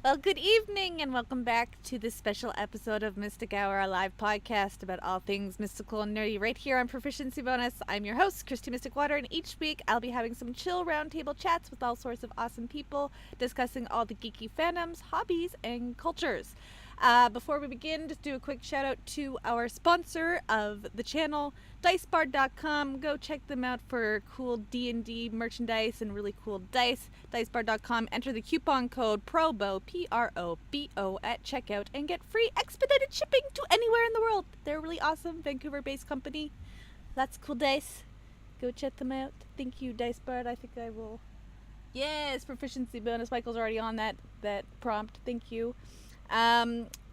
Well, good evening, and welcome back to this special episode of MysticHour, a live podcast about all things mystical and nerdy right here on Proficiency Bonus. I'm your host, Kristy mysticwater, and each week I'll be having some chill roundtable chats with all sorts of awesome people discussing all the geeky fandoms, hobbies, and cultures. Before we begin, just do a quick shout out to our sponsor of the channel, dicebard.com. Go check them out for cool D&D merchandise and really cool dice. Dicebard.com. Enter the coupon code PROBO, PROBO, at checkout and get free expedited shipping to anywhere in the world. They're really awesome, Vancouver-based company. Lots of cool dice. Go check them out. Thank you, Dicebard. I think I will. Yes, proficiency bonus. Michael's already on that prompt. Thank you.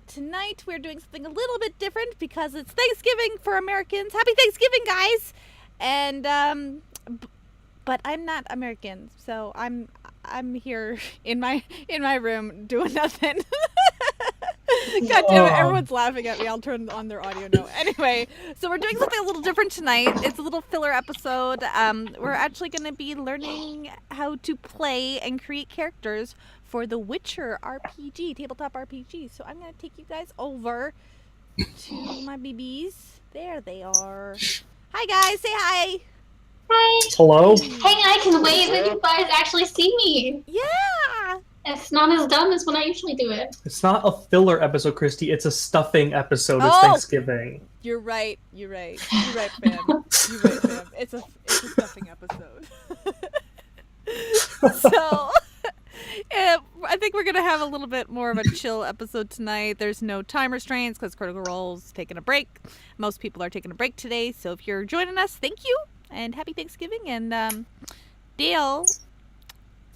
Tonight we're doing something a little bit different because it's Thanksgiving for Americans. Happy Thanksgiving, guys! And but I'm not American, so I'm here in my room doing nothing. God damn it, everyone's laughing at me. I'll turn on their audio now. Anyway, so we're doing something a little different tonight. It's a little filler episode. We're actually going to be learning how to play and create characters for the Witcher RPG, Tabletop RPG. So I'm going to take you guys over to my BBs. There they are. Hi, guys. Say hi. Hi. Hello. Hey, I can wave and you guys actually see me. Yeah. It's not as dumb as when I usually do it. It's not a filler episode, Kristy. It's a stuffing episode. It's Thanksgiving. You're right, fam. You're right, fam. It's a stuffing episode. So, I think we're going to have a little bit more of a chill episode tonight. There's no time restraints because Critical Role's taking a break. Most people are taking a break today. So if you're joining us, thank you. And happy Thanksgiving. And Dale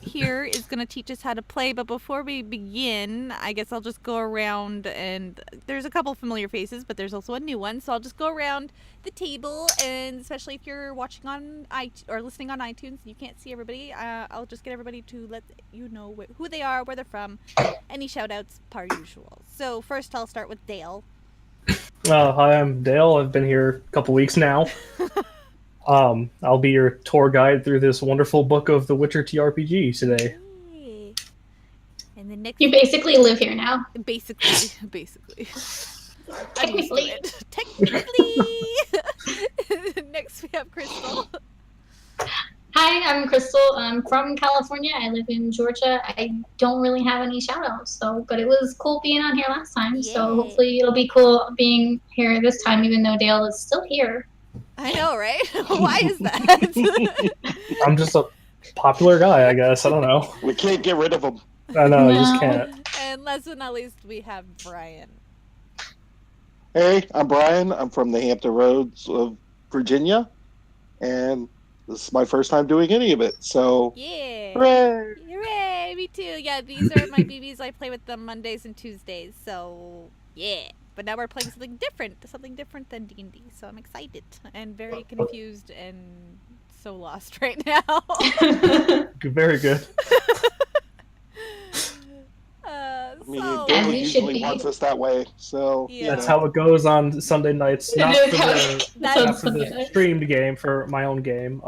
here is going to teach us how to play, but before we begin, I guess I'll just go around, and there's a couple familiar faces, but there's also a new one, so I'll just go around the table, and especially if you're watching on or listening on iTunes, you can't see everybody, I'll just get everybody to let you know who they are, where they're from, any shout outs per usual. So first I'll start with Dale. Hi, I'm Dale. I've been here a couple weeks now. I'll be your tour guide through this wonderful book of the Witcher TRPG today. Hey. And the next... You basically live here now. Basically. Technically. Technically. Next we have Krystal. Hi, I'm Krystal. I'm from California. I live in Georgia. I don't really have any shout-outs, but it was cool being on here last time. So Yay. hopefully it'll be cool being here this time, even though Dale is still here. I know, right? Why is that? I'm just a popular guy, I guess. I don't know. We can't get rid of him. I know, you No. just can't. And last but not least, we have Brian. Hey, I'm Brian. I'm from the Hampton Roads of Virginia, and this is my first time doing any of it. So, Yeah. hooray! Hooray, me too. Yeah, these are my BBs. I play with them Mondays and Tuesdays. So, yeah. But now we're playing something different than D&D. So I'm excited and very confused and so lost right now. Very good. I mean, So, Dale As you should usually be. wants us that way. So, Yeah. That's how it goes on Sunday nights. Not for the, That's not for the streamed game, for my own game.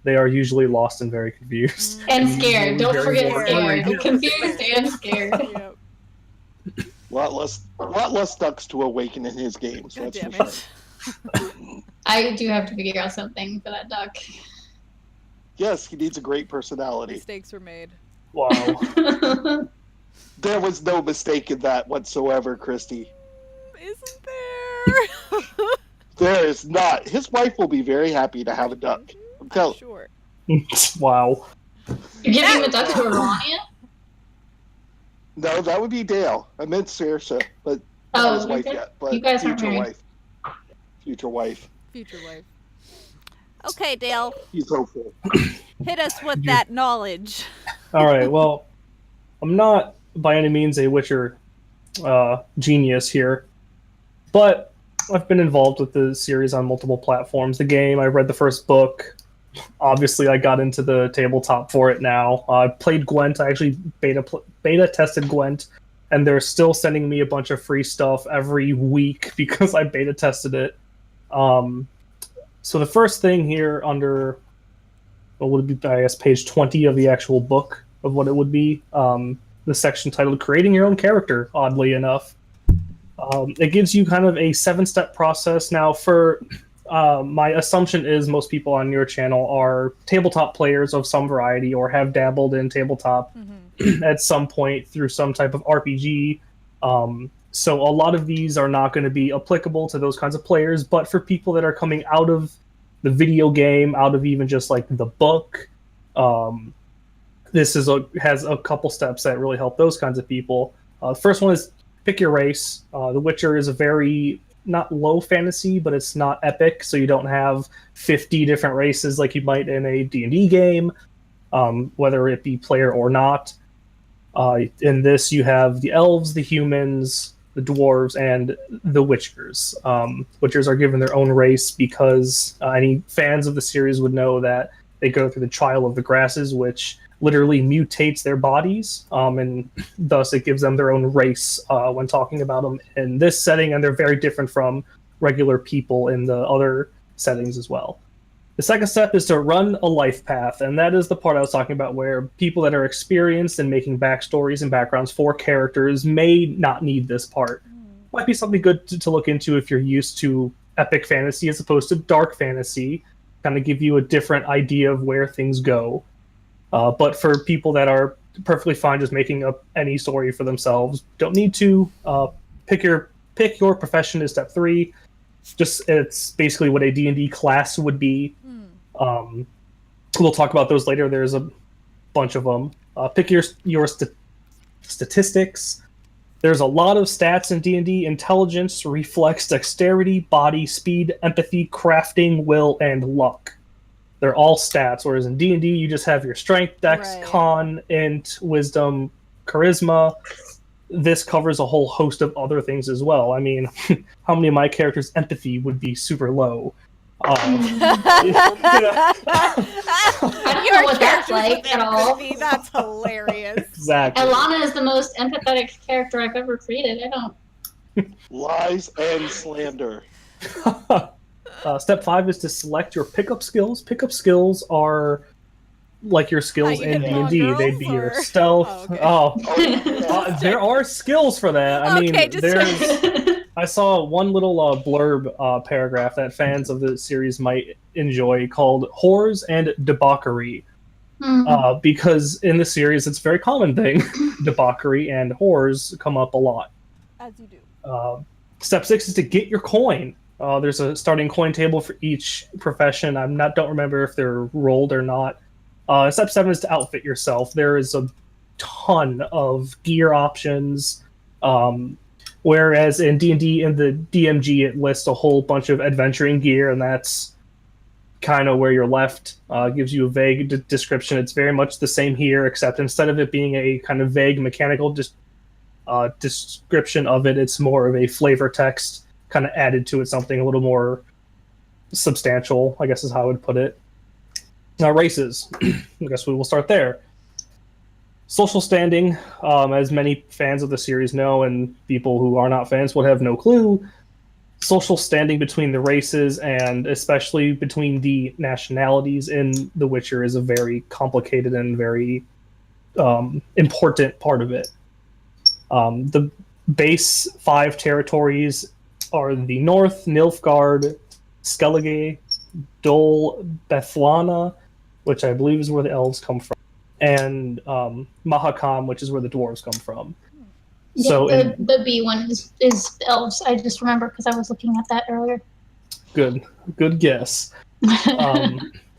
They are usually lost and very confused. And scared. Don't Very forget bored. scared. Confused and scared. Yep. a lot less ducks to awaken in his games. God That's damn for it. sure. I do have to figure out something for that duck. Yes, he needs a great personality. Mistakes were made. Wow. There was no mistake in that whatsoever, Kristy. Isn't there? There is not. His wife will be very happy to have a duck. I'm I'm telling. sure. Wow. You're giving the duck to Arania? No, that would be Dale. I meant Saoirse, but Oh, not his wife okay. yet. But You guys aren't future married. wife. Future wife. Future wife. Okay, Dale. He's hopeful. Hit us with that knowledge. All right. Well, I'm not by any means a Witcher genius here, but I've been involved with the series on multiple platforms. The game, I read the first book. Obviously, I got into the tabletop for it now. I played Gwent. I actually beta tested Gwent, and they're still sending me a bunch of free stuff every week because I beta tested it. So the first thing here under, what would it be, I guess, page 20 of the actual book of what it would be, the section titled Creating Your Own Character, oddly enough. It gives you kind of a 7-step process. Now, for my assumption is most people on your channel are tabletop players of some variety or have dabbled in tabletop at some point through some type of RPG. So a lot of these are not going to be applicable to those kinds of players, but for people that are coming out of the video game, out of even just like the book, this has a couple steps that really help those kinds of people. The first one is pick your race. The Witcher is a very, not low fantasy, but it's not epic, so you don't have 50 different races like you might in a D&D game, whether it be player or not. In this, you have the elves, the humans, the dwarves, and the Witchers. Witchers are given their own race because any fans of the series would know that they go through the trial of the grasses, which literally mutates their bodies, and thus it gives them their own race when talking about them in this setting, and they're very different from regular people in the other settings as well. The second step is to run a life path, and that is the part I was talking about where people that are experienced in making backstories and backgrounds for characters may not need this part. Might be something good to look into if you're used to epic fantasy as opposed to dark fantasy, kind of give you a different idea of where things go. But for people that are perfectly fine just making up any story for themselves, don't need to. Pick your profession is step 3. Just it's basically what a D&D class would be. We'll talk about those later. There's a bunch of them. Pick your statistics. There's a lot of stats in D&D: intelligence, reflex, dexterity, body, speed, empathy, crafting, will, and luck. They're all stats, whereas in D&D you just have your strength, dex, Right. con, int, wisdom, charisma. This covers a whole host of other things as well. I mean, how many of my characters' empathy would be super low? I don't know what that's like at all. That's hilarious. Exactly. Alana is the most empathetic character I've ever created. I don't. Lies and slander. Step 5 is to select your pickup skills. Pickup skills are like your skills How you in get along, D&D. They'd be girls, your or- stealth. Oh, okay. There are skills for that. I mean, Okay, just there's I saw one little blurb paragraph that fans of the series might enjoy called "Whores and Debauchery," because in the series it's a very common thing. Debauchery and whores come up a lot. As you do. Step 6 is to get your coin. There's a starting coin table for each profession. Don't remember if they're rolled or not. Step 7 is to outfit yourself. There is a ton of gear options. Whereas in D&D, in the DMG, it lists a whole bunch of adventuring gear, and that's kind of where you're left. Gives you a vague description. It's very much the same here, except instead of it being a kind of vague mechanical description of it, it's more of a flavor text kind of added to it, something a little more substantial, I guess is how I would put it. Now, races. I guess we will start there. Social standing, as many fans of the series know, and people who are not fans would have no clue, social standing between the races, and especially between the nationalities in The Witcher, is a very complicated and very important part of it. The base 5 territories are the North, Nilfgaard, Skellige, Dol, Bethlana, which I believe is where the elves come from, and Mahakam, which is where the dwarves come from. Yeah, So the B one is elves. I just remember because I was looking at that earlier. good guess.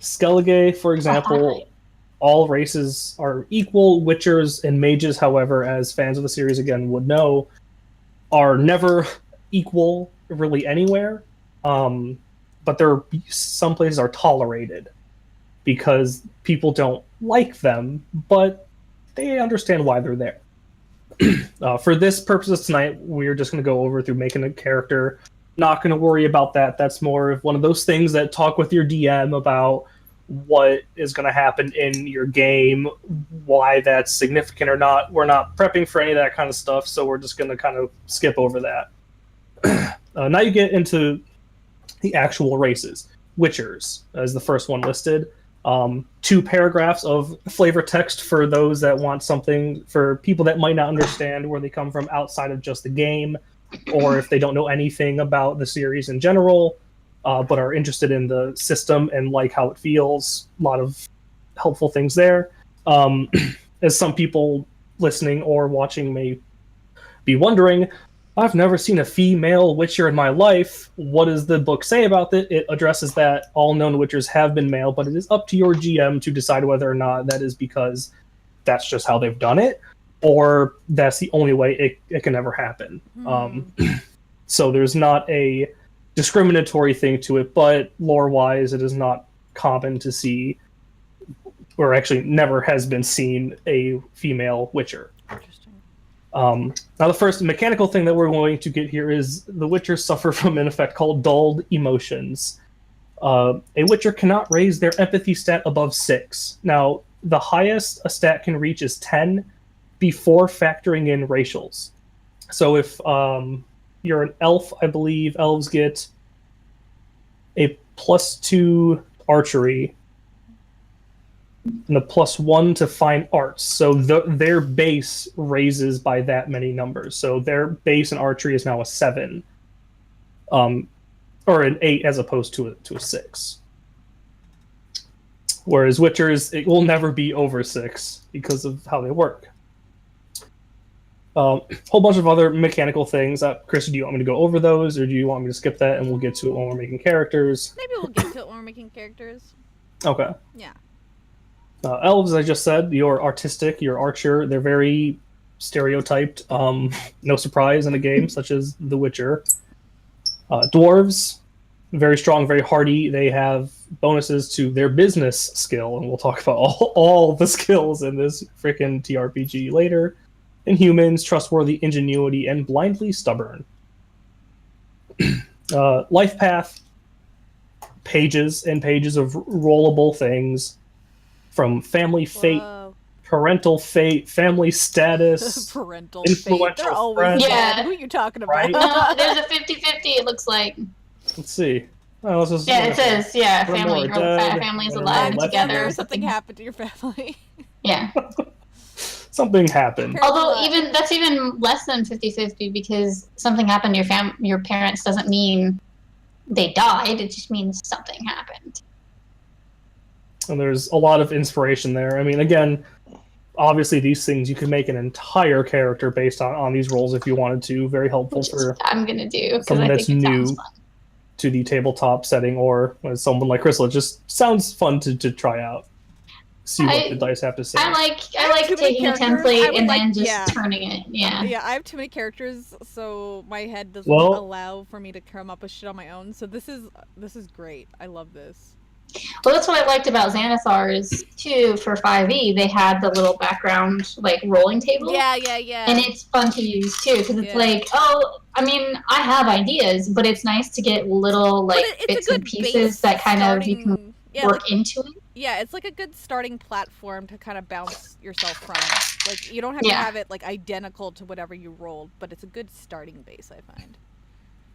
Skellige, for example, all races are equal. Witchers and mages, however, as fans of the series again would know, are never equal really anywhere. But some places are tolerated because people don't like them, but they understand why they're there. For this purposes tonight, we're just going to go over through making a character. Not going to worry about that. That's more of one of those things that talk with your DM about what is going to happen in your game, why that's significant or not. We're not prepping for any of that kind of stuff, so we're just going to kind of skip over that. Now you get into the actual races. Witchers is the first one listed. 2 paragraphs of flavor text for those that want something, for people that might not understand where they come from outside of just the game, or if they don't know anything about the series in general, but are interested in the system and like how it feels. A lot of helpful things there. As some people listening or watching may be wondering, I've never seen a female Witcher in my life. What does the book say about it? It addresses that all known Witchers have been male, but it is up to your GM to decide whether or not that is because that's just how they've done it, or that's the only way it can ever happen. So there's not a discriminatory thing to it, but lore-wise, it is not common to see, or actually never has been seen, a female Witcher. Interesting. Now, the first mechanical thing that we're going to get here is the Witchers suffer from an effect called dulled emotions. A Witcher cannot raise their empathy stat above 6. Now, the highest a stat can reach is 10 before factoring in racials. So if you're an elf, I believe elves get a +2 archery and a +1 to fine arts. So their base raises by that many numbers. So their base in archery is now a 7, or an 8 as opposed to a 6. Whereas Witchers, it will never be over 6 because of how they work. Whole bunch of other mechanical things. Kristy, do you want me to go over those, or do you want me to skip that and we'll get to it when we're making characters? Maybe we'll get to it when we're making characters. Okay. Yeah. Elves, I just said, you're artistic, you're archer. They're very stereotyped. No surprise in a game such as The Witcher. Dwarves, very strong, very hardy. They have bonuses to their business skill, and we'll talk about all the skills in this freaking TRPG later. And humans, trustworthy, ingenuity, and blindly stubborn. Life path, pages and pages of rollable things. From family fate, Whoa. parental fate, family status, Parental fate. influential They're always friends. bad. Yeah. Who are you talking about? Right? No, there's a 50-50, it looks like. Let's see. Oh, this is Yeah, it says, yeah, One family. more dead, Family's one alive more left together. Or here. something happened to your family. Yeah. something happened. Although that's even less than 50-50 because something happened to your parents doesn't mean they died. It just means something happened. And there's a lot of inspiration there. I mean, again, obviously these things, you can make an entire character based on these roles if you wanted to. Very helpful for I'm going to do because someone I that's think it new sounds fun. to the tabletop setting, or as someone like Krystal. It just sounds fun to try out. See what the dice have to say. I like taking a template and then just turning it. Yeah. Yeah, I have too many characters, so my head doesn't allow for me to come up with shit on my own. So this is great. I love this. Well, that's what I liked about Xanathars too. For 5e, they had the little background like rolling table. Yeah. And it's fun to use too because it's like, I mean, I have ideas, but it's nice to get little like bits and pieces that kind of you can work into it. Yeah, it's like a good starting platform to kind of bounce yourself from. Like, you don't have to have it, like, identical to whatever you rolled, but it's a good starting base, I find.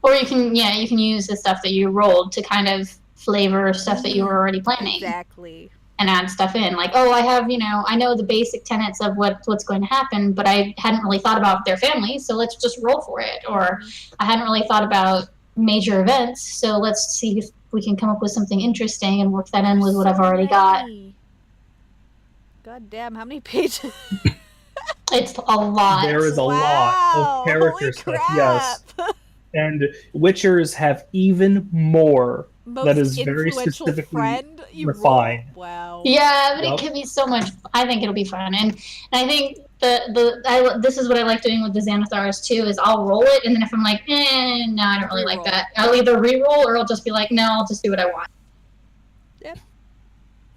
Or you can use the stuff that you rolled to kind of flavor stuff that you were already planning. Exactly. And add stuff in. Like, I have, I know the basic tenets of what's going to happen, but I hadn't really thought about their family, so let's just roll for it. Or I hadn't really thought about major events, so let's see if we can come up with something interesting and work that in with what I've already got. God damn, how many pages? It's a lot. There is a lot of character stuff, yes. And Witchers have even more that is very specifically refined. Wow. Yeah, but it can be so much. I think it'll be fun, and I think this is what I like doing with the Xanathars too. Is I'll roll it, and then if I'm like, no, I don't really like that, I'll either re-roll or I'll just be like, no, I'll just do what I want. Yep.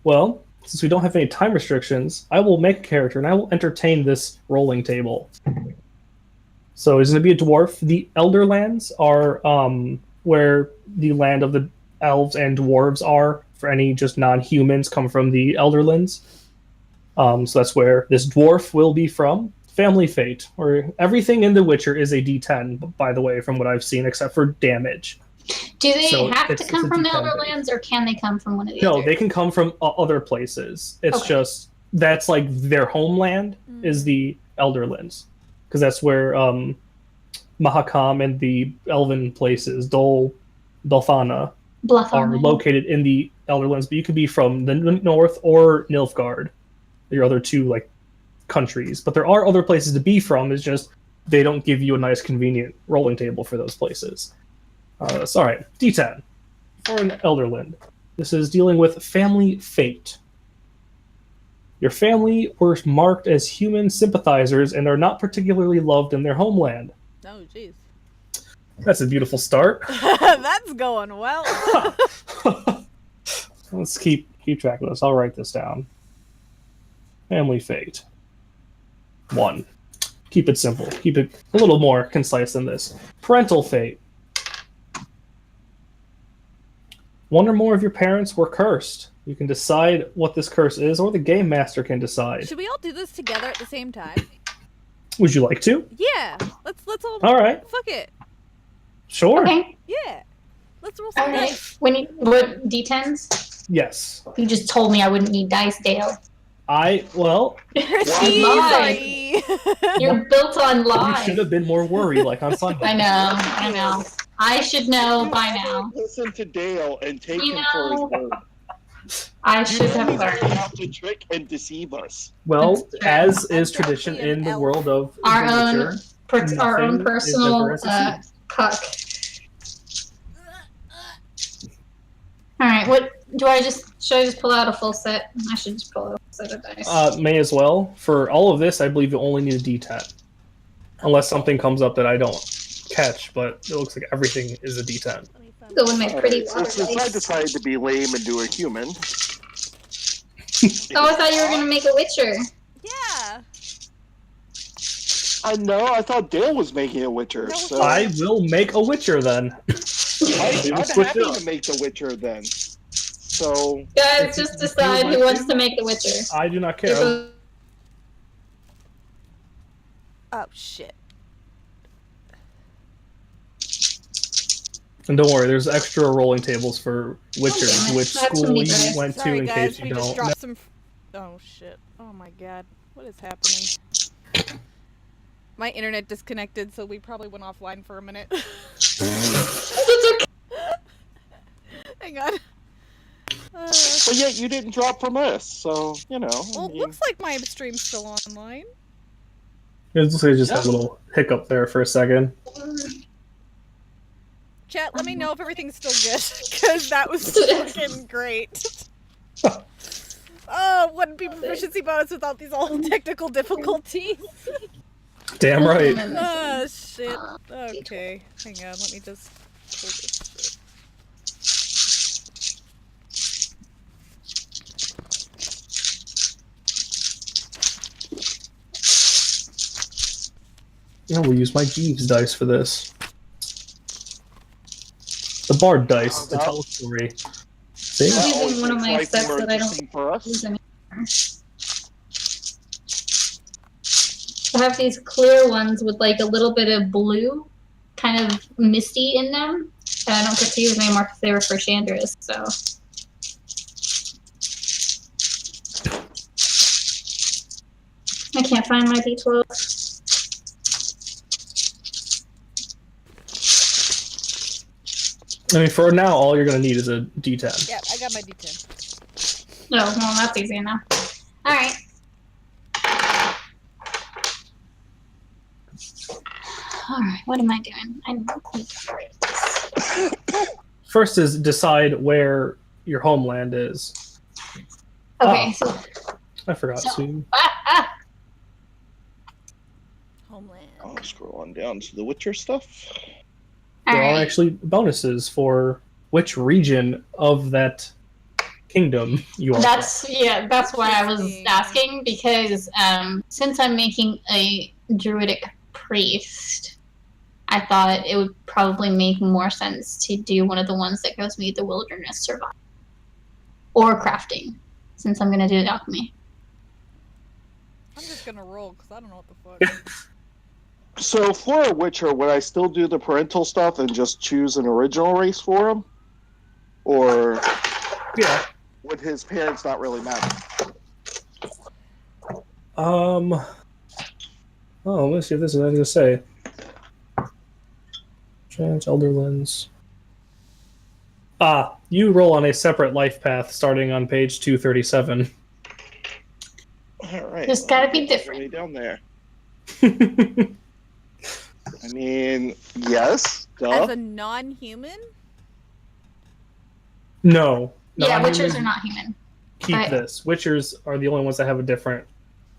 Well, since we don't have any time restrictions, I will make a character and I will entertain this rolling table. So he's going to be a dwarf. The Elderlands are where the land of the elves and dwarves are. For any just non-humans come from the Elderlands. So that's where this dwarf will be from. Family Fate, or everything in The Witcher is a D10, by the way, from what I've seen, except for damage. Do they have to come from the Elderlands, or can they come from one of the No, they can come from other places. It's just, that's like their homeland is the Elderlands. Because that's where Mahakam and the elven places, Dolthana, are located in the Elderlands. But you could be from the north or Nilfgaard, your other two like countries. But there are other places to be from. It's just they don't give you a nice, convenient rolling table for those places. So, all right, D10 for an Elderland. This is dealing with Family Fate. Your family were marked as human sympathizers and are not particularly loved in their homeland. Oh, jeez. That's a beautiful start. That's going well. Let's keep track of this. I'll write this down. Family Fate. 1. Keep it simple. Keep it a little more concise than this. Parental Fate. 1 or more of your parents were cursed. You can decide what this curse is, or the game master can decide. Should we all do this together at the same time? Would you like to? Yeah. Let's all right. Fuck it. Sure. Okay. Yeah. Let's roll some dice. What D10s? Yes. You just told me I wouldn't need dice, Dale. Sorry. You're built on lies. You should have been more worried, like on Sunday. I know. I should know by now. Listen to Dale and take him for his word. I should have learned. You have to trick and deceive us. Well, as is tradition in the world of our Witcher, own personal cuck. All right, should I just pull out a full set? I should just pull out a full set of dice. May as well. For all of this, I believe you only need a D10. Unless something comes up that I don't catch, but it looks like everything is a D10. Go with my pretty water Since I decided to be lame and do a human. Oh, I thought you were going to make a Witcher. Yeah. I know. I thought Dale was making a Witcher. So I will make a Witcher then. I'm happy to make the Witcher then. So guys, just decide who wants to make the Witcher. I do not care. Oh shit. And don't worry, there's extra rolling tables for Witchers, which school you went to in case you don't. Oh shit. Oh my god. What is happening? My internet disconnected, so we probably went offline for a minute. Hang on. But yet you didn't drop from us, so, you know. Well, it looks like my stream's still online. It looks like just a little hiccup there for a second. Chat, let me know if everything's still good, because that was fucking great. Oh, wouldn't be proficiency bonus without these all technical difficulties. Damn right. Oh, shit. Okay. Hang on, let me just pull this. Yeah, we'll use my Jeeves dice for this. The Bard dice to tell a story. See? I'm using one of my sets that I don't for us. use anymore. I have these clear ones with like a little bit of blue, kind of misty in them. And I don't get to use anymore because they were for Chandra's, so. I can't find my D12. I mean, for now, all you're going to need is a D10. Yeah, I got my D10. Oh, well, that's easy enough. Alright. Alright, what am I doing? I need to write this. First is decide where your homeland is. Okay, so. I forgot to. Homeland. I'll scroll on down to the Witcher stuff. There are Alright. actually bonuses for which region of that kingdom you are. That's why I was asking, because since I'm making a druidic priest, I thought it would probably make more sense to do one of the ones that goes me the wilderness survival or crafting, since I'm gonna do alchemy. I'm just gonna roll, because I don't know what the fuck. So for a Witcher, would I still do the parental stuff and just choose an original race for him? Or Yeah. would his parents not really matter? Oh, let's see if this is anything to say. Trans Elderlands. You roll on a separate life path starting on page 237. All right. Just gotta be Way different. down there. I mean, yes, duh. As a non-human? No. Yeah, Non-humans witchers are not human. Keep Right. this. Witchers are the only ones that have a different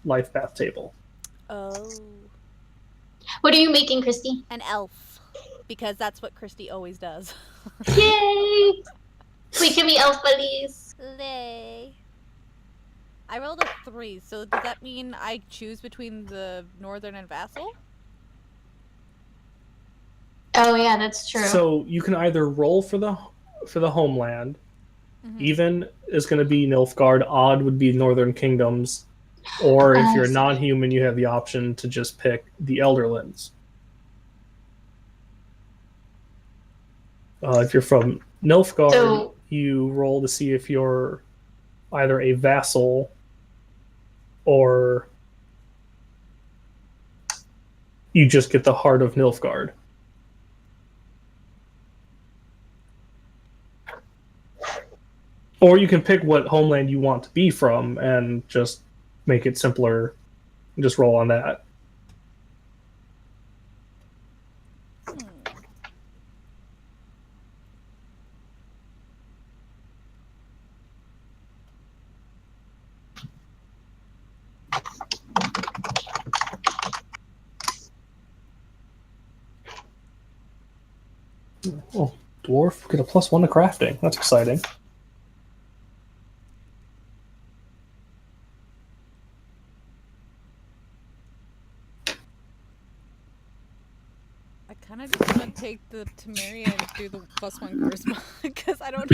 life path table. Oh. What are you making, Kristy? An elf. Because that's what Kristy always does. Yay! We can be elf buddies. Slay. I rolled a 3, so does that mean I choose between the northern and vassal? Oh yeah, that's true. So you can either roll for the homeland. Mm-hmm. Even is going to be Nilfgaard. Odd would be Northern Kingdoms. Or if I you're see. non-human, you have the option to just pick the Elderlands. If you're from Nilfgaard, So- you roll to see if you're either a vassal or you just get the heart of Nilfgaard. Or you can pick what homeland you want to be from and just make it simpler. Just roll on that. Oh, dwarf get a +1 to crafting. That's exciting. I kind of just want to take the Temeria and do the +1 charisma, because I don't...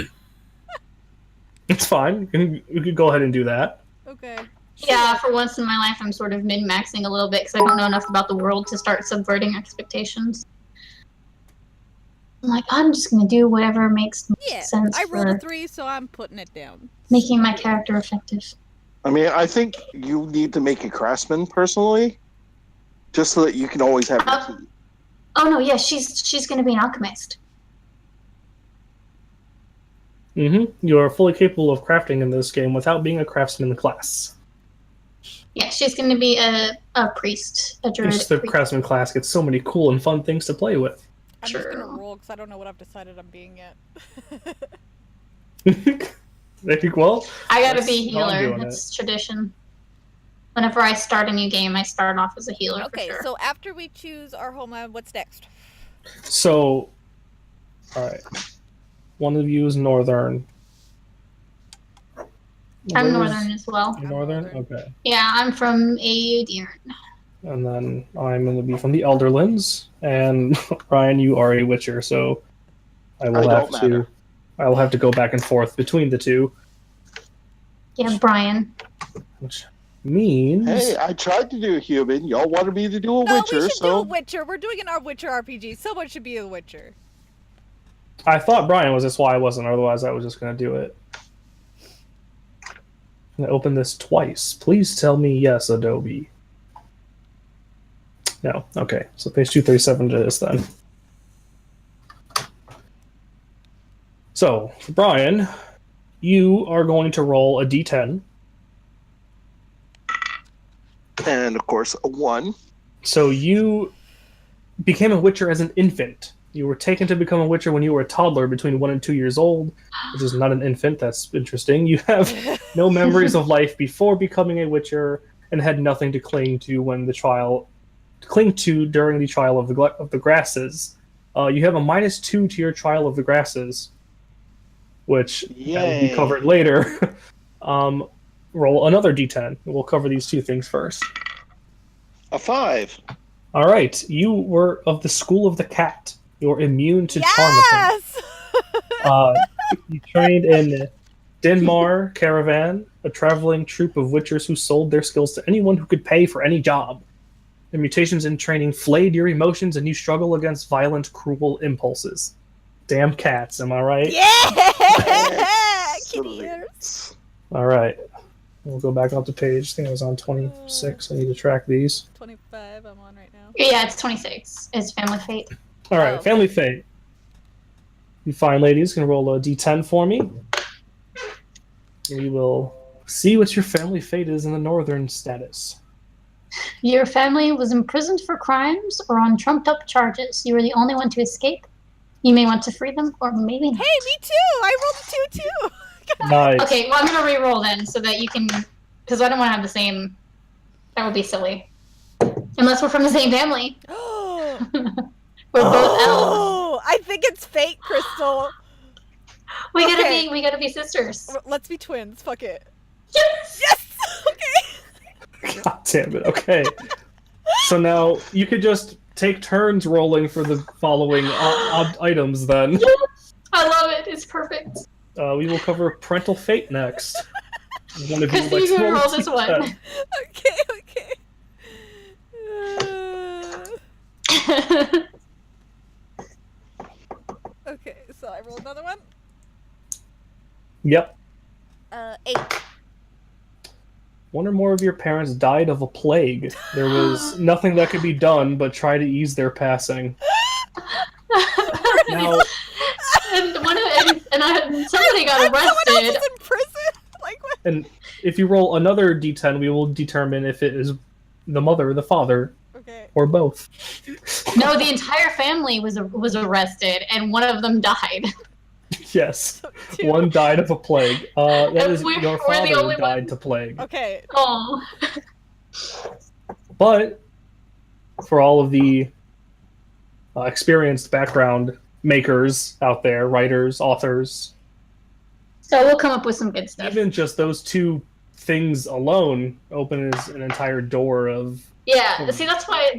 It's fine. You can go ahead and do that. Okay. Yeah, for once in my life, I'm sort of min-maxing a little bit because I don't know enough about the world to start subverting expectations. I'm like, I'm just gonna do whatever makes Yeah, sense I rolled for a 3, so I'm putting it down. making my character effective. I mean, I think you need to make a craftsman personally, just so that you can always have a key. Oh no, yeah, she's going to be an alchemist. You are fully capable of crafting in this game without being a craftsman class. Yeah, she's going to be a priest, a druid. Just the priest. craftsman class gets so many cool and fun things to play with. I'm just gonna roll because I don't know what I've decided I'm being yet. Well, I gotta be healer. It's tradition. Whenever I start a new game, I start off as a healer. Okay, for sure. so after we choose our homeland, what's next? So, alright. One of you is Northern. I'm Northern as well. You're Northern? Okay. Yeah, I'm from Aedirn. And then I'm going to be from the Elderlands. And Ryan, you are a Witcher, so I will have to go back and forth between the two. Yeah, Brian. Which means... Hey, I tried to do a human. Y'all wanted me to do a Witcher, we should do a Witcher. We're doing our Witcher RPG. Someone should be a Witcher. I thought Brian was, that's why I wasn't. Otherwise, I was just going to do it. I'm going to open this twice. Please tell me yes, Adobe. No. Okay. So page 237 it is then. So, for Brian, you are going to roll a d10. And, of course, a 1. So you became a Witcher as an infant. You were taken to become a Witcher when you were a toddler between 1 and 2 years old, which is not an infant. That's interesting. You have no memories of life before becoming a Witcher and had nothing to cling to during the trial of the grasses. You have a -2 to your trial of the grasses, which will be covered later. Roll another d10. We'll cover these two things first. A 5. All right. You were of the School of the Cat. You're immune to Yes! You trained in Dinmar Caravan, a traveling troupe of witchers who sold their skills to anyone who could pay for any job. The mutations in training flayed your emotions and you struggle against violent, cruel impulses. Damn cats, am I right? Yeah! Kitty ears. All right. We'll go back up the page. I think I was on 26. I need to track these. 25 I'm on right now. Yeah, it's 26. It's Family Fate. All right, Family Fate. You fine ladies can roll a d10 for me. We will see what your family fate is in the northern status. Your family was imprisoned for crimes or on trumped-up charges. You were the only one to escape. You may want to free them, or maybe not. Hey, me too! I rolled a 2 too! Nice. Okay, well, I'm going to re-roll then, so that you can... Because I don't want to have the same... That would be silly. Unless we're from the same family. We're both elves. I think it's fate, Krystal. We gotta be sisters. Let's be twins. Fuck it. Yes! Yes! Okay. God damn it. Okay. So now you could just take turns rolling for the following items then. Yes! I love it. It's perfect. We will cover Parental Fate next. Kristy, you can roll this one. Okay. Okay, so I roll another one. Yep. 8. One or more of your parents died of a plague. There was nothing that could be done but try to ease their passing. Now, somebody got arrested. Someone else is in prison. Like what? And if you roll another d10, we will determine if it is the mother, the father, or both. No, the entire family was arrested, and one of them died. Yes, one died of a plague. That is your father died to plague. Okay. Oh. But for all of the experienced background makers out there, writers, authors, so we'll come up with some good stuff. even just those two things alone open as an entire door of... Yeah, see, that's why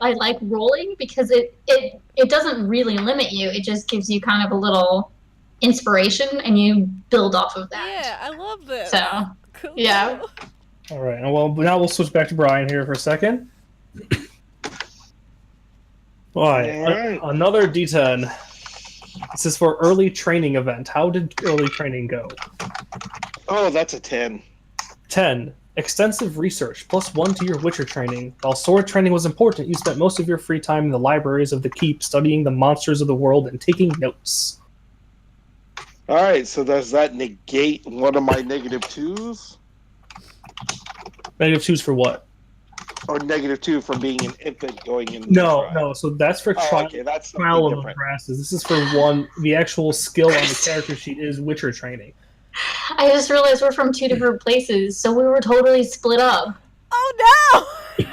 I like rolling, because it doesn't really limit you. It just gives you kind of a little inspiration, and you build off of that. Yeah, I love this. So, cool. Yeah. All right, well, now we'll switch back to Brian here for a second. All right, another D10. This is for early training event. How did early training go? Oh, that's a 10. 10. Extensive research, +1 to your Witcher training. While sword training was important, you spent most of your free time in the libraries of the keep, studying the monsters of the world and taking notes. All right, so does that negate one of my -2s? -2s for what? Or -2 from being an infant going in? No. So that's for trial that's of the different. grasses. This is for one. The actual skill on the character sheet is Witcher training. I just realized we're from 2 different places, so we were totally split up. Oh no!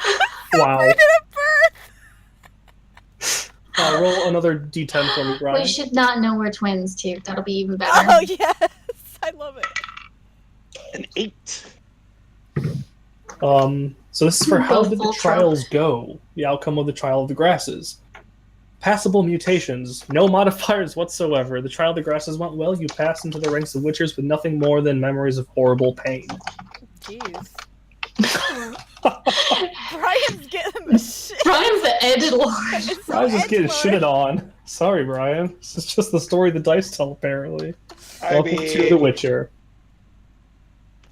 Wow. Separated at birth! Roll another d10 for me, Brian. We should not know we're twins, too. That'll be even better. Oh yes! I love it. An 8. So this is for how did the Full trials go? The outcome of the trial of the grasses. Passable mutations, no modifiers whatsoever. The trial of the grasses went well. You passed into the ranks of witchers with nothing more than memories of horrible pain. Jeez. Brian's getting the shit. Brian's the edgelord. It's so Brian's just getting edgelord. shitted on. Sorry, Brian. This is just the story the dice tell, apparently. Welcome to The Witcher.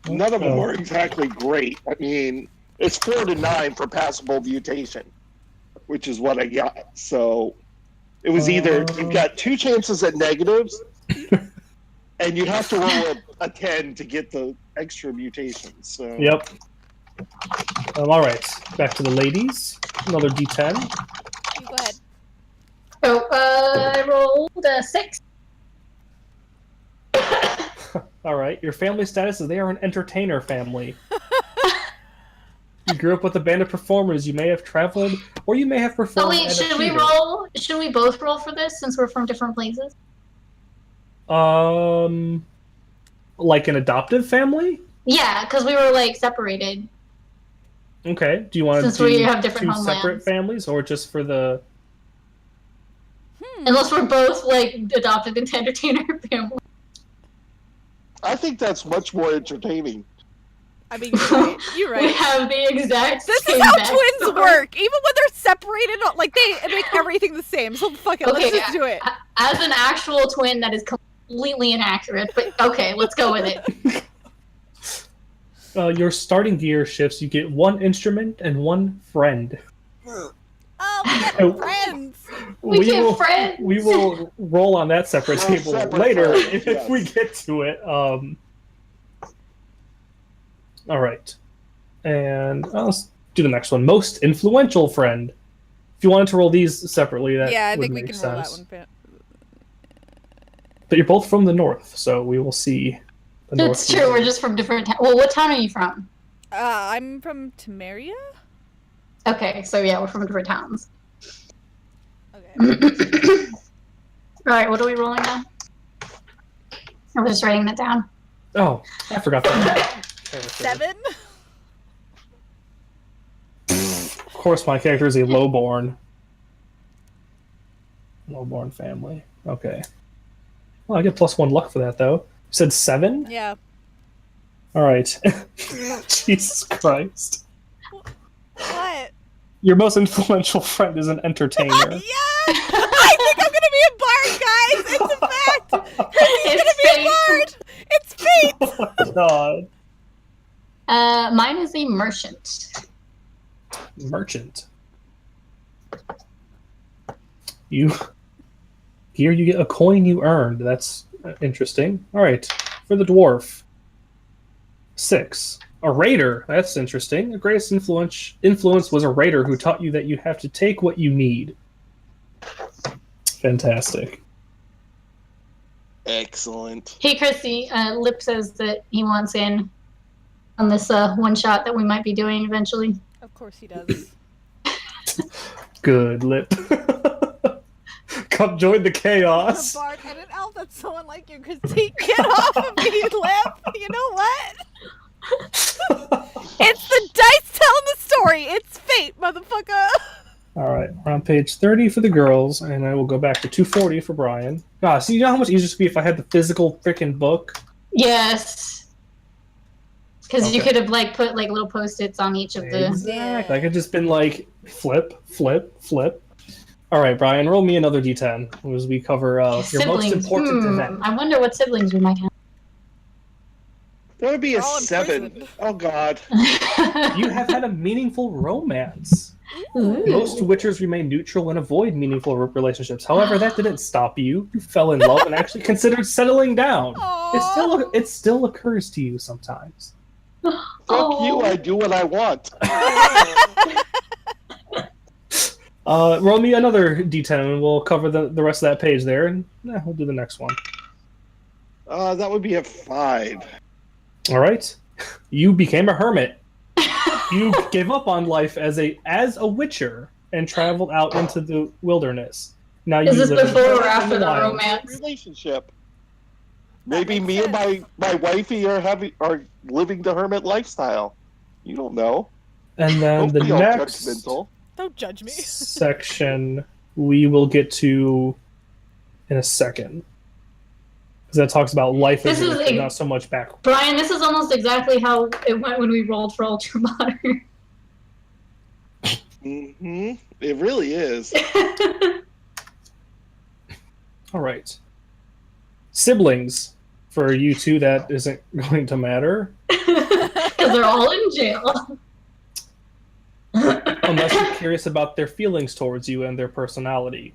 None of them were exactly great. I mean, it's 4 to 9 for passable mutation, which is what I got. So it was either you got 2 chances at negatives, and you have to roll a 10 to get the extra mutations. So Yep. All right, back to the ladies. Another d10. You go ahead. So, I rolled a 6. All right, your family status is they are an entertainer family. You grew up with a band of performers. You may have traveled, or you may have performed. Oh wait, at a should we theater. roll? Should we both roll for this since we're from different places? Like an adoptive family? Yeah, because we were like separated. Okay. Do you want Since to we do have different 2 separate homelands. families, or just for the? Unless we're both like adopted into entertainer family. I think that's much more entertaining. I mean, you're right. You're We right. have the exact This same is how backstory. twins work. Even when they're separated, like they make everything the same. So fuck it, Okay, let's just do it. As an actual twin, that is completely inaccurate. But okay, let's go with it. Your starting gear shifts. You get 1 instrument and 1 friend. Oh, we Oh. got friends. We get friends. We will roll on that separate Roll table separate later friends, if yes. we get to it. All right, and let's do the next one. Most influential friend. If you wanted to roll these separately, that Yeah, I would think we make can sense. roll that one. But you're both from the north, so we will see. The north It's true. We're just from different. Well, what town are you from? I'm from Temeria. Okay, so yeah, we're from different towns. Okay. All right, what are we rolling now? I'm just writing that down. Oh, I forgot that. 7. Of course, my character is a lowborn. Lowborn family. Okay. Well, I get +1 luck for that, though. You said 7? Yeah. All right. Jesus Christ. What? Your most influential friend is an entertainer. Yeah. I think I'm gonna be a bard, guys. It's a fact. He's gonna be a bard. It's fate. Oh my God. Mine is a merchant. Merchant. Here you get a coin you earned. That's interesting. All right. For the dwarf. 6. A raider. That's interesting. The greatest influence was a raider who taught you that you have to take what you need. Fantastic. Excellent. Hey, Kristy, Lip says that he wants in on this one shot that we might be doing eventually. Of course he does. Good, Lip. Come join the A chaos. bard and an elf. That's so unlike you, Kristy. Get off of me, Lip. You know what? It's the dice telling the story. It's fate, motherfucker. All right, we're on page 30 for the girls, and I will go back to 240 for Brian. Ah, so you know how much easier it would be if I had the physical freaking book? Yes. Because you Okay. could have like put like little post-its on each of the. Exactly. I could just been like, flip, flip, flip. All right, Brian, roll me another d10 as we cover your most Siblings. important event. I wonder what siblings we might have. That would be a They're all 7. imprisoned. Oh God. You have had a meaningful romance. Ooh. Most Witchers remain neutral and avoid meaningful relationships. However, that didn't stop you. You fell in love and actually considered settling down. Aw. It still occurs to you sometimes. Fuck you, I do what I want. Roll me another d10 and we'll cover the rest of that page there, and we'll do the next one. That would be a 5. All right. You became a hermit. You gave up on life as a Witcher and traveled out into the wilderness. Now you Is this live in before or after the wild. romance? Relationship. That Maybe makes me and sense. my wifey are living the hermit lifestyle. You don't know. And then Don't the be all next judgmental. Don't judge me. section we will get to in a second. Because that talks about life as This a is Witcher, a- not so much back. Brian, this is almost exactly how it went when we rolled for Ultra Modern. Mm-hmm. It really is. All right. Siblings. For you two, that isn't going to matter. Because they're all in jail. Unless you're curious about their feelings towards you and their personality.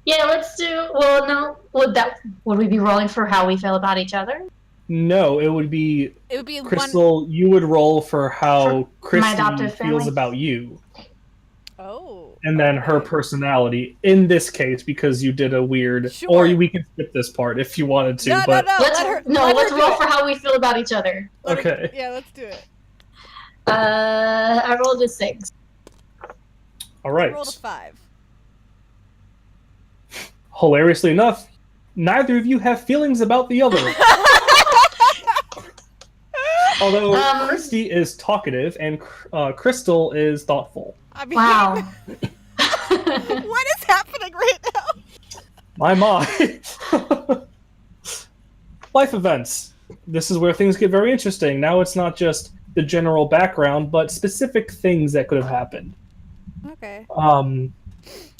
Yeah, let's do. Well, no. Would we be rolling for how we feel about each other? No, it would be It would be one. Krystal. You would roll for how For my Kristy adoptive feels family? about you, Oh. and then her okay. personality. In this case, because you did a weird, Sure. or we can skip this part if you wanted to. No, but no, no. Let's let let's her roll do it. for how we feel about each other. Let her- Okay. Yeah, let's do it. I rolled a 6. all right. Roll a 5. Hilariously enough, neither of you have feelings about the other. Although Kristy is talkative and Krystal is thoughtful. I mean, Wow. what is happening right now? My. Life events. This is where things get very interesting. Now it's not just the general background, but specific things that could have happened. Okay.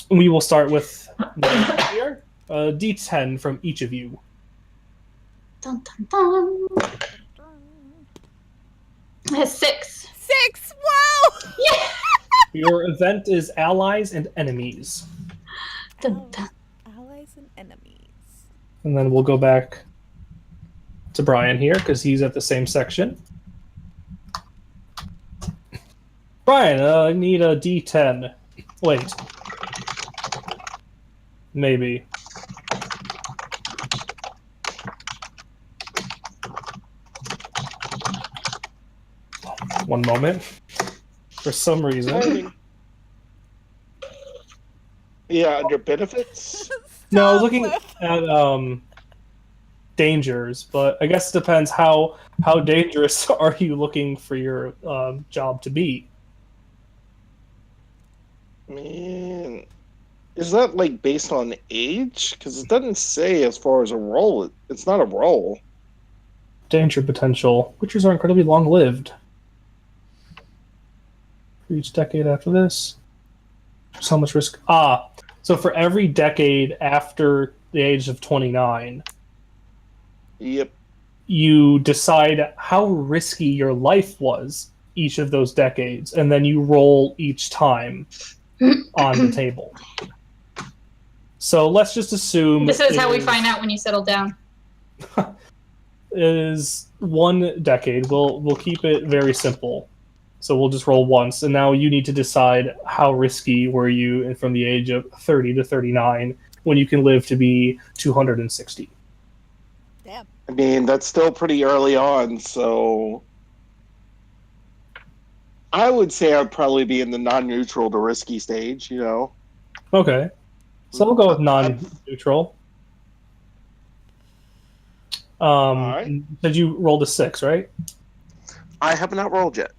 We will start with here. D10 from each of you. Dun, dun, dun. A 6. 6. Wow. Yeah. Your event is allies and enemies. Dun, dun. Allies and enemies. And then we'll go back to Brian here because he's at the same section. Brian, I need a D10. Wait. Maybe. One moment. For some reason. Morning. Yeah, under benefits. No, I was Stop, looking Cliff. at dangers, but I guess it depends how dangerous are you looking for your job to be. Man, is that like based on age? Because it doesn't say as far as a role. It's not a role. Danger potential. Witchers are incredibly long-lived. For each decade after this. So much risk. So for every decade after the age of 29, Yep. you decide how risky your life was each of those decades, and then you roll each time on the table. So let's just assume This is how we is- find out when you settle down. is one decade. We'll keep it very simple. So we'll just roll once, and now you need to decide how risky were you from the age of 30 to 39 when you can live to be 260. Damn. I mean, that's still pretty early on, so I would say I'd probably be in the non-neutral to risky stage, you know. Okay. So we'll go with non-neutral. Alright. Did you roll a 6, right? I have not rolled yet.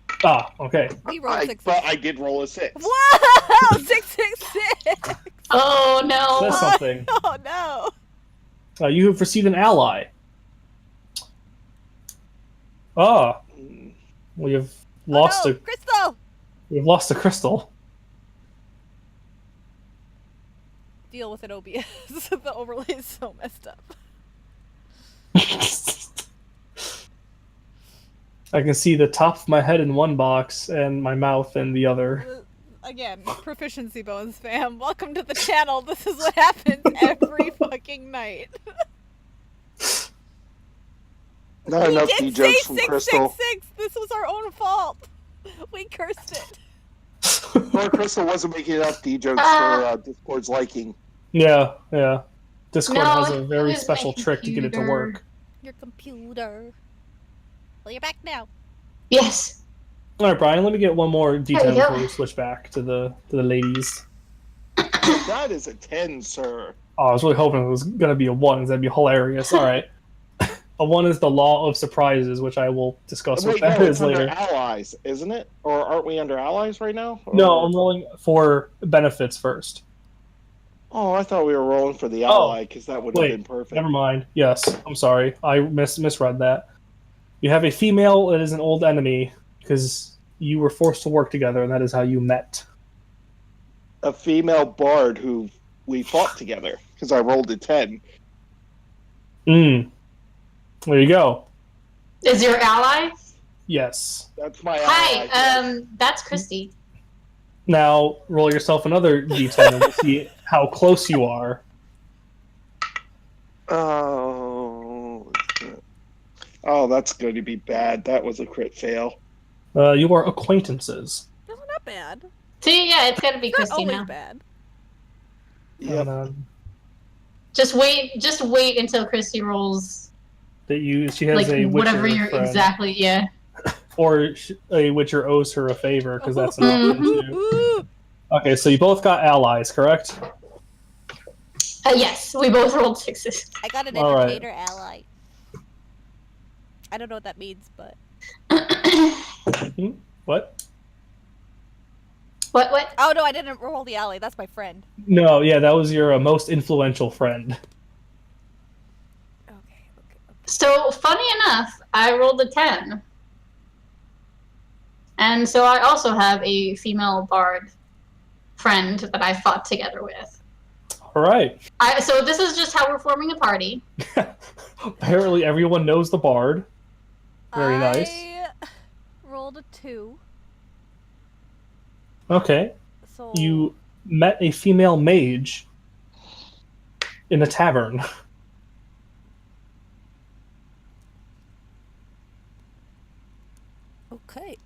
Okay. We rolled 6. But I did roll a 6. Wow! 666. Oh no! Says something. Oh no. You have received an ally. We have lost Oh, no. Krystal. we have lost a Krystal. Deal with it, OBS. The overlay is so messed up. I can see the top of my head in one box and my mouth in the other. Again, proficiency bonus, fam. Welcome to the channel. This is what happens every fucking night. Not We enough did D say jokes from Krystal. 666. This was our own fault. We cursed it. Or Krystal wasn't making enough D jokes for Discord's liking. Yeah. Discord No, has a it very was special my trick to get it to computer. work. Your computer. Well, you're back now. Yes. All right, Brian. Let me get one more There detail you go. before we switch back to the ladies. That is a 10, sir. Oh, I was really hoping it was gonna be a 1. That'd be hilarious. All right. A 1 is the law of surprises, which I will discuss what Wait, that no, is it's under later. allies, isn't it? Or aren't we under allies right now? No, Or- I'm rolling for benefits first. Oh, I thought we were rolling for the Oh, ally, because that would have wait, been perfect. Never mind. Yes, I'm sorry. I misread that. You have a female that is an old enemy because you were forced to work together, and that is how you met. A female bard who we fought together, because I rolled a 10. There you go. Is your ally? Yes. That's my ally. Hi, that's Kristy. Now roll yourself another d10 and we'll see how close you are. Oh, that's going to be bad. That was a crit fail. You are acquaintances. That's not bad. See, yeah, it's gotta be It's not Kristy always now. bad. Yep. And, Just wait until Kristy rolls she has like a whatever Witcher you're friend. exactly. Yeah. Or a Witcher owes her a favor, because that's an option too. Ooh. Okay, so you both got allies, correct? Yes, we both rolled 6s. I got an All right. entertainer ally. I don't know what that means, but What? What? oh no, I didn't roll the ally. That's my friend. No, yeah, that was your most influential friend. Okay. So, funny enough, I rolled a 10. And so I also have a female bard friend that I fought together with. All right. So this is just how we're forming a party. Apparently, everyone knows the bard. Very nice. I rolled a 2. Okay. So You met a female mage in a tavern. okay.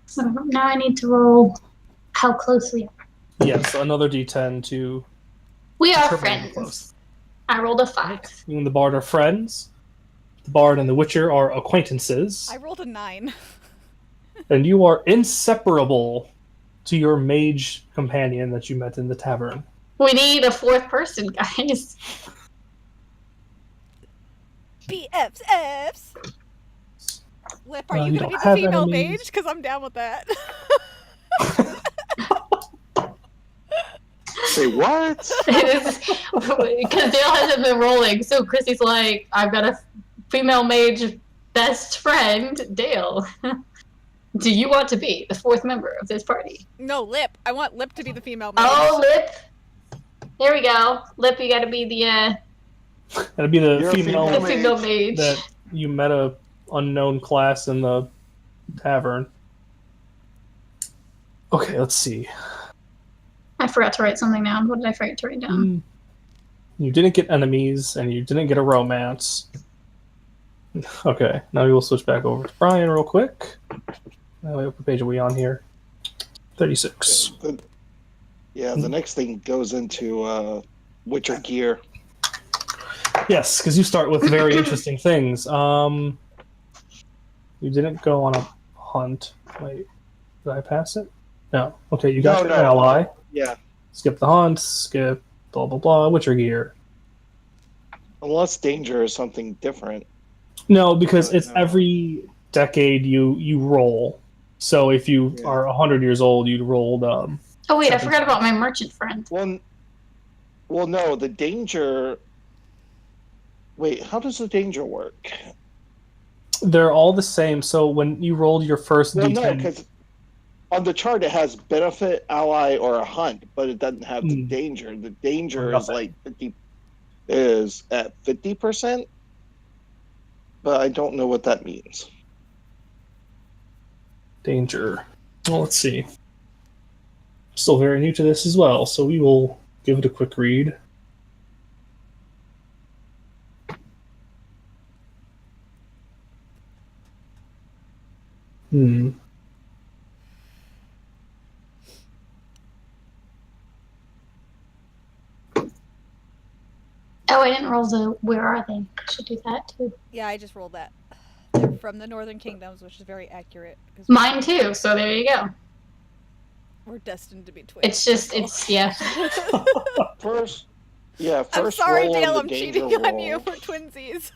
So now I need to roll how close we are. Yes, another d10 to. We are determine how friends. close. I rolled a 5. You and the bard are friends. The bard and the Witcher are acquaintances. I rolled a 9. And you are inseparable to your mage companion that you met in the tavern. We need a 4th person, guys. BFFs. Lip, are Well, you you gonna be don't the have female enemies. mage? Because I'm down with that. Say what? Because Dale hasn't been rolling, so Chrissy's like, I've got a female mage best friend, Dale. Do you want to be the 4th member of this party? No, Lip. I want Lip to be the female mage. Oh, Lip. There we go. Lip, you gotta be the That'd be the You're a female female female mage. that you met a unknown class in the tavern. Okay, let's see. I forgot to write something down. What did I forget to write down? You didn't get enemies, and you didn't get a romance. Okay, now we will switch back over to Brian real quick. What page are we on here? 36. The next thing goes into Witcher gear. Yes, because you start with very interesting things. You didn't go on a hunt. Wait, did I pass it? No. Okay, you got your ally. Yeah. Skip the hunt, skip blah blah blah, Witcher gear. Unless danger is something different. No, because it's every decade you roll. So if you are 100 years old, you'd rolled. Oh wait, I forgot about my merchant friend. Well, no, the danger. Wait, how does the danger work? They're all the same. So when you rolled your first Well, D10, no, because on the chart it has benefit, ally, or a hunt, but it doesn't have the danger. The danger is like 50 is at 50%, but I don't know what that means. Danger. Well, let's see. Still very new to this as well, so we will give it a quick read. Oh, I didn't roll the where are they? I should do that too. Yeah, I just rolled that. They're from the Northern Kingdoms, which is very accurate. Mine too, so there you go. We're destined to be twins. It's just, yeah. First I'm sorry, roll Dale, the I'm danger cheating on roll. you. We're twinsies.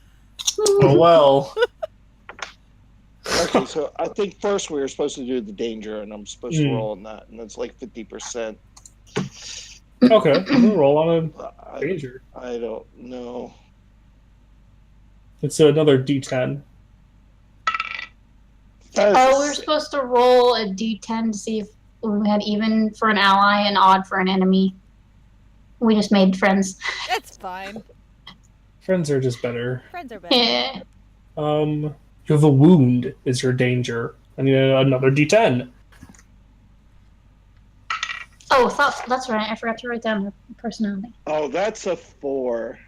Oh, well. Okay, so I think first we were supposed to do the danger, and I'm supposed to roll on that, and that's like 50%. Okay, we'll roll on a danger. I don't know. It's another D10. Oh, we were supposed to roll a d10 to see if we had even for an ally and odd for an enemy. We just made friends. That's fine. Friends are just better. Friends are better. Yeah. You have a wound is your danger. And another D10. Oh, that's right. I forgot to write down her personality. Oh, that's a 4.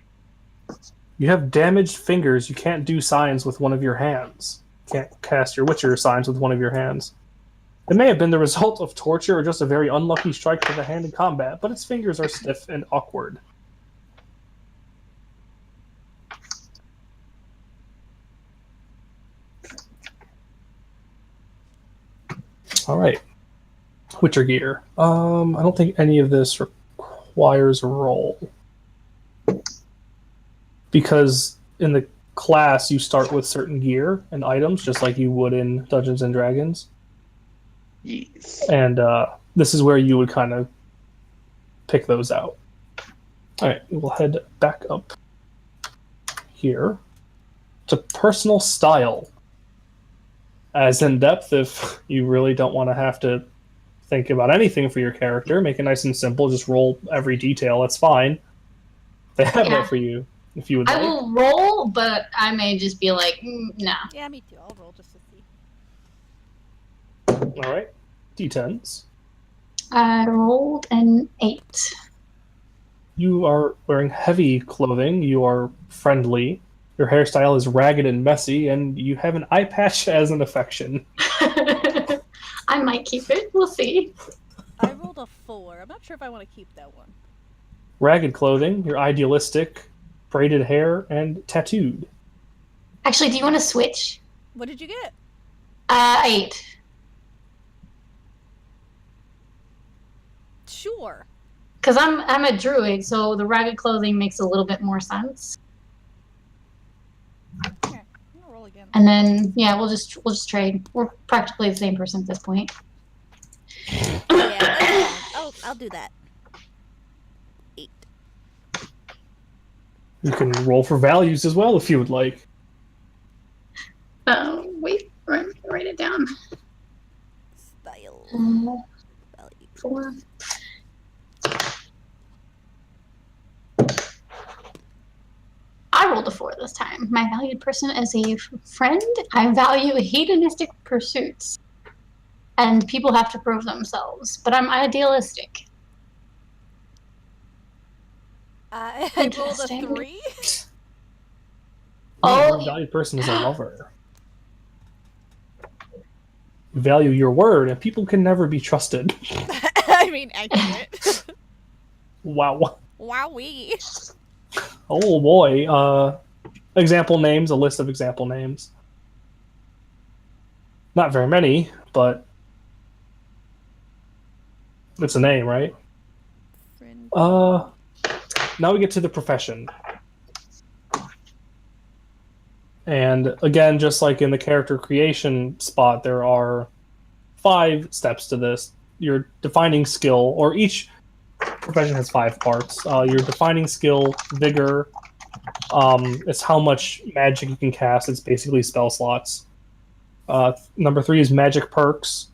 You have damaged fingers. You can't do signs with one of your hands. You can't cast your Witcher signs with one of your hands. It may have been the result of torture or just a very unlucky strike to the hand in combat, but its fingers are stiff and awkward. All right. Witcher gear. I don't think any of this requires a roll. Because in the class, you start with certain gear and items, just like you would in Dungeons & Dragons. Yes. And this is where you would kind of pick those out. All right, we'll head back up here to personal style. As in depth, if you really don't want to have to think about anything for your character, make it nice and simple. Just roll every detail. That's fine. They have that for you if you would like. I will roll, but I may just be like, no. Yeah, me too. I'll roll just to see. All right, D10s. I rolled an 8. You are wearing heavy clothing. You are friendly. Your hairstyle is ragged and messy, and you have an eye patch as an affection. I might keep it. We'll see. I rolled a 4. I'm not sure if I want to keep that one. Ragged clothing. You're idealistic, braided hair, and tattooed. Actually, do you want to switch? What did you get? 8. Sure. Because I'm a druid, so the ragged clothing makes a little bit more sense. Here, I'm gonna roll again. And then we'll just trade. We're practically the same person at this point. Yeah, that's fine. I'll do that. 8. You can roll for values as well if you would like. Wait, write it down. Style. Value. 4. I rolled a 4 this time. My valued person is a friend. I value hedonistic pursuits. And people have to prove themselves. But I'm idealistic. I rolled a Interesting. 3. Oh, Your valued person is a lover. You value your word, and people can never be trusted. I mean, accurate. Wow. Wowee. Oh boy. Example names, a list of example names. Not very many, but it's a name, right? Friend. Now we get to the profession. And again, just like in the character creation spot, there are 5 steps to this. Your defining skill, or each profession has 5 parts. Your defining skill, vigor, is how much magic you can cast. It's basically spell slots. Number 3 is magic perks.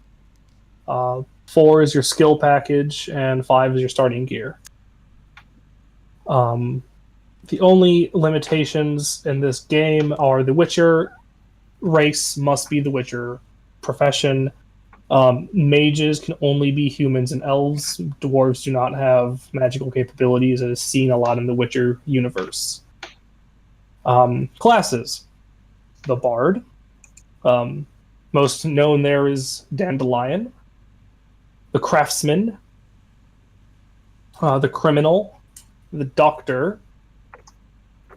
4 is your skill package, and 5 is your starting gear. The only limitations in this game are the Witcher race must be the Witcher profession. Mages can only be humans and elves. Dwarves do not have magical capabilities, as is seen a lot in the Witcher universe. Classes. The Bard. Most known there is Dandelion. The Craftsman. The Criminal. The Doctor.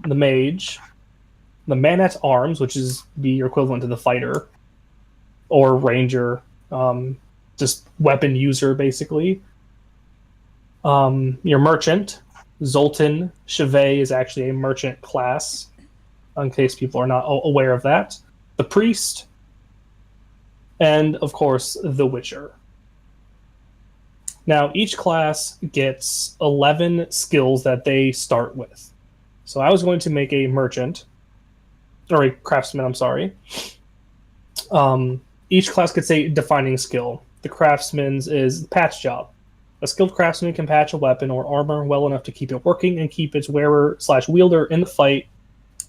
The Mage. The Man-at-Arms, which is your equivalent to the Fighter. Or Ranger. Just weapon user, basically. Your Merchant. Zoltan Chevet is actually a merchant class, in case people are not aware of that. The Priest. And, of course, the Witcher. Now, each class gets 11 skills that they start with. So I was going to make a merchant, or a craftsman, I'm sorry. Each class gets a defining skill. The craftsman's is patch job. A skilled craftsman can patch a weapon or armor well enough to keep it working and keep its wearer/wielder in the fight,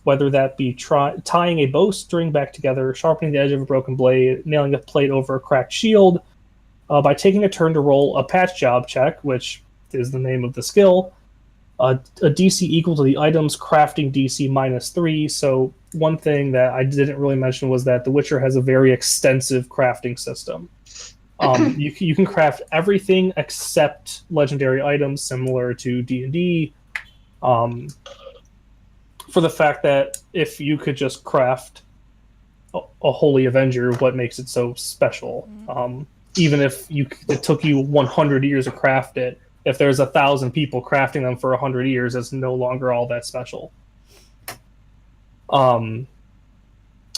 whether that be tying a bowstring back together, sharpening the edge of a broken blade, nailing a plate over a cracked shield, by taking a turn to roll a patch job check, which is the name of the skill, a DC equal to the item's crafting DC -3. So one thing that I didn't really mention was that The Witcher has a very extensive crafting system. You can craft everything except legendary items, similar to D&D, for the fact that if you could just craft a Holy Avenger, what makes it so special? Even if it took you 100 years to craft it, if there's 1,000 people crafting them for 100 years, it's no longer all that special. And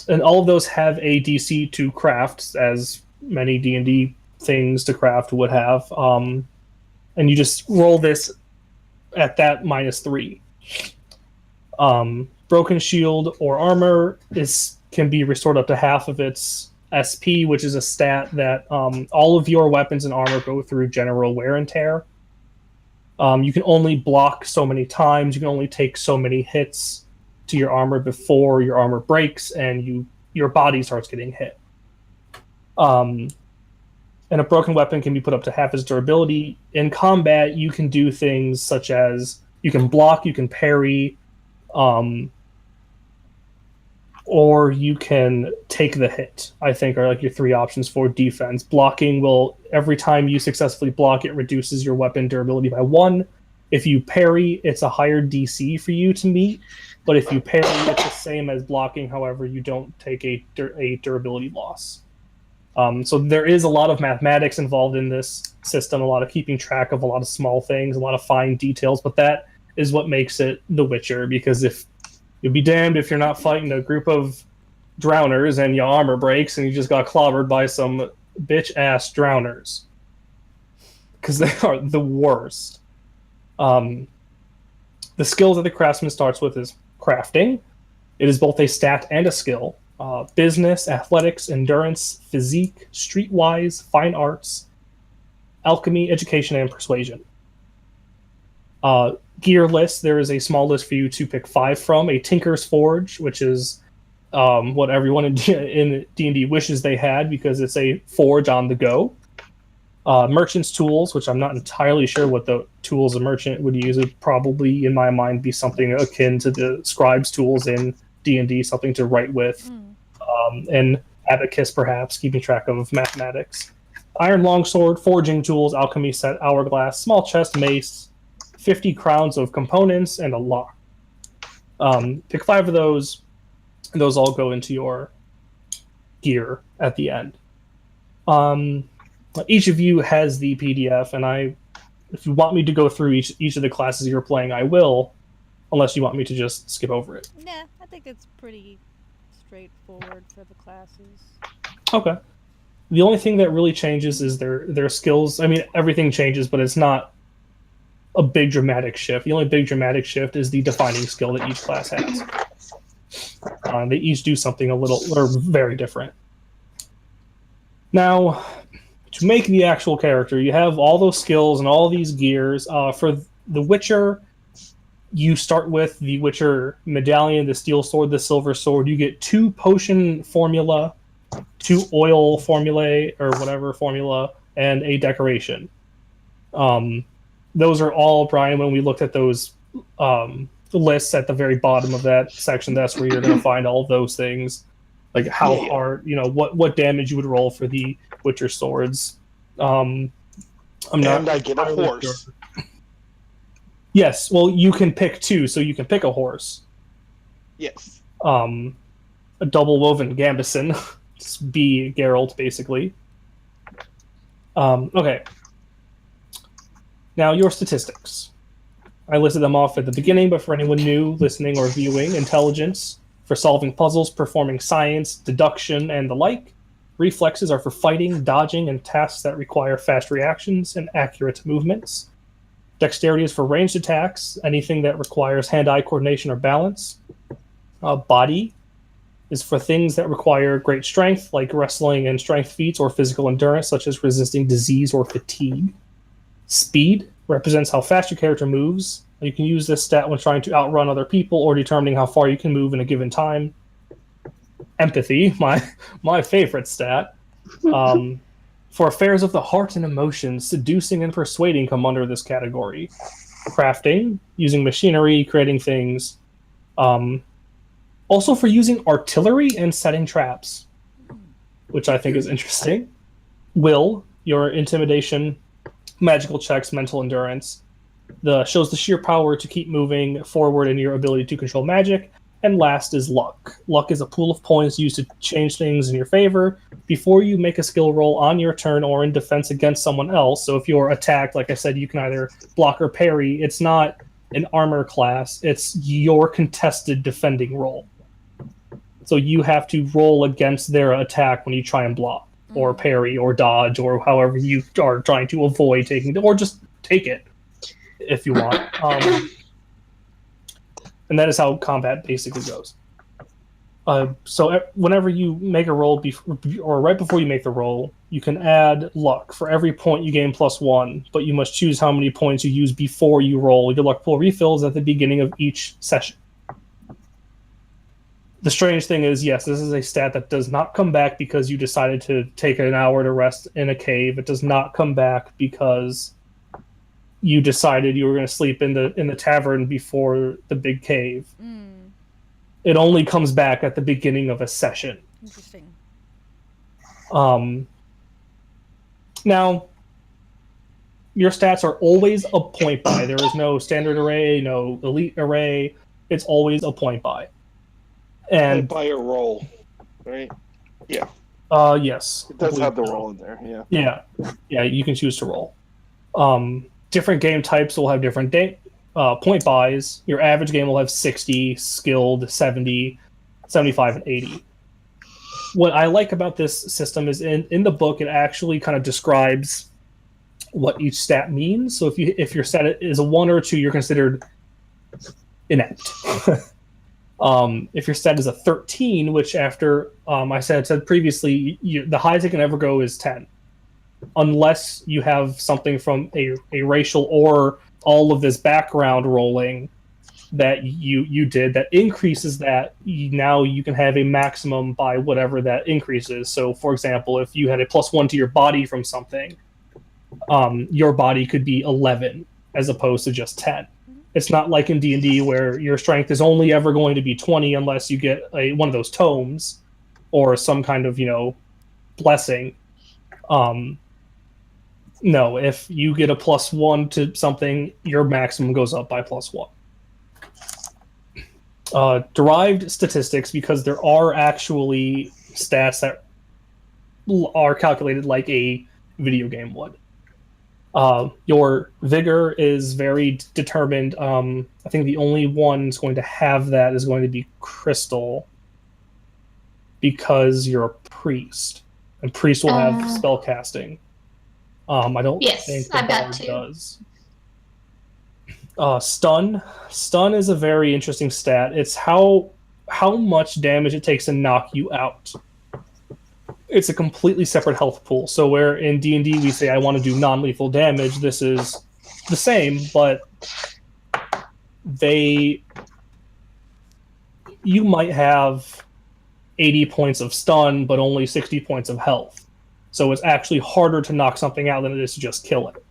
all of those have a DC to craft, as many D&D things to craft would have. And you just roll this at that -3. Broken shield or armor can be restored up to half of its SP, which is a stat that all of your weapons and armor go through general wear and tear. You can only block so many times. You can only take so many hits to your armor before your armor breaks and your body starts getting hit. And a broken weapon can be put up to half its durability. In combat, you can do things such as you can block, you can parry, or you can take the hit, I think, are like your three options for defense. Blocking will, every time you successfully block, it reduces your weapon durability by 1. If you parry, it's a higher DC for you to meet, but if you parry, it's the same as blocking, however, you don't take a durability loss. So there is a lot of mathematics involved in this system, a lot of keeping track of a lot of small things, a lot of fine details, but that is what makes it The Witcher, because if you'll be damned if you're not fighting a group of drowners and your armor breaks and you just got clobbered by some bitch-ass drowners. Because they are the worst. The skills that the craftsman starts with is crafting. It is both a stat and a skill. Business, athletics, endurance, physique, streetwise, fine arts, alchemy, education, and persuasion. Gear list, there is a small list for you to pick 5 from. A Tinker's Forge, which is what everyone in D&D wishes they had, because it's a forge on the go. Merchant's tools, which I'm not entirely sure what the tools a merchant would use. It would probably, in my mind, be something akin to the scribe's tools in D&D, something to write with. And abacus, perhaps, keeping track of mathematics. Iron longsword, forging tools, alchemy set, hourglass, small chest, mace, 50 crowns of components, and a lock. Pick 5 of those, and those all go into your gear at the end. Each of you has the PDF, and if you want me to go through each of the classes you're playing, I will, unless you want me to just skip over it. Nah, I think it's pretty straightforward for the classes. Okay. The only thing that really changes is their skills. I mean, everything changes, but it's not a big dramatic shift. The only big dramatic shift is the defining skill that each class has. They each do something a little or very different. Now, to make the actual character, you have all those skills and all these gears. For the Witcher, you start with the Witcher medallion, the steel sword, the silver sword. You get 2 potion formula 2 oil formulae or whatever formula, and a decoration. Those are all, Brian, when we looked at those lists at the very bottom of that section, that's where you're going to find all of those things. Like how hard, what damage you would roll for the Witcher swords. I get a horse. Sure. Yes, well, you can pick 2, so you can pick a horse. Yes. A double woven gambeson. Just be Geralt, basically. Okay. Now, your statistics. I listed them off at the beginning, but for anyone new, listening or viewing, intelligence for solving puzzles, performing science, deduction, and the like. Reflexes are for fighting, dodging, and tasks that require fast reactions and accurate movements. Dexterity is for ranged attacks, anything that requires hand-eye coordination or balance. Body is for things that require great strength, like wrestling and strength feats, or physical endurance, such as resisting disease or fatigue. Speed represents how fast your character moves. You can use this stat when trying to outrun other people or determining how far you can move in a given time. Empathy, my favorite stat. For affairs of the heart and emotions, seducing and persuading come under this category. Crafting, using machinery, creating things. Also for using artillery and setting traps, which I think is interesting. Will, your intimidation, magical checks, mental endurance. Shows the sheer power to keep moving forward and your ability to control magic. And last is luck. Luck is a pool of points used to change things in your favor before you make a skill roll on your turn or in defense against someone else. So if you're attacked, like I said, you can either block or parry. It's not an armor class. It's your contested defending roll. So you have to roll against their attack when you try and block or parry or dodge or however you are trying to avoid taking it, or just take it if you want. And that is how combat basically goes. So whenever you make a roll, or right before you make the roll, you can add luck. For every point you gain +1, but you must choose how many points you use before you roll. Your luck pool refills at the beginning of each session. The strange thing is, yes, this is a stat that does not come back because you decided to take an hour to rest in a cave. It does not come back because you decided you were going to sleep in the tavern before the big cave. It only comes back at the beginning of a session. Interesting. Now, your stats are always a point buy. There is no standard array, no elite array. It's always a point buy. And by a roll, right? Yeah. Yes. It does have the roll in there, yeah. Yeah, you can choose to roll. Different game types will have different point buys. Your average game will have 60, skilled 70, 75, and 80. What I like about this system is in the book, it actually kind of describes what each stat means. So if your stat is a 1 or 2, you're considered inept. If your stat is a 13, which after I said previously, the highest it can ever go is 10. Unless you have something from a racial or all of this background rolling that you did that increases that, now you can have a maximum by whatever that increases. So, for example, if you had a +1 to your body from something, your body could be 11 as opposed to just 10. It's not like in D&D where your strength is only ever going to be 20 unless you get one of those tomes or some kind of, blessing. No, if you get a +1 to something, your maximum goes up by +1. Derived statistics, because there are actually stats that are calculated like a video game would. Your vigor is very determined. I think the only one that's going to have that is going to be Krystal, because you're a priest, and priest will have spell casting. I don't think the bard does. Stun is a very interesting stat. It's how much damage it takes to knock you out. It's a completely separate health pool. So where in D&D we say I want to do non-lethal damage, this is the same, but you might have 80 points of stun, but only 60 points of health. So it's actually harder to knock something out than it is to just kill it.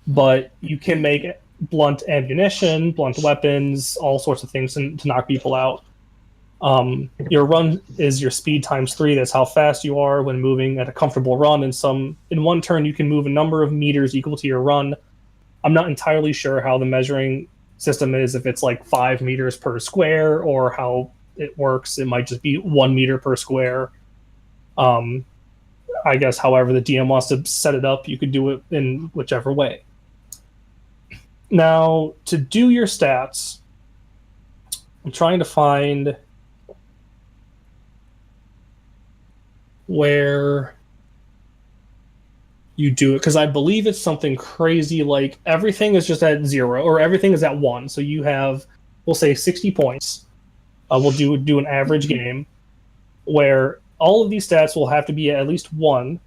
But you can make blunt ammunition, blunt weapons, all sorts of things to knock people out. Your run is your speed times 3. That's how fast you are when moving at a comfortable run. In one turn, you can move a number of meters equal to your run. I'm not entirely sure how the measuring system is, if it's like 5 meters per square or how it works. It might just be 1 meter per square. I guess however the DM wants to set it up, you could do it in whichever way. Now, to do your stats, I'm trying to find where you do it, because I believe it's something crazy like everything is just at 0 or everything is at 1. So you have, we'll say 60 points. We'll do an average game where all of these stats will have to be at least 1.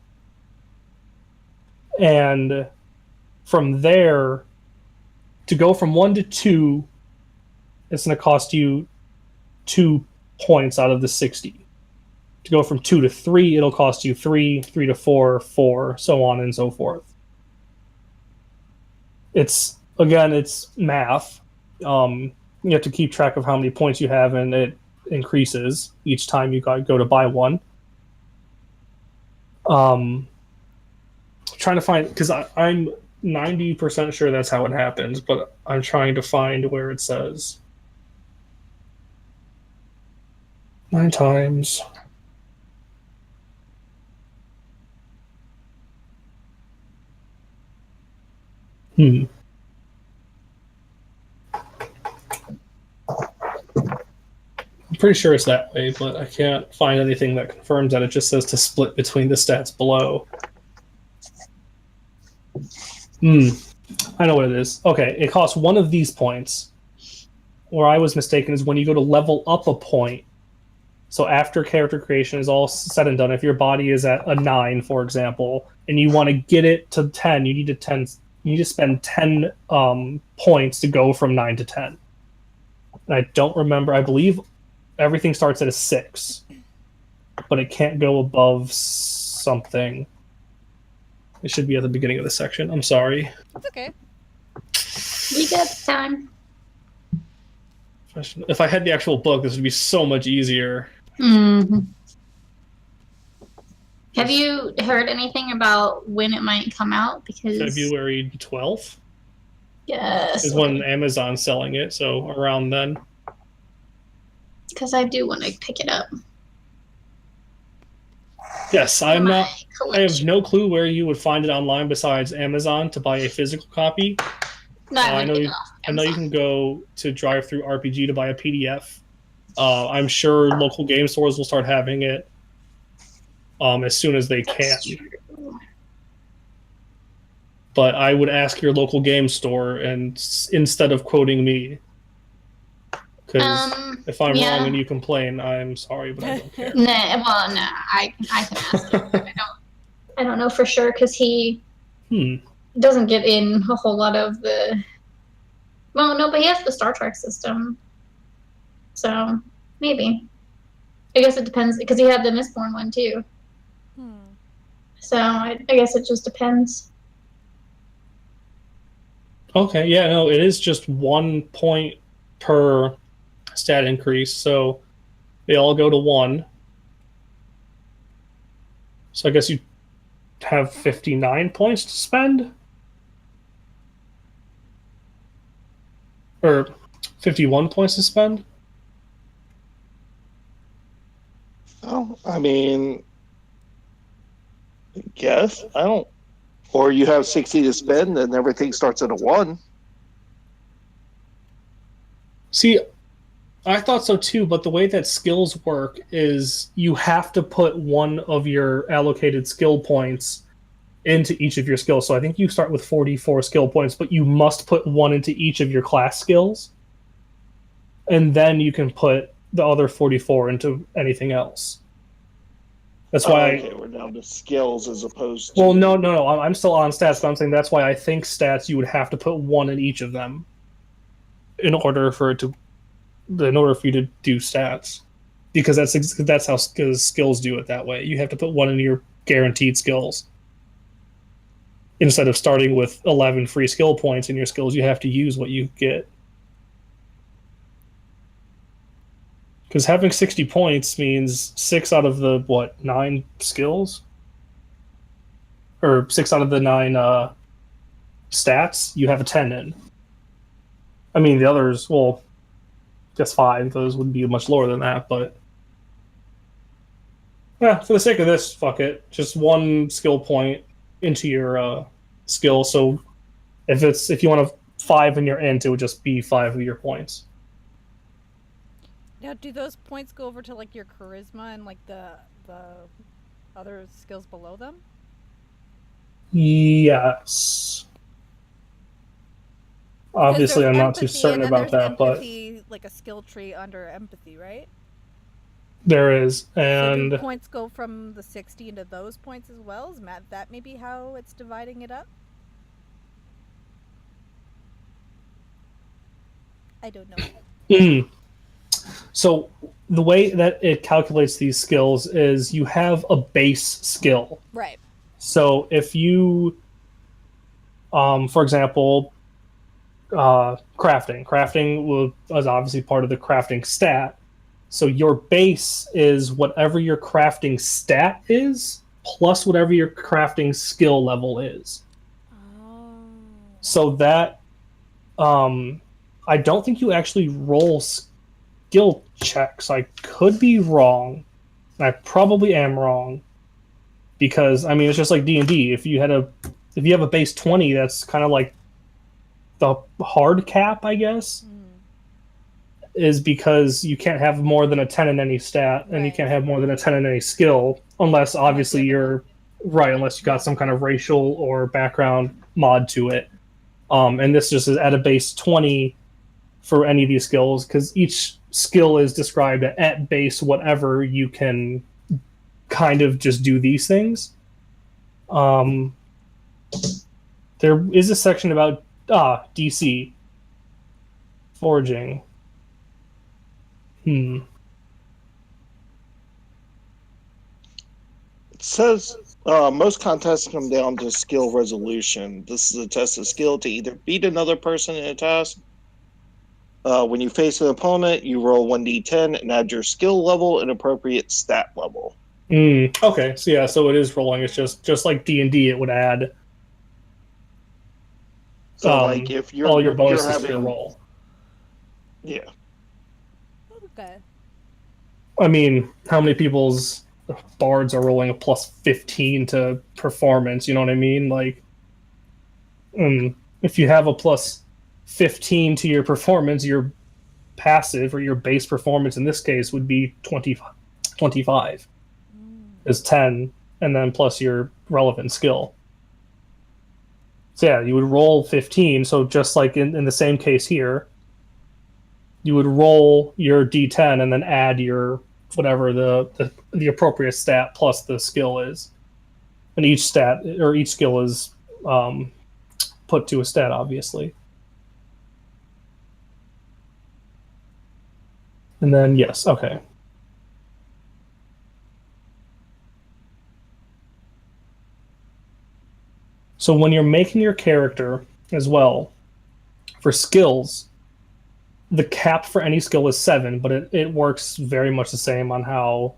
And from there, to go from 1 to 2, it's going to cost you 2 points out of the 60. To go from 2 to 3, it'll cost you 3, 3 to 4, 4, so on and so forth. It's math. You have to keep track of how many points you have, and it increases each time you go to buy one. Trying to find, because I'm 90% sure that's how it happens, but I'm trying to find where it says 9 times. I'm pretty sure it's that way, but I can't find anything that confirms that. It just says to split between the stats below. I know what it is. Okay, it costs 1 of these points. Where I was mistaken is when you go to level up a point. So after character creation is all said and done, if your body is at a 9, for example, and you want to get it to 10, you need to spend 10 points to go from 9 to 10. And I don't remember. I believe everything starts at a 6, but it can't go above something. It should be at the beginning of the section. I'm sorry. It's okay. We got time. If I had the actual book, this would be so much easier. Mm-hmm. Have you heard anything about when it might come out? Because February 12th? Yes. Is when Amazon's selling it, so around then. Because I do want to pick it up. Yes, I have no clue where you would find it online besides Amazon to buy a physical copy. No, I know you can go to Drive-Thru RPG to buy a PDF. I'm sure local game stores will start having it as soon as they can. But I would ask your local game store and instead of quoting me. Because if I'm wrong and you complain, I'm sorry, but I don't care. I can ask him. I don't know for sure because he doesn't get in a whole lot of the. Well, no, but he has the Star Trek system, so maybe. I guess it depends because he had the Mistborn one too. So I guess it just depends. Okay, yeah, no, it is just 1 point per stat increase, so they all go to 1. So I guess you have 59 points to spend? Or 51 points to spend? Oh, I mean, I guess. I don't. Or you have 60 to spend and everything starts at a 1. See, I thought so too, but the way that skills work is you have to put 1 of your allocated skill points into each of your skills. So I think you start with 44 skill points, but you must put 1 into each of your class skills. And then you can put the other 44 into anything else. That's why we're down to skills as opposed to... Well, no. I'm still on stats, but I'm saying that's why I think stats you would have to put 1 in each of them in order for you to do stats. because that's how skills do it that way. You have to put 1 in your guaranteed skills. Instead of starting with 11 free skill points in your skills, you have to use what you get. Because having 60 points means 6 out of the, 9 skills? Or 6 out of the 9 stats, you have a 10 in. I mean, the others, well, just 5. Those would be much lower than that, but... Yeah, for the sake of this, fuck it. Just 1 skill point into your skill, so if you want a 5 in your int, it would just be 5 of your points. Now, do those points go over to like your charisma and like the other skills below them? Yes. Obviously, I'm not too certain about that, empathy, but like a skill tree under empathy, right? There is, So and do points go from the 60 into those points as well? Is that maybe how it's dividing it up? I don't know. So the way that it calculates these skills is you have a base skill. Right. So if you, for example, crafting is obviously part of the crafting stat. So your base is whatever your crafting stat is, plus whatever your crafting skill level is. Oh. So that, I don't think you actually roll skill checks. I could be wrong. I probably am wrong. Because, I mean, it's just like D&D. If you have a base 20, that's kind of like the hard cap, I guess. Is because you can't have more than a 10 in any stat, and you can't have more than a 10 in any skill, unless obviously unless you got some kind of racial or background mod to it. And this just is at a base 20 for any of these skills, because each skill is described at base whatever you can kind of just do these things. There is a section about DC foraging. It says most contests come down to skill resolution. This is a test of skill to either beat another person in a task. When you face an opponent, you roll 1d10 and add your skill level and appropriate stat level. Okay, so yeah, so it is rolling. It's just like D&D, it would add. So like if you're all your bonuses to your roll. Yeah. Okay. I mean, how many people's bards are rolling a plus 15 to performance? You know what I mean? Like, if you have a plus 15 to your performance, your passive or your base performance in this case would be 25. Is 10, and then plus your relevant skill. So yeah, you would roll 15. So just like in the same case here, you would roll your d10 and then add your whatever the appropriate stat plus the skill is, and each stat or each skill is put to a stat, obviously. And then yes, okay. So when you're making your character as well, for skills, the cap for any skill is 7, but it works very much the same on how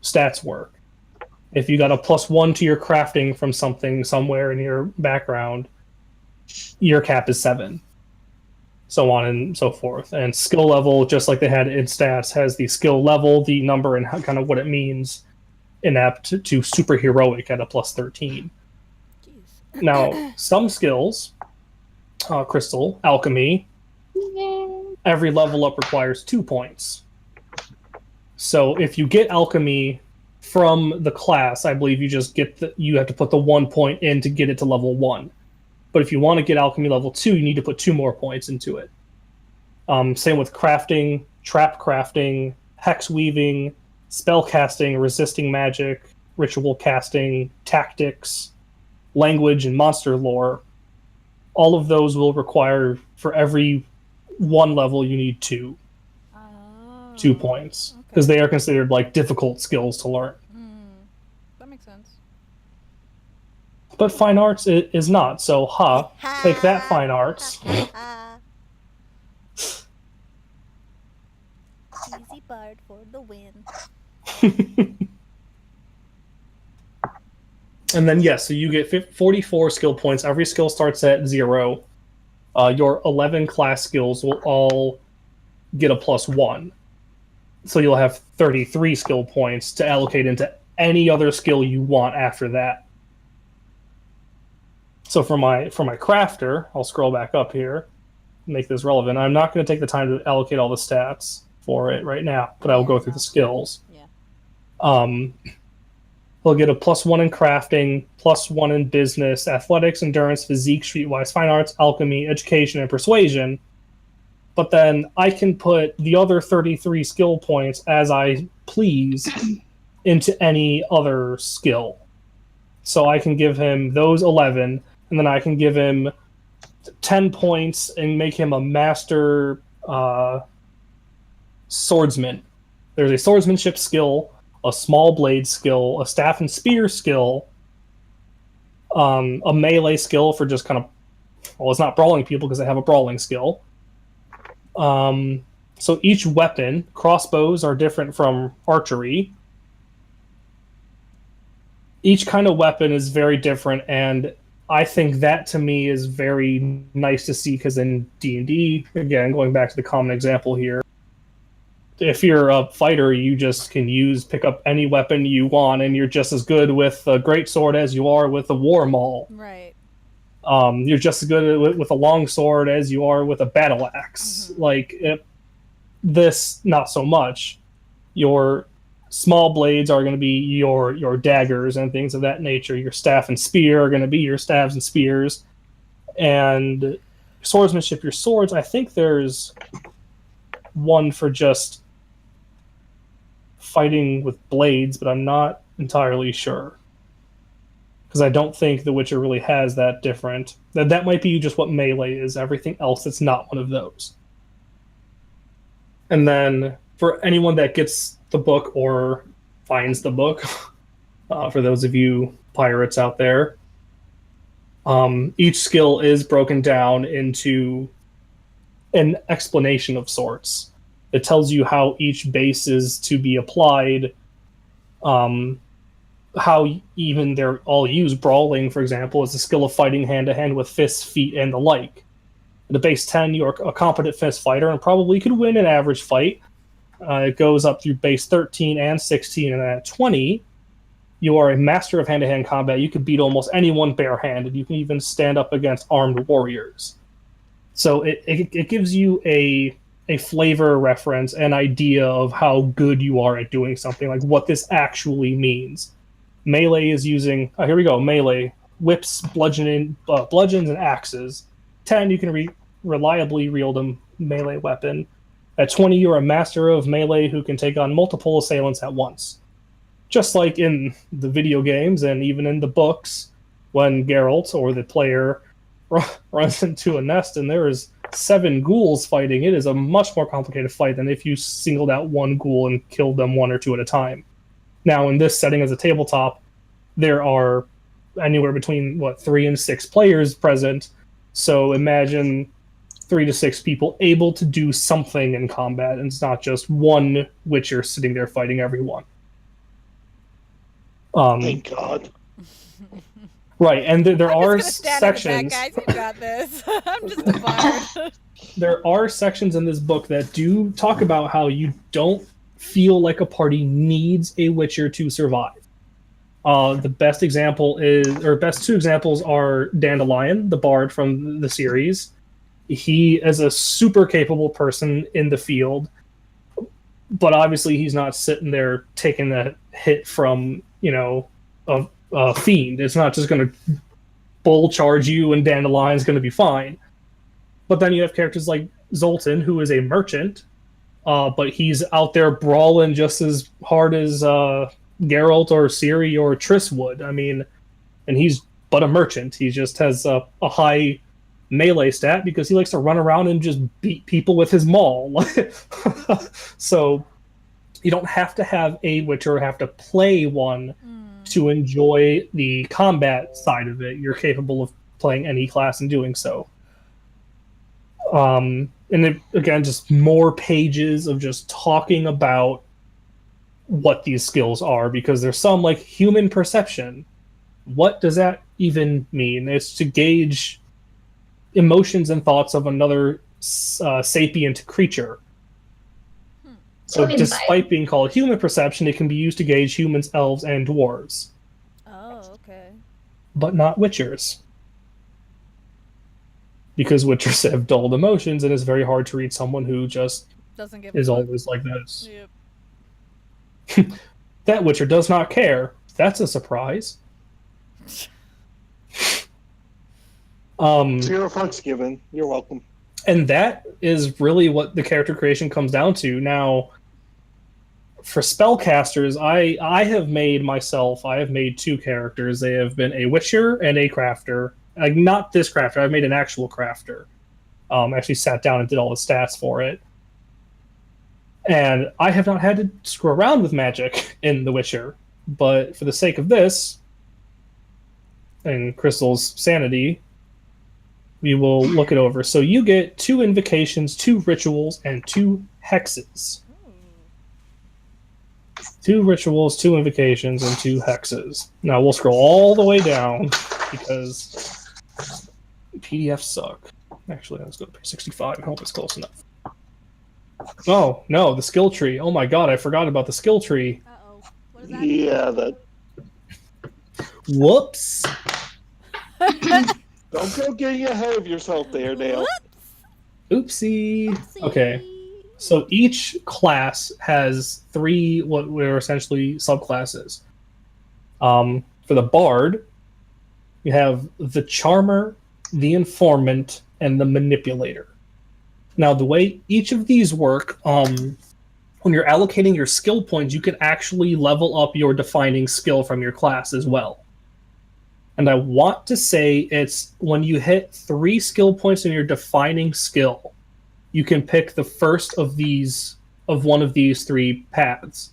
stats work. If you got a +1 to your crafting from something somewhere in your background, your cap is 7. So on and so forth. And skill level, just like they had in stats, has the skill level, the number, and kind of what it means. Inept to superheroic at a +13. Jeez. Now, some skills, Krystal, alchemy, every level up requires 2 points. So if you get alchemy from the class, I believe you have to put the 1 point in to get it to level 1. But if you want to get alchemy level 2, you need to put 2 more points into it. Same with crafting, trap crafting, hex weaving, spell casting, resisting magic, ritual casting, tactics, language, and monster lore. All of those will require, for every 1 level, you need 2. 2 points because they are considered like difficult skills to learn. That makes sense. But fine arts is not. So, take that, fine arts. Easy bard for the win. And then, yes, so you get 44 skill points. Every skill starts at 0. Your 11 class skills will all get a +1. So you'll have 33 skill points to allocate into any other skill you want after that. So for my crafter, I'll scroll back up here, make this relevant. I'm not going to take the time to allocate all the stats for it right now, but I will go through the skills. Yeah. He'll get a +1 in crafting, +1 in business, athletics, endurance, physique, streetwise, fine arts, alchemy, education, and persuasion. But then I can put the other 33 skill points as I please into any other skill. So I can give him those 11, and then I can give him 10 points and make him a master swordsman. There's a swordsmanship skill, a small blade skill, a staff and spear skill, a melee skill for just kind of, well, it's not brawling people because they have a brawling skill. So each weapon, crossbows are different from archery. Each kind of weapon is very different, and I think that to me is very nice to see because in D&D, again, going back to the common example here, if you're a fighter, you just can pick up any weapon you want, and you're just as good with a greatsword as you are with a war maul. Right. You're just as good with a long sword as you are with a battle axe. Mm-hmm. This, not so much. Your small blades are going to be your daggers and things of that nature. Your staff and spear are going to be your staves and spears. And swordsmanship, your swords, I think there's one for just fighting with blades, but I'm not entirely sure. Because I don't think The Witcher really has that different. That might be just what melee is. Everything else, it's not one of those. And then for anyone that gets the book or finds the book, for those of you pirates out there, each skill is broken down into an explanation of sorts. It tells you how each base is to be applied, how even they're all used. Brawling, for example, is the skill of fighting hand-to-hand with fists, feet, and the like. At a base 10, you're a competent fist fighter and probably could win an average fight. It goes up through base 13 and 16, and at 20, you are a master of hand-to-hand combat. You can beat almost anyone barehanded. You can even stand up against armed warriors. So it gives you a flavor reference, an idea of how good you are at doing something, like what this actually means. Melee is using, here we go, melee, whips, bludgeons, and axes. 10, you can reliably wield a melee weapon. At 20, you're a master of melee who can take on multiple assailants at once. Just like in the video games and even in the books, when Geralt, or the player, runs into a nest and there is 7 ghouls fighting, it is a much more complicated fight than if you singled out one ghoul and killed them 1 or 2 at a time. Now, in this setting as a tabletop, there are anywhere between 3 and 6 players present. So imagine 3 to 6 people able to do something in combat, and it's not just one Witcher sitting there fighting everyone. Thank God. Right, and there are sections. Guys, you got this. I'm just a bard. There are sections in this book that do talk about how you don't feel like a party needs a Witcher to survive. The best best 2 examples are Dandelion, the bard from the series. He is a super capable person in the field, but obviously he's not sitting there taking a hit from, a fiend. It's not just going to bull charge you and Dandelion's going to be fine. But then you have characters like Zoltan, who is a merchant, but he's out there brawling just as hard as Geralt or Ciri or Triss would. I mean, and he's but a merchant. He just has a high melee stat because he likes to run around and just beat people with his maul. So you don't have to have a Witcher, have to play one to enjoy the combat side of it. You're capable of playing any class and doing so. And it, again, just more pages of just talking about what these skills are, because there's some like human perception. What does that even mean? It's to gauge emotions and thoughts of another sapient creature. So despite being called human perception, it can be used to gauge humans, elves, and dwarves. Oh, okay. But not witchers. Because witchers have dulled emotions, and it's very hard to read someone who just doesn't give is a fuck. always like this. Yep. That witcher does not care. That's a surprise. Zero fucks given. You're welcome. And that is really what the character creation comes down to. Now, for spellcasters, I have made 2 characters. They have been a witcher and a crafter. Like, not this crafter. I've made an actual crafter. Actually sat down and did all the stats for it. And I have not had to screw around with magic in The Witcher. But for the sake of this, and Krystal's sanity, we will look it over. So you get 2 invocations, 2 rituals, and 2 hexes. 2 rituals, 2 invocations, and 2 hexes. Now we'll scroll all the way down because PDFs suck. Actually, let's go to page 65 and hope it's close enough. Oh, no, the skill tree. Oh my god, I forgot about the skill tree. Uh-oh. What is that? Yeah, that. Whoops. Don't go getting ahead of yourself there, Dale. Oopsie. Oopsie. Okay. So each class has 3 what were essentially subclasses. For the Bard, you have the Charmer, the Informant, and the Manipulator. Now, the way each of these work, when you're allocating your skill points, you can actually level up your defining skill from your class as well. And I want to say it's when you hit 3 skill points in your defining skill, you can pick the first of one of these 3 paths.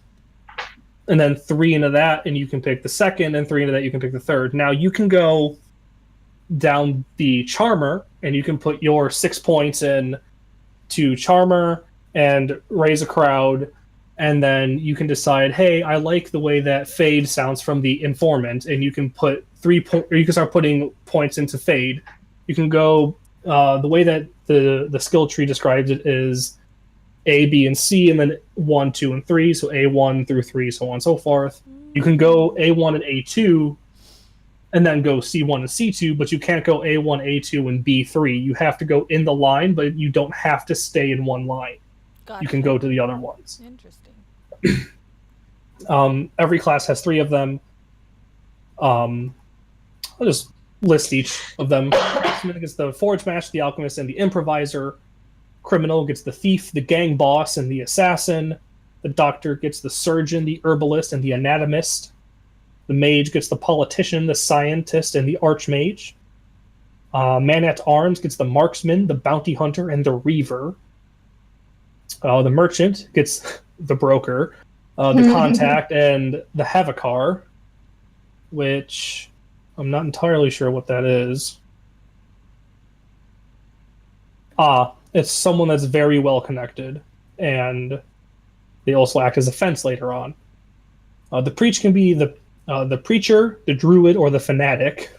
And then 3 into that, and you can pick the second, and 3 into that, you can pick the third. Now, you can go down the Charmer, and you can put your 6 points in to Charmer and raise a crowd, and then you can decide, hey, I like the way that Fade sounds from the Informant, and you can put or you can start putting points into Fade. You can go the way that the skill tree describes it is A, B, and C, and then 1, 2, and 3. So A1 through 3, so on and so forth. You can go A1 and A2, and then go C1 and C2, but you can't go A1, A2, and B3. You have to go in the line, but you don't have to stay in one line. Gotcha. You can go to the other ones. Interesting. Every class has 3 of them. I'll just list each of them. Craftsman gets the Forge Master, the Alchemist, and the Improviser. Criminal gets the Thief, the Gang Boss, and the Assassin. The Doctor gets the Surgeon, the Herbalist, and the Anatomist. The Mage gets the Politician, the Scientist, and the Archmage. Man-at-Arms gets the Marksman, the Bounty Hunter, and the Reaver. The Merchant gets the Broker, the Contact, and the Havokar, which I'm not entirely sure what that is. It's someone that's very well connected, and they also act as a fence later on. The Preach can be the Preacher, the Druid, or the Fanatic.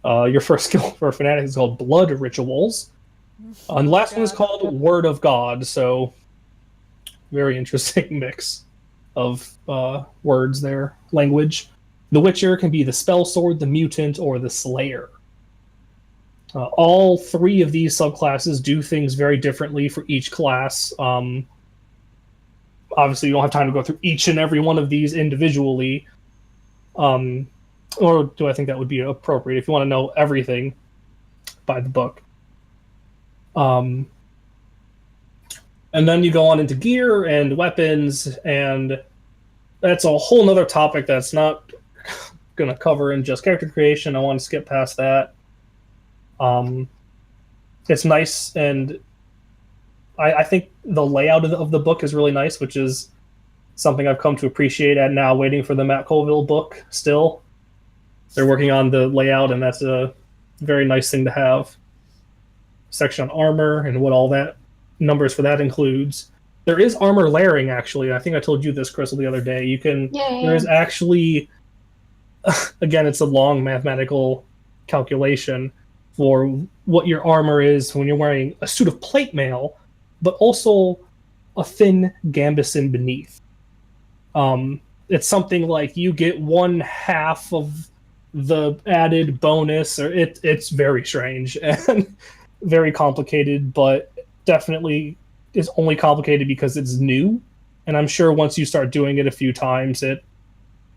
Your first skill for a Fanatic is called Blood Rituals. And the last one is called Word of God, so very interesting mix of words there, language. The Witcher can be the Spell Sword, the Mutant, or the Slayer. All 3 of these subclasses do things very differently for each class. Obviously, you don't have time to go through each and every one of these individually. Or do I think that would be appropriate? If you want to know everything, buy the book. And then you go on into gear and weapons, and that's a whole nother topic that's not going to cover in just character creation. I want to skip past that. it's nice, and I think the layout of the book is really nice, which is something I've come to appreciate at now, waiting for the Matt Colville book still. They're working on the layout, and that's a very nice thing to have. Section on armor and what all that numbers for that includes. There is armor layering, actually. I think I told you this, Krystal, the other day. You can. There's actually, again, it's a long mathematical calculation for what your armor is when you're wearing a suit of plate mail, but also a thin gambeson beneath. It's something like you get 1/2 of the added bonus, or it's very strange and very complicated, but definitely is only complicated because it's new. And I'm sure once you start doing it a few times, it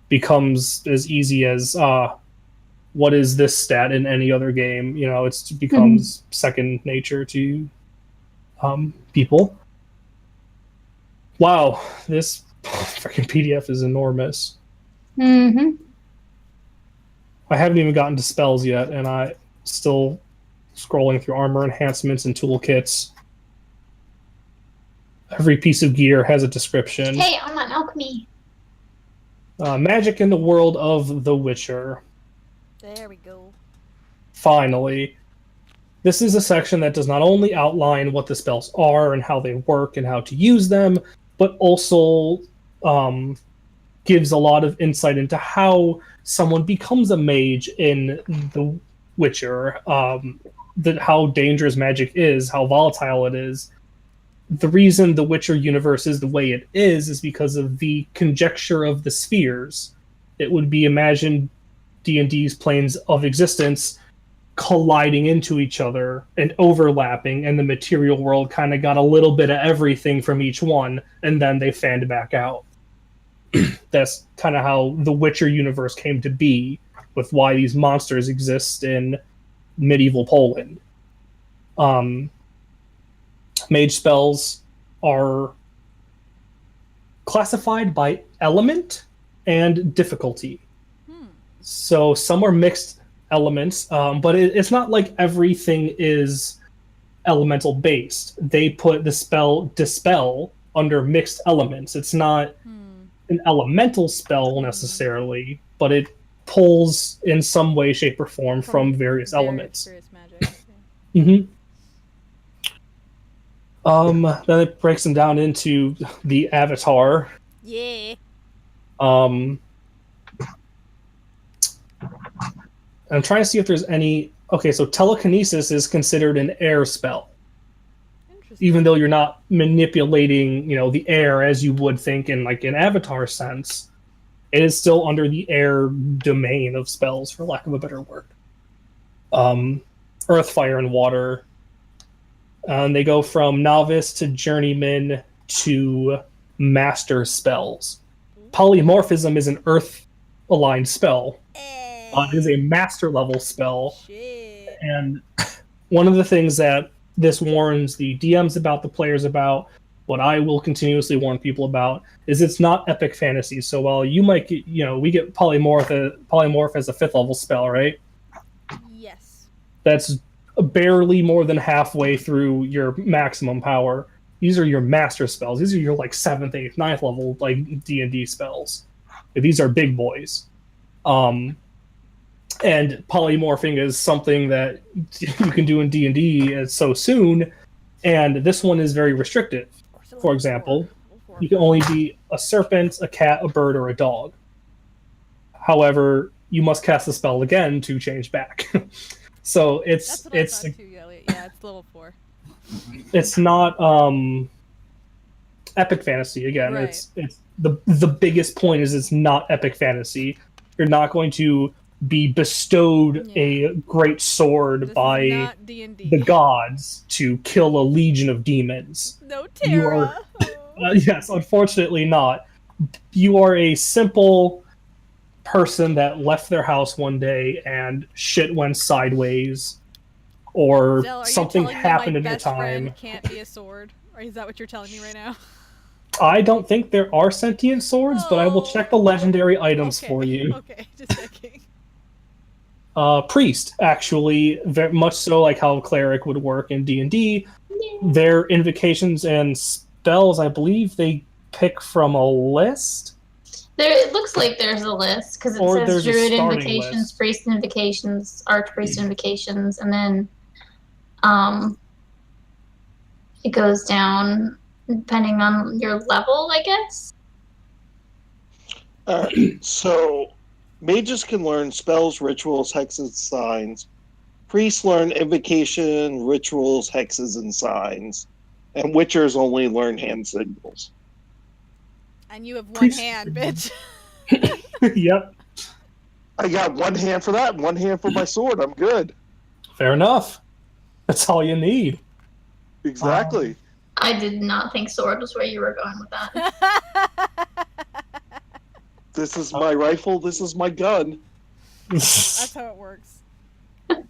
becomes as easy as what is this stat in any other game? You know, it becomes second nature to people. Wow, this freaking PDF is enormous. Mm-hmm. I haven't even gotten to spells yet, and I still scrolling through armor enhancements and toolkits. Every piece of gear has a description. Hey, I'm on alchemy. Magic in the world of The Witcher. There we go. Finally. This is a section that does not only outline what the spells are and how they work and how to use them, but also gives a lot of insight into how someone becomes a mage in The Witcher, how dangerous magic is, how volatile it is. The reason the Witcher universe is the way it is because of the conjecture of the spheres. It would be imagined D&D's planes of existence colliding into each other and overlapping, and the material world kind of got a little bit of everything from each one, and then they fanned back out. That's kind of how the Witcher universe came to be, with why these monsters exist in medieval Poland. Mage spells are classified by element and difficulty. So some are mixed elements, but it's not like everything is elemental based. They put the spell Dispel under mixed elements. It's not an elemental spell necessarily, but it pulls in some way, shape, or form from various elements. Various magic. Yeah. Mm-hmm. Then it breaks them down into the avatar. Yeah. I'm trying to see if there's any... Okay, so telekinesis is considered an air spell. Even though you're not manipulating, the air as you would think in like an avatar sense, it is still under the air domain of spells, for lack of a better word. Earth, fire, and water. And they go from novice to journeyman to master spells. Polymorphism is an earth-aligned spell. It is a master level spell. Shit. And one of the things that this warns the DMs about, the players about, what I will continuously warn people about, is it's not epic fantasy. So while you might get, we get polymorph as a 5th level spell, right? Yes. That's barely more than halfway through your maximum power. These are your master spells. These are your 7th, 8th, 9th level D&D spells. These are big boys. And polymorphing is something that you can do in D&D so soon, and this one is very restrictive. For example, you can only be a serpent, a cat, a bird, or a dog. However, you must cast the spell again to change back. So it's That's what I thought too, yeah, it's level 4. It's not epic fantasy again. Right. It's the biggest point is it's not epic fantasy. You're not going to be bestowed a great sword This by is not D&D. the gods to kill a legion of demons. No You Terra. are yes, unfortunately not. You are a simple person that left their house one day and shit went sideways, or Zell, are you something telling me happened my in your best time. friend can't be a sword? Or is that what you're telling me right now? I don't think there are sentient swords, but I will check the legendary items Okay, for you. Okay, just checking. priest, actually, very much so like how cleric would work in D&D. Their invocations and spells, I believe they pick from a list. It looks like there's a list because it Or says there's a druid starting invocations, list. priest invocations, archpriest invocations, and then it goes down depending on your level, I guess. So, mages can learn spells, rituals, hexes, signs. Priests learn invocation, rituals, hexes, and signs. And witchers only learn hand signals. And you have one Priest- hand, bitch. Yep, I got one hand for that and one hand for my sword. I'm good. fair enough. That's all you need. Exactly. I did not think sword was where you were going with that. This is my rifle. This is my gun. That's how it works. That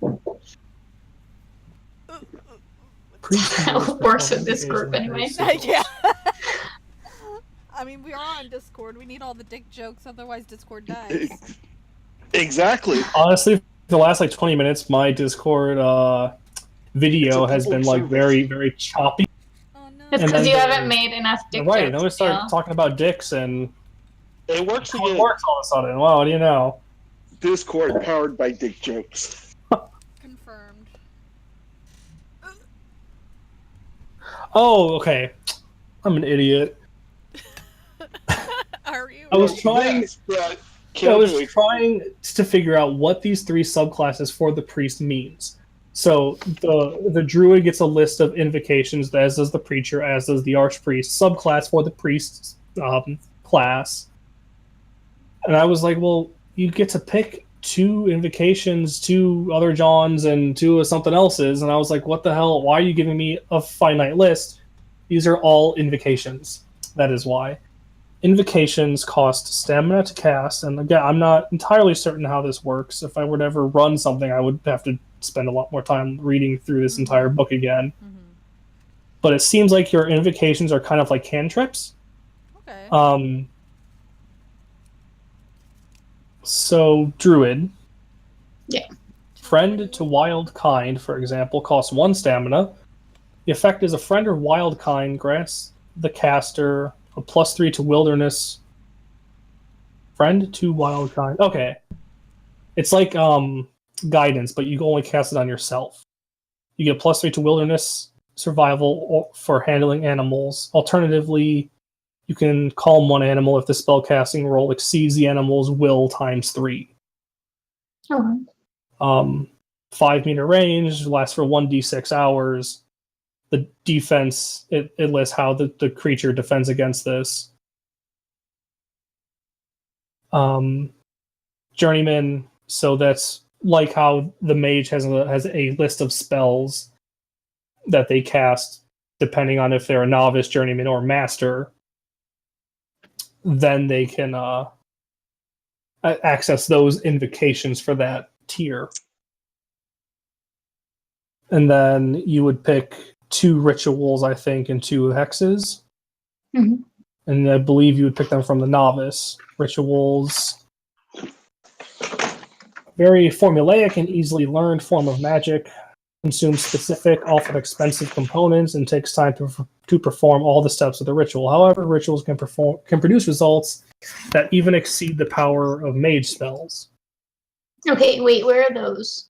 works with this group anyway. Yeah. I mean, we are on Discord. We need all the dick jokes, otherwise Discord dies. Exactly. Honestly, the last like 20 minutes, my Discord video has been like very, very choppy. Oh no. It's And because then you the- haven't made enough dick Right, jokes. then we start yeah. talking about dicks and It works how it again. works all of a sudden. Wow, what do you know? Discord powered by dick jokes. Confirmed. Oh, okay. I'm an idiot. Are you? I was trying. Yes, but I was Killjoy- trying to figure out what these three subclasses for the priest means. So the druid gets a list of invocations, as does the preacher, as does the archpriest. Subclass for the priest class. And I was like, well, you get to pick 2 invocations, 2 other Johns, and 2 of something else's. And I was like, what the hell? Why are you giving me a finite list? These are all invocations. That is why. Invocations cost stamina to cast, and again, I'm not entirely certain how this works. If I were to ever run something, I would have to spend a lot more time reading through this entire book again. Mm-hmm. But it seems like your invocations are kind of like cantrips. Okay. So, druid. Yeah. Friend to wild kind, for example, costs 1 stamina. The effect is a friend or wild kind grants the caster a +3 to wilderness. Friend to wild kind. Okay. It's like guidance, but you can only cast it on yourself. You get +3 to wilderness survival for handling animals. Alternatively, you can calm one animal if the spellcasting roll exceeds the animal's will times 3. Oh. 5-meter range, lasts for 1d6 hours. The defense, it lists how the creature defends against this. Journeyman, so that's like how the mage has a list of spells that they cast depending on if they're a novice, journeyman, or master. Then they can access those invocations for that tier. And then you would pick 2 rituals, I think, and 2 hexes. Mhm. And I believe you would pick them from the novice. Rituals. Very formulaic and easily learned form of magic. Consumes specific, often expensive components and takes time to perform all the steps of the ritual. However, rituals can produce results that even exceed the power of mage spells. Okay, wait, where are those?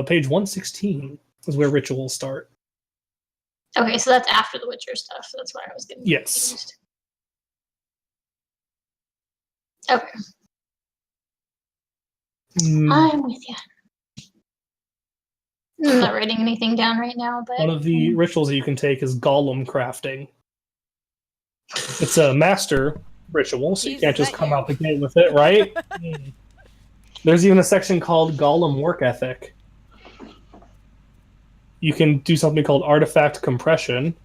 Page 116 is where rituals start. Okay, so that's after the Witcher stuff. That's why I was getting Yes. confused. Okay, I'm with you. I'm not writing anything down right now, but One of the rituals that you can take is golem crafting. It's a master ritual, so you Jesus, can't just that come you. out the gate with it, right? There's even a section called golem work ethic. You can do something called artifact compression.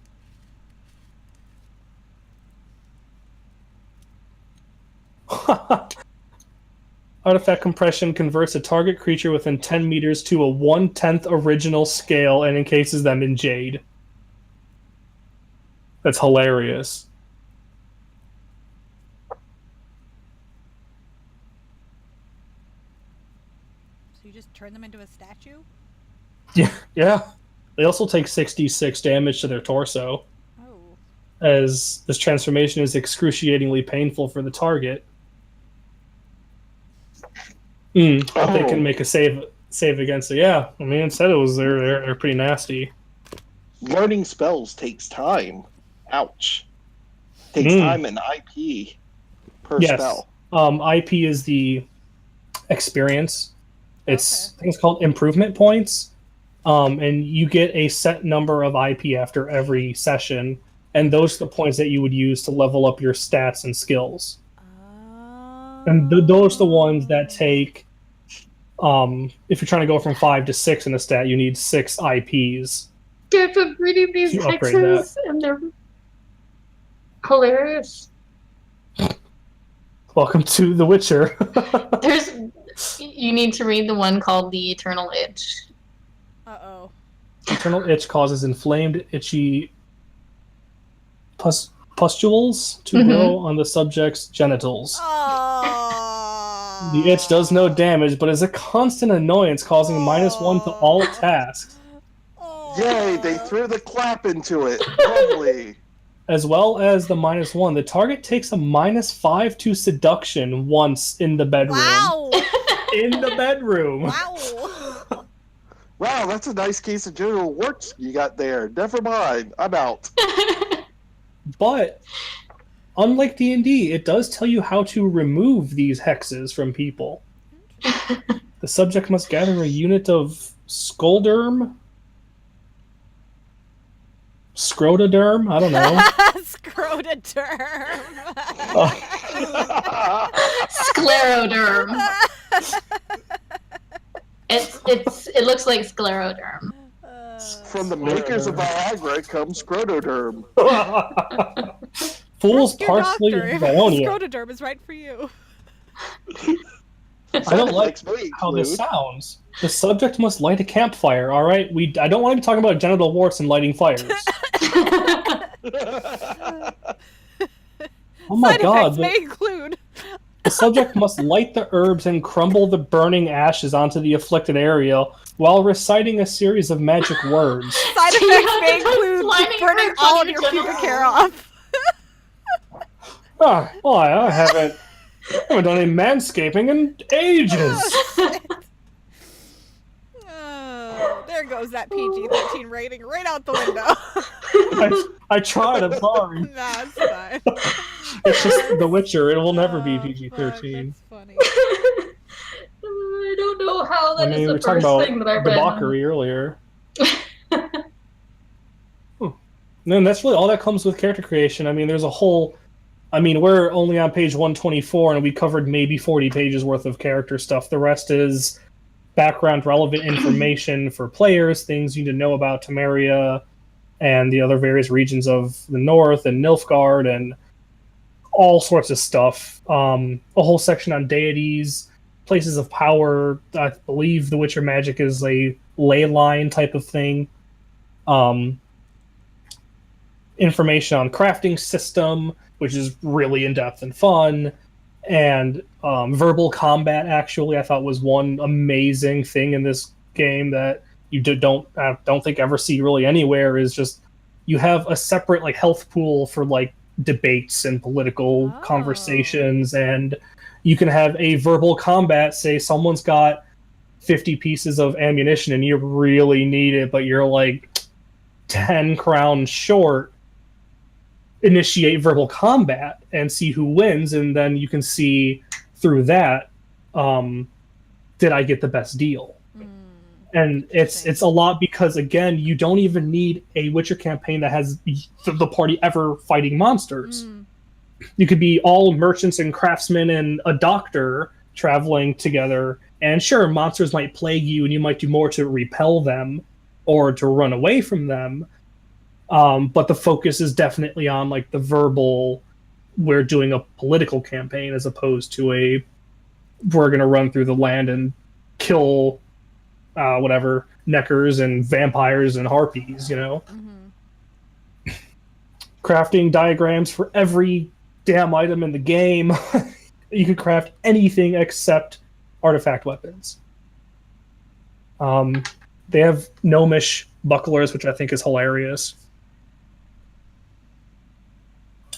Artifact compression converts a target creature within 10 meters to a 1/10 original scale and encases them in jade. That's hilarious. So you just turn them into a statue? Yeah. They also take 66 damage to their torso, Oh. as this transformation is excruciatingly painful for the target. They can make a save against it. Yeah, I mean, it said it was they're pretty nasty. Learning spells takes time. Ouch. Takes time and IP per spell. IP is the experience. It's I think it's called improvement points. And you get a set number of IP after every session, and those are the points that you would use to level up your stats and skills. And those are the ones that take, if you're trying to go from 5 to 6 in a stat, you need 6 IPs. I've been reading these hexes, and they're hilarious. Welcome to The Witcher. You need to read the one called The Eternal Itch. Uh-oh. Eternal itch causes inflamed, itchy pustules to grow on the subject's genitals. Oh. The itch does no damage, but is a constant annoyance, causing -1 to all tasks. Yay, they threw the clap into it. Lovely. As well as the -1, the target takes a -5 to seduction once in the bedroom. Wow. In the bedroom. Wow. Wow, that's a nice case of genital warts you got there. Never mind, I'm out. But unlike D&D, it does tell you how to remove these hexes from people. The subject must gather a unit of scrotoderm? Scrotoderm? I don't know. Scrotoderm. Scleroderm. It looks like scleroderm. From the makers of Viagra comes scrotoderm. Fool's Your parsley doctor, and if Bionia. Scrotoderm is right for you. I don't like how this sounds. The subject must light a campfire. All right, I don't want to be talking about genital warts and lighting fires. Oh my Side god! effects may include. The subject must light the herbs and crumble the burning ashes onto the afflicted area while reciting a series of magic words. Side effects may include burning all of your pubic hair off. Well, I haven't done any manscaping in ages. Oh, there goes that PG-13 rating right out the window. I tried. I'm sorry. Nah, it's fine. It's just The Witcher. It will never be PG-13. That's funny. I don't know how that is we the were talking first about thing that I read. debauchery earlier. And that's really all that comes with character creation. I mean, there's a whole... I mean, we're only on page 124, and we covered maybe 40 pages worth of character stuff. The rest is background relevant information for players, things you need to know about Temeria and the other various regions of the north and Nilfgaard and all sorts of stuff. A whole section on deities, places of power. I believe the Witcher magic is a ley line type of thing. Information on crafting system, which is really in-depth and fun. And verbal combat, actually, I thought was one amazing thing in this game that you don't think ever see really anywhere, is just you have a separate like health pool for like debates and political conversations, and you can have a verbal combat. Say someone's got 50 pieces of ammunition and you really need it, but you're like 10 crowns short. Initiate verbal combat and see who wins, and then you can see through that, did I get the best deal? And it's a lot because, again, you don't even need a Witcher campaign that has the party ever fighting monsters. You could be all merchants and craftsmen and a doctor traveling together, and sure, monsters might plague you and you might do more to repel them or to run away from them. But the focus is definitely on like the verbal, we're doing a political campaign as opposed to we're going to run through the land and kill whatever neckers and vampires and harpies, you know. Crafting diagrams for every damn item in the game. You could craft anything except artifact weapons. They have gnomish bucklers, which I think is hilarious.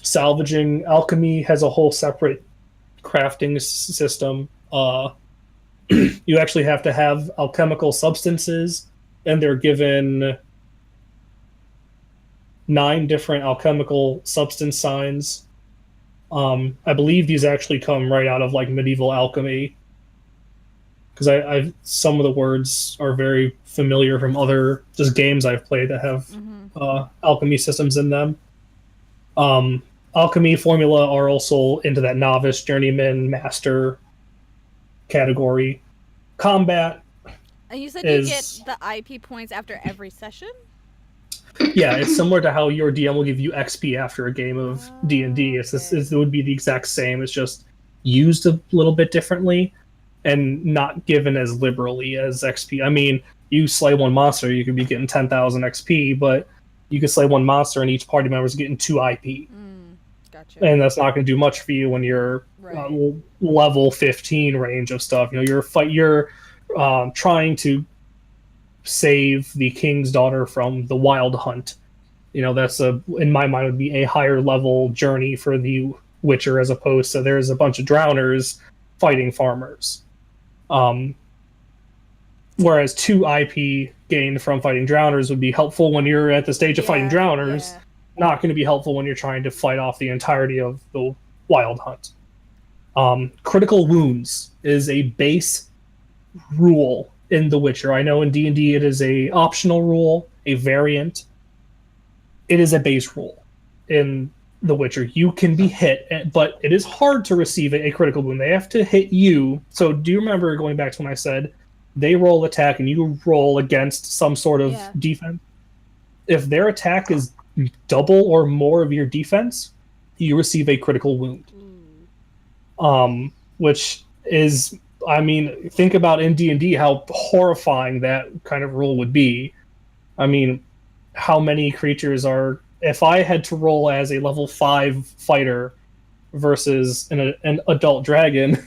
Salvaging alchemy has a whole separate crafting system. You actually have to have alchemical substances, and they're given 9 different alchemical substance signs. I believe these actually come right out of like medieval alchemy, because I some of the words are very familiar from other just games I've played that have alchemy systems in them. Alchemy formula are also into that novice, journeyman, master category. Combat. And you said you get the IP points after every session? Yeah, it's similar to how your DM will give you XP after a game of D&D. It would be the exact same. It's just used a little bit differently and not given as liberally as XP. I mean, you slay one monster, you could be getting 10,000 XP, but you could slay one monster and each party member is getting 2 IP. Gotcha. And that's not going to do much for you when you're level 15 range of stuff. You know, you're trying to save the king's daughter from the wild hunt. You know, that's in my mind would be a higher level journey for the Witcher, as opposed to there's a bunch of drowners fighting farmers. Whereas 2 IP gained from fighting drowners would be helpful when you're at the stage of fighting drowners. Not going to be helpful when you're trying to fight off the entirety of the wild hunt. Critical wounds is a base rule in The Witcher. I know in D&D it is a optional rule, a variant. It is a base rule in The Witcher. You can be hit, but it is hard to receive a critical wound. They have to hit you. So do you remember going back to when I said they roll attack and you roll against some sort of defense? If their attack is double or more of your defense, you receive a critical wound. Which is, I mean, think about in D&D how horrifying that kind of rule would be. I mean, how many creatures are... If I had to roll as a level 5 fighter versus an adult dragon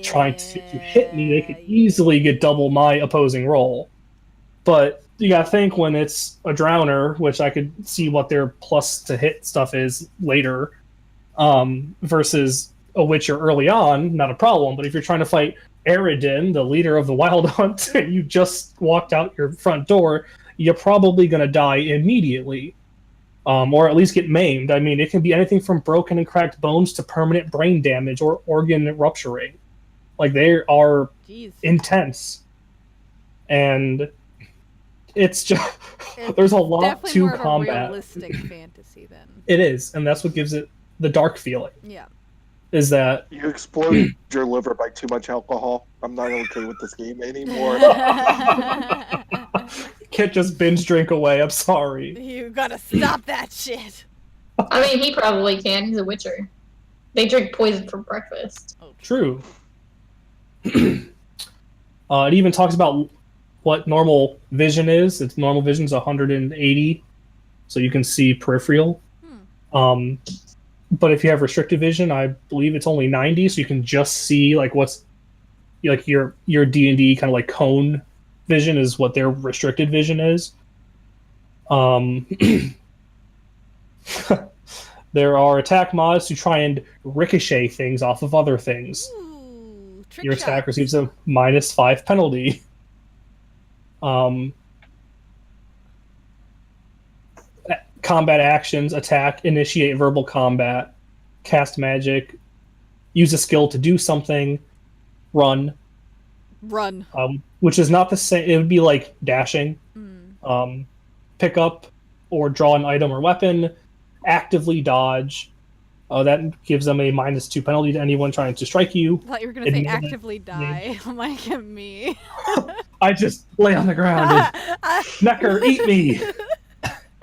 trying to hit me, they could easily get double my opposing roll. But you gotta think when it's a drowner, which I could see what their plus to hit stuff is later, versus a Witcher early on, not a problem. But if you're trying to fight Eredin, the leader of the Wild Hunt, and you just walked out your front door, you're probably going to die immediately. Or at least get maimed. I mean, it can be anything from broken and cracked bones to permanent brain damage or organ rupturing. Like, they are intense. And it's just... there's a lot to combat. Definitely more of a realistic fantasy, then. It is, and that's what gives it the dark feeling. Yeah. Is that you exploded your liver by too much alcohol? I'm not okay with this game anymore. Can't just binge drink away. I'm sorry. You gotta stop that shit. I mean, he probably can. He's a Witcher. They drink poison for breakfast. Oh, true. It even talks about what normal vision is. Its normal vision is 180, so you can see peripheral. But if you have restricted vision, I believe it's only 90, so you can just see like what's like your D&D kind of like cone vision is what their restricted vision is. There are attack mods to try and ricochet things off of other things. Ooh, your attack receives a -5 penalty. Combat actions: attack, initiate verbal combat, cast magic, use a skill to do something, run. Which is not the same. It would be like dashing. Pick up or draw an item or weapon, actively dodge. That gives them a -2 penalty to anyone trying to strike you. I thought you were going to say actively die. I'm like, me. I just lay on the ground and Necker, eat me.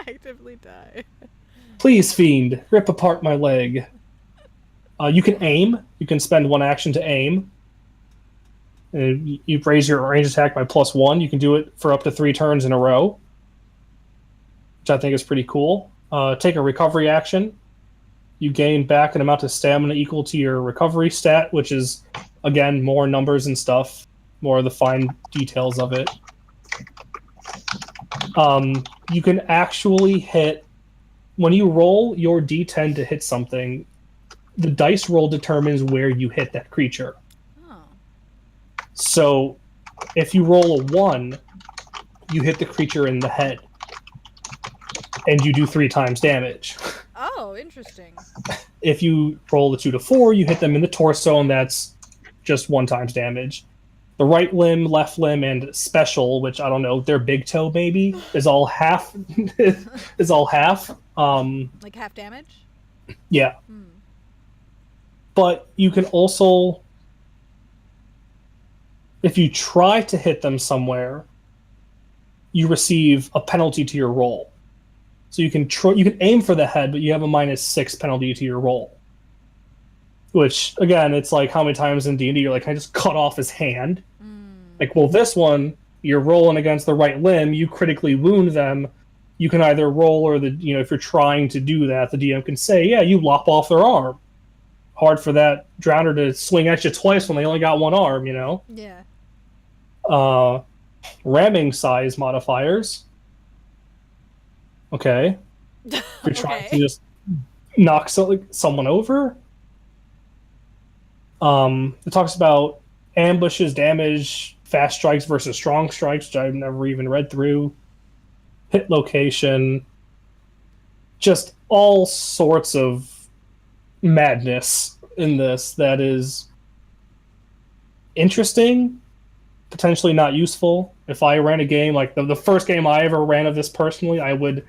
Actively die. Please, fiend, rip apart my leg. You can aim. You can spend 1 action to aim. You raise your range attack by +1. You can do it for up to 3 turns in a row, which I think is pretty cool. Take a recovery action. You gain back an amount of stamina equal to your recovery stat, which is, again, more numbers and stuff. more of the fine details of it. You can actually hit, when you roll your d10 to hit something, the dice roll determines where you hit that creature. Oh. So if you roll a 1, you hit the creature in the head. And you do 3 times damage. Oh, interesting. If you roll the 2 to 4, you hit them in the torso, and that's just 1 times damage. The right limb, left limb, and special, which I don't know, their big toe maybe, is all half. is all half. Like half damage? Yeah. But you can also, if you try to hit them somewhere, you receive a penalty to your roll. So you can aim for the head, but you have a -6 penalty to your roll. Which, again, it's like how many times in D&D you're like, can I just cut off his hand? Like, well, this one, you're rolling against the right limb, you critically wound them. You can either roll or, if you're trying to do that, the DM can say, yeah, you lop off their arm. Hard for that drowner to swing at you twice when they only got 1 arm, Yeah. Ramming size modifiers. Okay. If you're trying to just knock someone over. It talks about ambushes, damage, fast strikes versus strong strikes, which I've never even read through. Hit location. Just all sorts of madness in this that is interesting, potentially not useful. If I ran a game, like the first game I ever ran of this personally, I would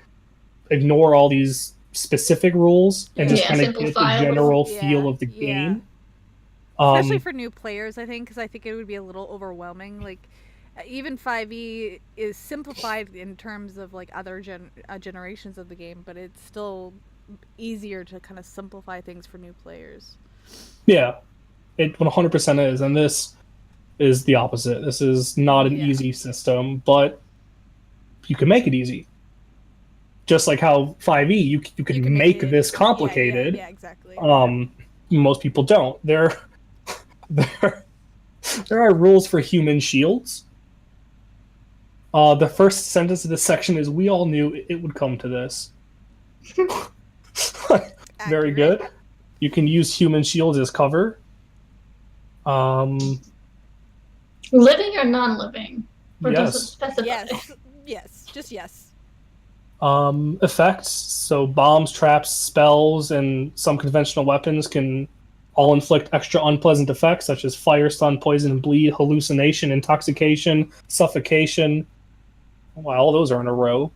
ignore all these specific rules and just kind of get the general feel of the game. Especially for new players, I think, because I think it would be a little overwhelming. Like, even 5e is simplified in terms of like other generations of the game, but it's still easier to kind of simplify things for new players. Yeah, it 100% is, and this is the opposite. This is not an easy system, but you can make it easy. Just like how 5e, you can make this complicated. Yeah, exactly. Most people don't. There are rules for human shields. The first sentence of this section is, we all knew it would come to this. Very good. You can use human shields as cover. Living or non-living? Or yes. does it specify? Yes. Just yes. Effects. So bombs, traps, spells, and some conventional weapons can all inflict extra unpleasant effects, such as fire, stun, poison, bleed, hallucination, intoxication, suffocation. Wow, all those are in a row.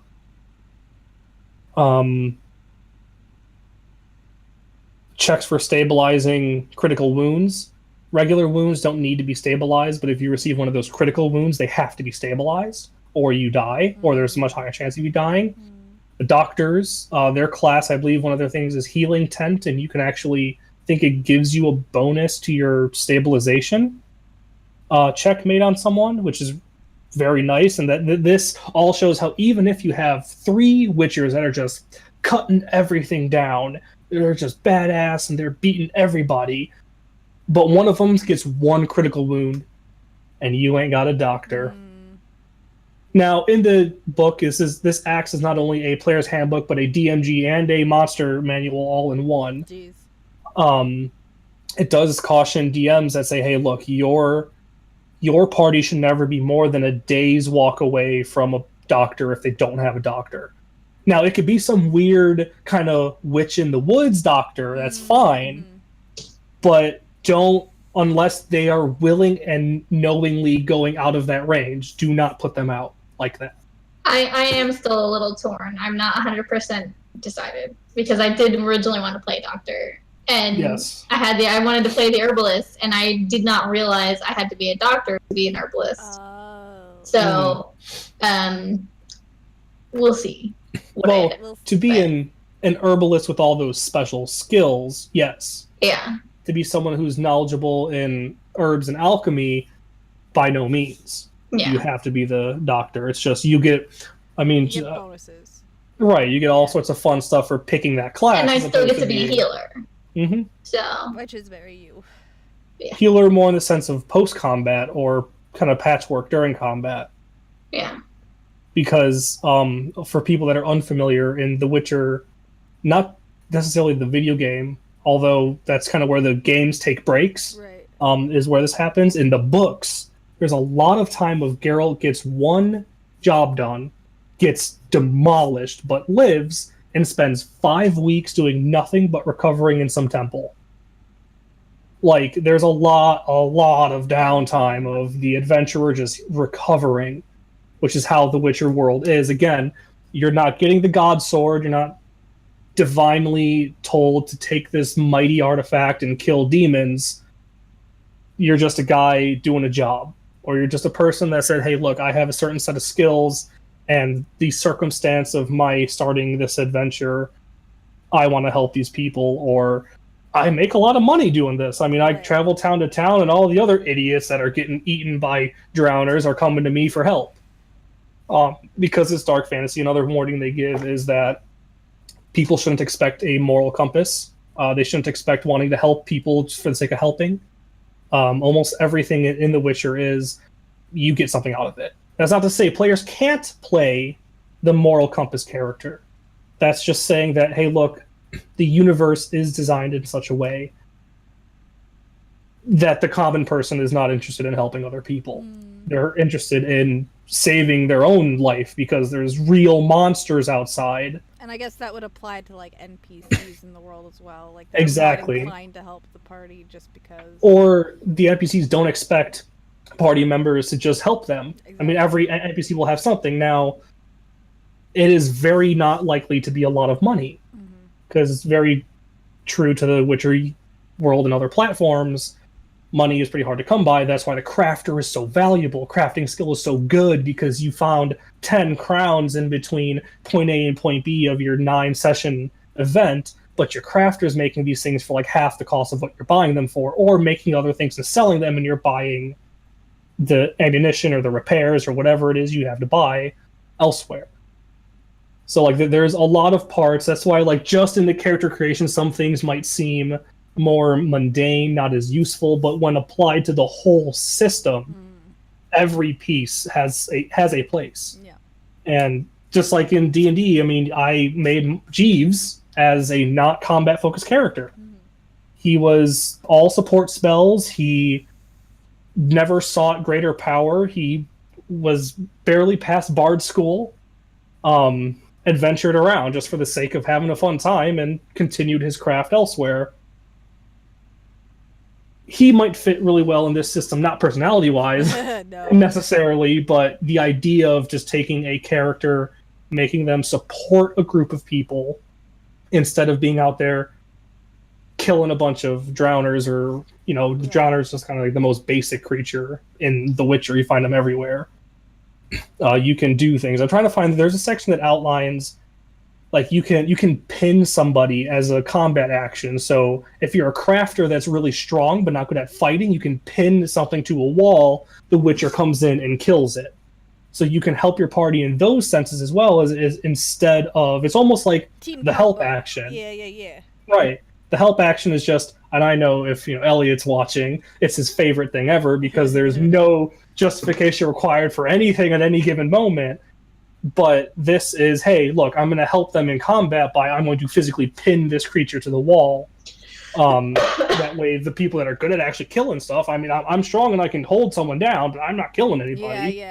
Checks for stabilizing critical wounds. Regular wounds don't need to be stabilized, but if you receive one of those critical wounds, they have to be stabilized, or you die, or there's a much higher chance of you dying. The doctors, their class, I believe one of their things is Healing Tent, and you can actually think it gives you a bonus to your stabilization check made on someone, which is very nice. And that this all shows how even if you have 3 Witchers that are just cutting everything down, they're just badass and they're beating everybody, but one of them gets 1 critical wound, and you ain't got a doctor. Now, in the book, this acts as not only a player's handbook, but a DMG and a monster manual all in one. Jeez. It does caution DMs that say, hey, look, your party should never be more than a day's walk away from a doctor if they don't have a doctor. Now, it could be some weird kind of witch in the woods doctor, that's fine, but don't, unless they are willing and knowingly going out of that range, do not put them out like that. I am still a little torn. I'm not 100% decided, because I did originally want to play doctor. And yes. I wanted to play the herbalist, and I did not realize I had to be a doctor to be an herbalist. So, we'll see. Well, to be an herbalist with all those special skills, yes. Yeah. To be someone who's knowledgeable in herbs and alchemy, by no means. Yeah. You have to be the doctor. It's just you get bonuses. Right, you get all sorts of fun stuff for picking that class. And I still get to be a healer. Mm-hmm. So, which is very you. Yeah. Healer more in the sense of post-combat or kind of patchwork during combat. Yeah. Because for people that are unfamiliar, in The Witcher, not necessarily the video game, although that's kind of where the games take breaks, Right. Is where this happens. In the books, there's a lot of time of Geralt gets one job done, gets demolished, but lives, and spends 5 weeks doing nothing but recovering in some temple. Like, there's a lot of downtime of the adventurer just recovering, which is how the Witcher world is. Again, you're not getting the god sword, you're not divinely told to take this mighty artifact and kill demons. You're just a guy doing a job. Or you're just a person that said, hey, look, I have a certain set of skills, and the circumstance of my starting this adventure, I want to help these people, or I make a lot of money doing this. I mean, I travel town to town, and all the other idiots that are getting eaten by drowners are coming to me for help. Because it's dark fantasy, another warning they give is that people shouldn't expect a moral compass. They shouldn't expect wanting to help people just for the sake of helping. Almost everything in The Witcher is you get something out of it. That's not to say players can't play the moral compass character. That's just saying that, hey, look, the universe is designed in such a way that the common person is not interested in helping other people. They're interested in saving their own life because there's real monsters outside. And I guess that would apply to like NPCs in the world as well. Like they're Exactly. not inclined to help the party just because. Or the NPCs don't expect party members to just help them. Exactly. I mean, every NPC will have something. Now, it is very not likely to be a lot of money because it's very true to the Witcher world and other platforms. Money is pretty hard to come by. That's why the crafter is so valuable. Crafting skill is so good because you found 10 crowns in between point A and point B of your 9-session event, but your crafter is making these things for like half the cost of what you're buying them for, or making other things and selling them, and you're buying the ammunition or the repairs or whatever it is you have to buy elsewhere. So like there's a lot of parts. That's why like just in the character creation, some things might seem more mundane, not as useful, but when applied to the whole system, every piece has a place. Yeah. And just like in D&D, I mean, I made Jeeves as a not combat focused character. He was all support spells. He never sought greater power. He was barely past bard school. Adventured around just for the sake of having a fun time and continued his craft elsewhere. He might fit really well in this system, not personality-wise necessarily, but the idea of just taking a character, making them support a group of people instead of being out there killing a bunch of drowners, or, you know, the drowners just kind of like the most basic creature in The Witcher. You find them everywhere. You can do things. I'm trying to find, there's a section that outlines like you can pin somebody as a combat action. So if you're a crafter that's really strong but not good at fighting, you can pin something to a wall. The Witcher comes in and kills it. So you can help your party in those senses as well as instead of, it's almost like Team the combo. help action. Yeah. Right. The help action is just, and I know if Elliot's watching, it's his favorite thing ever because there's no justification required for anything at any given moment. But this is, hey, look, I'm going to help them in combat by I'm going to physically pin this creature to the wall. That way, the people that are good at actually killing stuff, I mean, I'm strong and I can hold someone down, but I'm not killing anybody.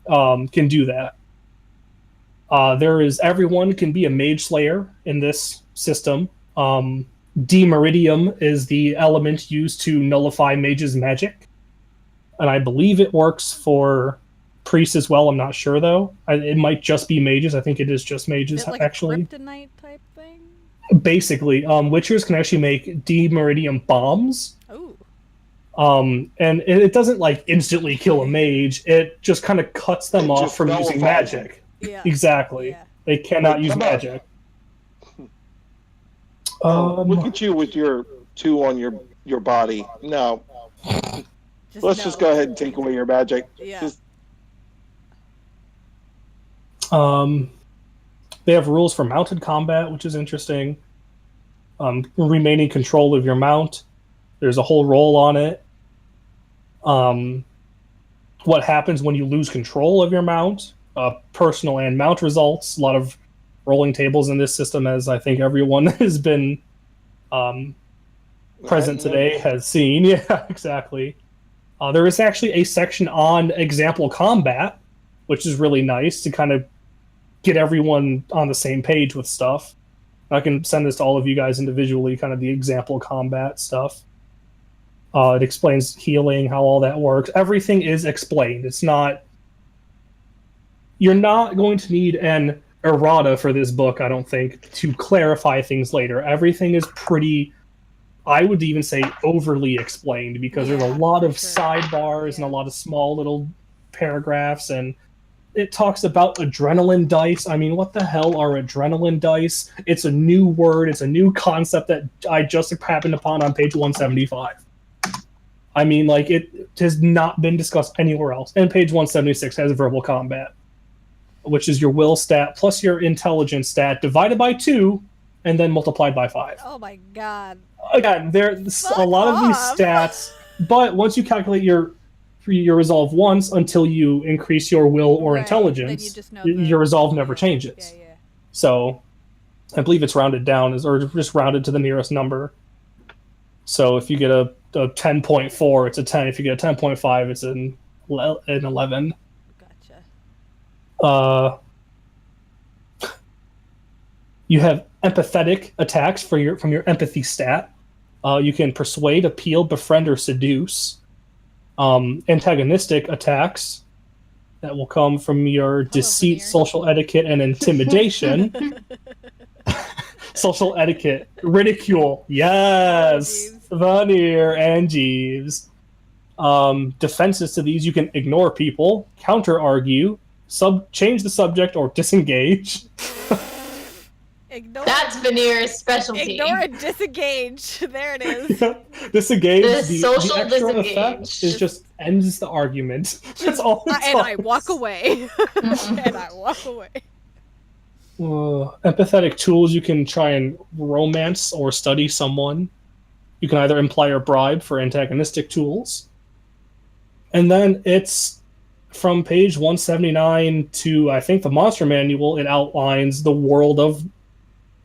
Can do that. Everyone can be a mage slayer in this system. Demeridium is the element used to nullify mage's magic. And I believe it works for priests as well. I'm not sure, though. It might just be mages. I think it is just mages, is it like actually. A kryptonite type thing? Basically, Witchers can actually make demeridium bombs. Ooh. And it doesn't, like, instantly kill a mage. It just kind of cuts them off from using magic. Yeah. Exactly. Yeah. They cannot use magic. Look at you with your 2 on your body. No. Let's just go ahead and take away your magic. Yeah. They have rules for mounted combat, which is interesting. Remaining control of your mount. There's a whole roll on it. what happens when you lose control of your mount, personal and mount results. A lot of rolling tables in this system, as I think everyone has been present today has seen. Yeah, exactly. There is actually a section on example combat, which is really nice to kind of get everyone on the same page with stuff. I can send this to all of you guys individually, kind of the example combat stuff. It explains healing, how all that works. Everything is explained. It's not... You're not going to need an errata for this book, I don't think, to clarify things later. Everything is pretty... I would even say overly explained, because there's a lot of sidebars and a lot of small little paragraphs, and it talks about adrenaline dice. I mean, what the hell are adrenaline dice? It's a new word. It's a new concept that I just happened upon on page 175. I mean, like, it has not been discussed anywhere else. And page 176 has verbal combat, which is your will stat plus your intelligence stat divided by 2 and then multiplied by 5. Oh my god. Again, there's a lot of these stats, but once you calculate your resolve once until you increase your will or intelligence, you just know your resolve never changes. Yeah. So I believe it's rounded down, or just rounded to the nearest number. So if you get a 10.4, it's a 10. If you get a 10.5, it's an 11. Gotcha. You have empathetic attacks from your empathy stat. You can persuade, appeal, befriend, or seduce. Antagonistic attacks that will come from your deceit, social etiquette, and intimidation. Social etiquette, ridicule, yes, veneer, and Jeeves. Defenses to these: you can ignore people, counter argue, change the subject, or disengage. That's Veneer's specialty. Ignore and disengage. There it is. Disengage. The social the extra disengage effect is just ends the argument. That's all. And I walk away. Empathetic tools: you can try and romance or study someone. You can either imply or bribe for antagonistic tools. And then it's from page 179 to, I think, the Monster Manual. It outlines the world of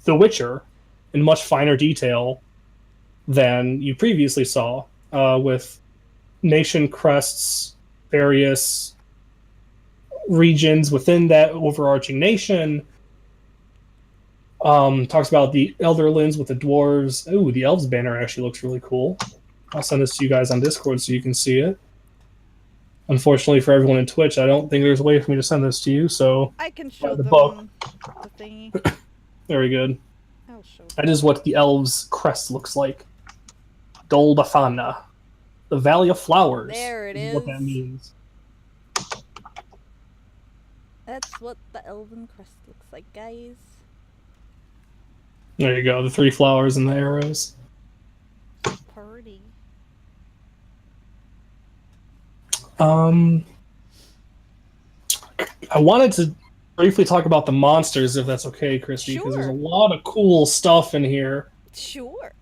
The Witcher in much finer detail than you previously saw, with nation crests, various regions within that overarching nation. Talks about the Elderlands with the dwarves. Ooh, the elves banner actually looks really cool. I'll send this to you guys on Discord so you can see it. Unfortunately for everyone in Twitch, I don't think there's a way for me to send this to you, so I can show the them book. the thingy. Very good. I'll show them. That is what the elves' crest looks like. Dol Bafana. The Valley of Flowers. There it is. What that means. That's what the elven crest looks like, guys. There you go, the 3 flowers and the arrows. Party. I wanted to briefly talk about the monsters, if that's okay, Kristy, because there's a lot of cool stuff in here. Sure.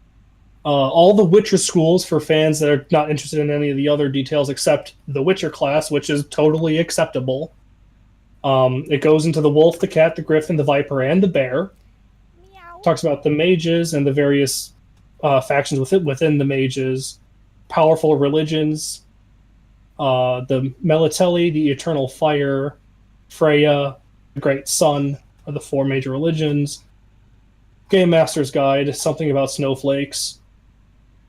All the Witcher schools for fans that are not interested in any of the other details except the Witcher class, which is totally acceptable. It goes into the wolf, the cat, the griffin, the viper, and the bear. Meow. Talks about the mages and the various factions within the mages, powerful religions, the Melitelli, the Eternal Fire, Freya, the Great Sun are the 4 major religions. Game Master's Guide, something about snowflakes.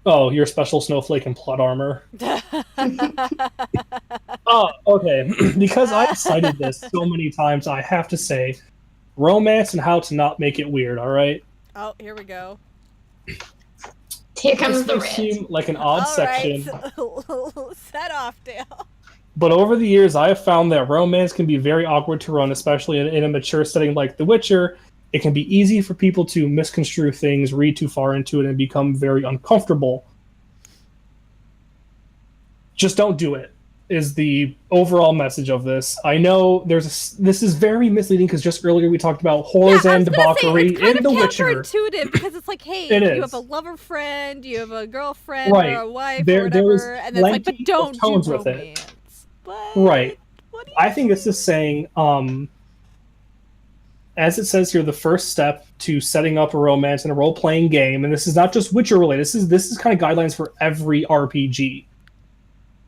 Oh, your special snowflake and plot armor. Oh, okay. Because I've cited this so many times, I have to say, romance and how to not make it weird, alright? Oh, here we go. Here comes This the may red. seem like an odd section, So, set off, Dale. but over the years I have found that romance can be very awkward to run, especially in a mature setting like The Witcher. It can be easy for people to misconstrue things, read too far into it, and become very uncomfortable. Just don't do it, is the overall message of this. I know this is very misleading, because just earlier we talked about whores and debauchery in The Witcher. It's counterintuitive, because it's like, hey, It you is. have a lover friend, you have a girlfriend, Right. or a wife, There or is whatever, and it's like, but plenty of don't do tones with it. romance. But Right. what do you I think this is saying, as it says here, the first step to setting up a romance in a role-playing game, and this is not just Witcher related. This is kind of guidelines for every RPG.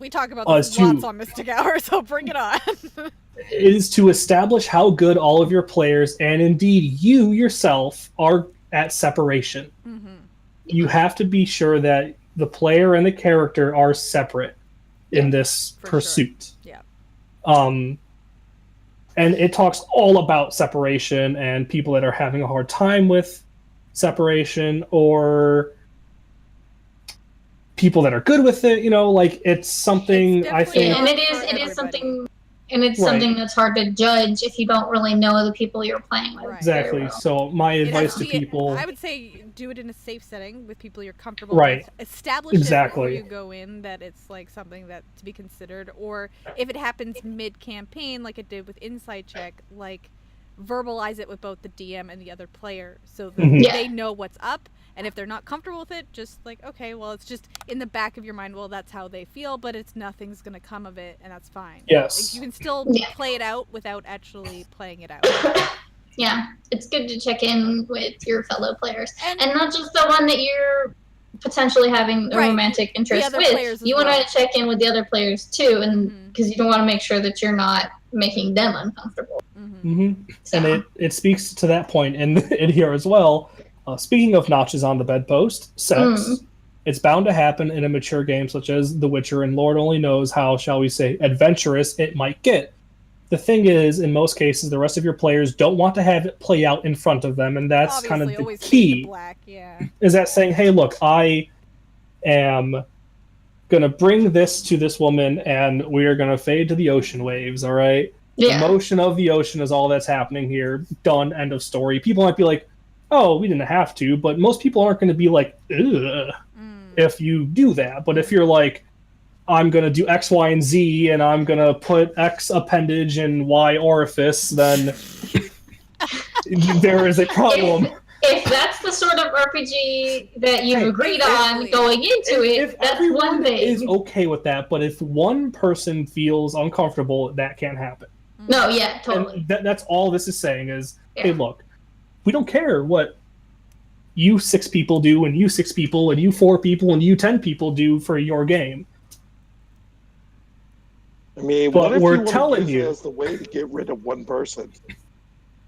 we talk about this lots on Mystic Hour, so bring it on. Is to establish how good all of your players and indeed you yourself are at separation. Mm-hmm. You have to be sure that the player and the character are separate in this pursuit. Sure. Yeah. And it talks all about separation and people that are having a hard time with separation, or people that are good with it. Like it's something I think. And it is something. And it's something that's hard to judge if you don't really know the people you're playing with. Right. Exactly. Well. So my advice to people... I would say do it in a safe setting with people you're comfortable with. Establish it before you go in that it's like something that to be considered. Or if it happens mid-campaign, like it did with Inside Check, like verbalize it with both the DM and the other player so that they know what's up. And if they're not comfortable with it, just like, okay, well, it's just in the back of your mind, well, that's how they feel, but nothing's going to come of it, and that's fine. Yes. Like, you can still play it out without actually playing it out. Yeah, it's good to check in with your fellow players. And not just the one that you're potentially having a romantic interest with. You want to check in with the other players, too, and because you don't want to make sure that you're not making them uncomfortable. So. And it speaks to that point in here as well. Speaking of notches on the bedpost, sex, it's bound to happen in a mature game such as The Witcher, and Lord only knows how, shall we say, adventurous it might get. The thing is, in most cases, the rest of your players don't want to have it play out in front of them, and that's kind of the key. Is that saying, hey, look, I am going to bring this to this woman, and we are going to fade to the ocean waves, all right? Yeah. The motion of the ocean is all that's happening here. Done, end of story. People might be like, oh, we didn't have to, but most people aren't going to be like, ugh, if you do that. But if you're like, I'm going to do X, Y, and Z, and I'm going to put X appendage in Y orifice, then there is a problem. If that's the sort of RPG that you've agreed on going into it, that's one thing. Is okay with that, but if one person feels uncomfortable, that can't happen. No, yeah, totally. And that's all this is saying is, hey, look, we don't care what you 6 people do, and you 6 people, and you 4 people, and you 10 people do for your game. I mean, but what if we're telling you as the way to get rid of one person.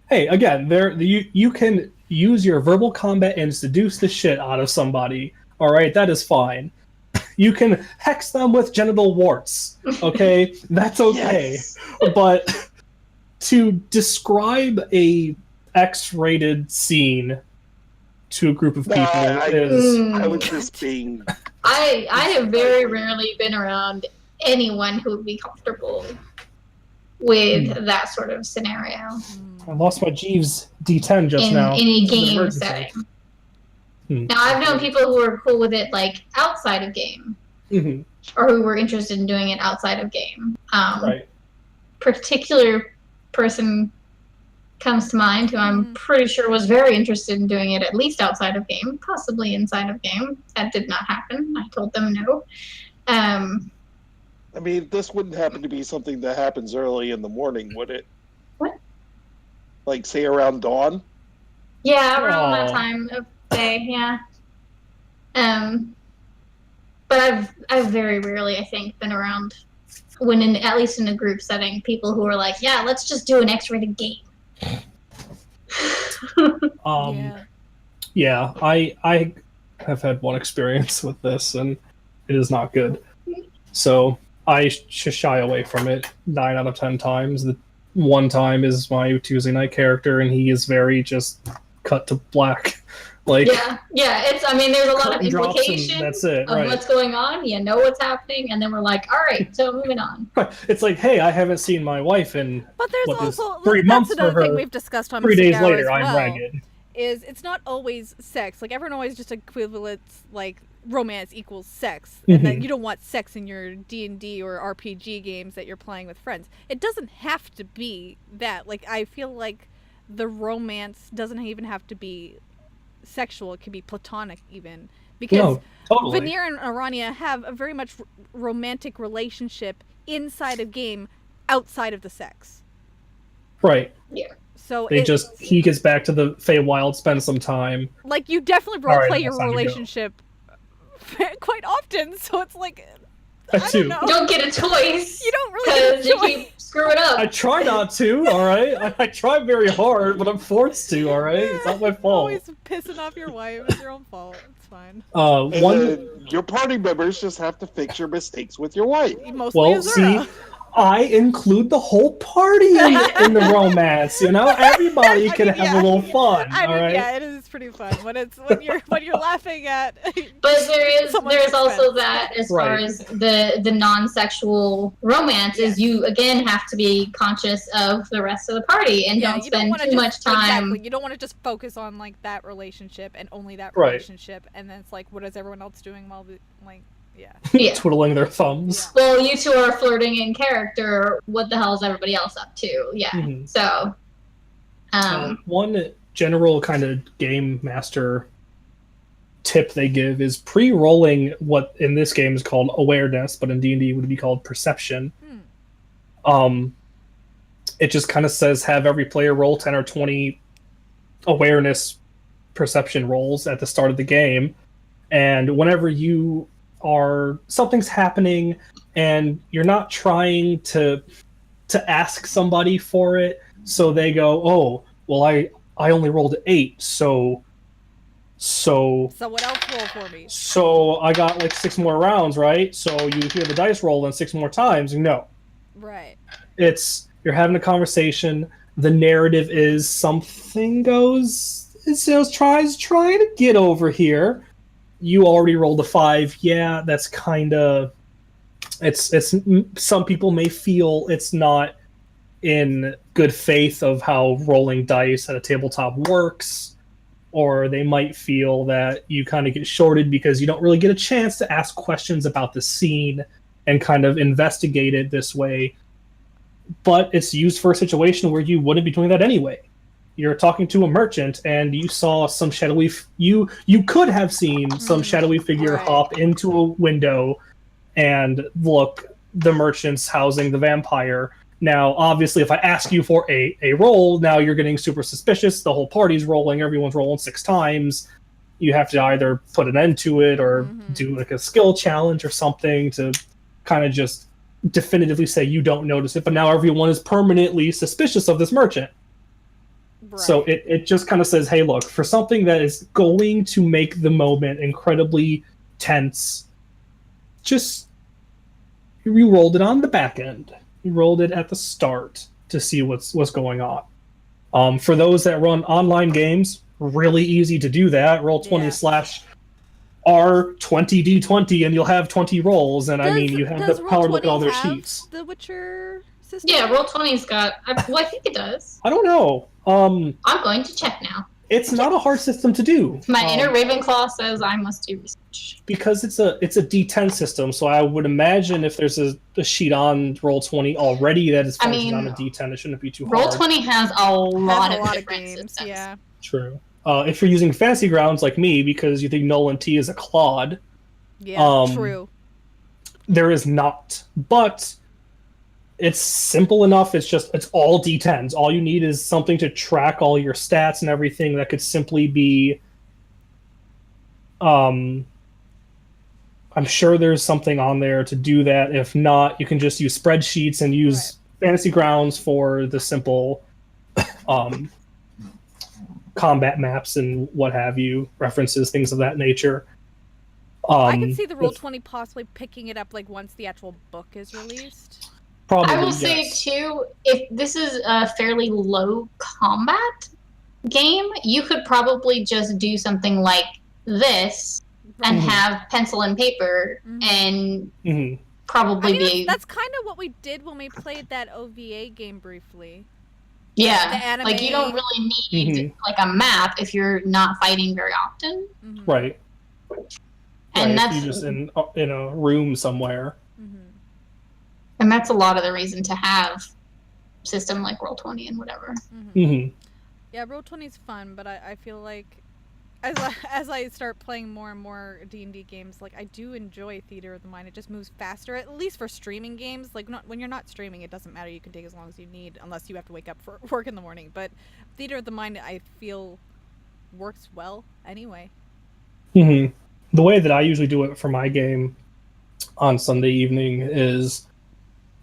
Hey, again, you can use your verbal combat and seduce the shit out of somebody. All right, that is fine. You can hex them with genital warts. Okay, that's okay. Yes. But to describe a X-rated scene to a group of people I was just being... I have very rarely been around anyone who would be comfortable with that sort of scenario. I lost my Jeeves D10 just now. In a game setting. Now, I've known people who are cool with it, like, outside of game. Or who were interested in doing it outside of game. Particular person comes to mind who I'm pretty sure was very interested in doing it at least outside of game, possibly inside of game. That did not happen. I told them no. I mean, this wouldn't happen to be something that happens early in the morning, would it? What? Like, say, around dawn? Yeah, around that time of day, yeah. But I've very rarely, I think, been around when, at least in a group setting, people who are like, yeah, let's just do an X-rated game. Yeah, I have had one experience with this, and it is not good. So I shy away from it 9 out of 10 times. The one time is my Tuesday night character, and he is very just cut to black. Like, yeah. It's. I mean, there's a lot of implication that's it, of what's going on. You know what's happening, and then we're like, all right, so moving on. It's like, hey, I haven't seen my wife in. But there's also 3 months that's another for her. Thing we've discussed on 3 days Mystic Hour later, as I'm ragged. Is it's not always sex. Like everyone always just equivalents like romance equals sex, and that you don't want sex in your D&D or RPG games that you're playing with friends. It doesn't have to be that. Like I feel like the romance doesn't even have to be sexual. It can be platonic even, because Veneer and Arania have a very much romantic relationship inside of game outside of the sex. Right. Yeah. So he gets back to the Feywild, spends some time. Like, you definitely All roleplay right, your it's time to go. relationship quite often, so it's like, I I do. don't know. You don't get a choice. You don't really get a because you choice. keep screwing up. I try not to, alright? I try very hard, but I'm forced to, alright? It's not my fault. Always pissing off your wife. It's your own fault. It's fine. And One... your party members just have to fix your mistakes with your wife. Mostly Well, Azura. see, I include the whole party in the romance, you know? Everybody can have a little fun, I mean, alright? yeah, it is pretty fun when you're laughing at. But someone's there's also expense. that as far Right. as the non-sexual romance is you again have to be conscious of the rest of the party and don't you don't spend wanna too much time. Exactly. You don't want to just focus on like that relationship and only that Right. relationship, and then it's like, what is everyone else doing while yeah. Yeah. Twiddling their thumbs. Well, you two are flirting in character. What the hell is everybody else up to? Yeah. Mhm. So, One general kind of game master tip they give is pre-rolling what in this game is called awareness, but in D&D would be called perception. It just kind of says have every player roll 10 or 20 awareness perception rolls at the start of the game, and whenever something's happening and you're not trying to ask somebody for it, so they go, oh, well, I only rolled an 8, so what else roll for me? so I got like 6 more rounds, right? So you hear the dice roll and 6 more times. No, Right. you're having a conversation. The narrative is something goes. It tries trying to get over here. You already rolled a 5. Yeah, that's kind of. It's. Some people may feel it's not in good faith of how rolling dice at a tabletop works, or they might feel that you kind of get shorted because you don't really get a chance to ask questions about the scene and kind of investigate it this way. But it's used for a situation where you wouldn't be doing that anyway. You're talking to a merchant and you saw some shadowy you could have seen some shadowy figure Right. hop into a window and look, the merchant's housing the vampire. Now, obviously, if I ask you for a roll, now you're getting super suspicious. The whole party's rolling. Everyone's rolling 6 times. You have to either put an end to it or do like a skill challenge or something to kind of just definitively say you don't notice it. But now everyone is permanently suspicious of this merchant. Right. So it just kind of says, hey, look, for something that is going to make the moment incredibly tense, just you rolled it on the back end. You rolled it at the start to see what's going on. For those that run online games, really easy to do that. Roll 20 / R20D20 and you'll have 20 rolls. And I mean, you have the power to look at all their sheets. The Witcher system? yeah, Roll20's got. Well, I think it does. I don't know. I'm going to check now. It's not a hard system to do. My inner Ravenclaw says I must do research. Because it's a D10 system, so I would imagine if there's a sheet on Roll20 already that is functioning on a D10, it shouldn't be too hard. Roll20 has a lot of different games. systems. Yeah. True. If you're using Fantasy Grounds like me, because you think Nolan T is a clod, Yeah. True. there is not. But it's simple enough. It's all D10s. All you need is something to track all your stats and everything. That could simply be. I'm sure there's something on there to do that. If not, you can just use spreadsheets and use Fantasy Grounds for the simple combat maps and what have you, references, things of that nature. I can see the Roll20 possibly picking it up like once the actual book is released. Probably, I will say too, if this is a fairly low combat game, you could probably just do something like this and have pencil and paper and probably be. That's kind of what we did when we played that OVA game briefly. Yeah, The anime. like you don't really need like a map if you're not fighting very often. Right. And right, that's if you're just in a room somewhere. And that's a lot of the reason to have system like Roll20 and whatever. Yeah, Roll20 is fun, but I feel like as I start playing more and more D&D games, like, I do enjoy Theater of the Mind. It just moves faster, at least for streaming games. Like, when you're not streaming, it doesn't matter. You can take as long as you need, unless you have to wake up for work in the morning. But Theater of the Mind, I feel, works well anyway. The way that I usually do it for my game on Sunday evening is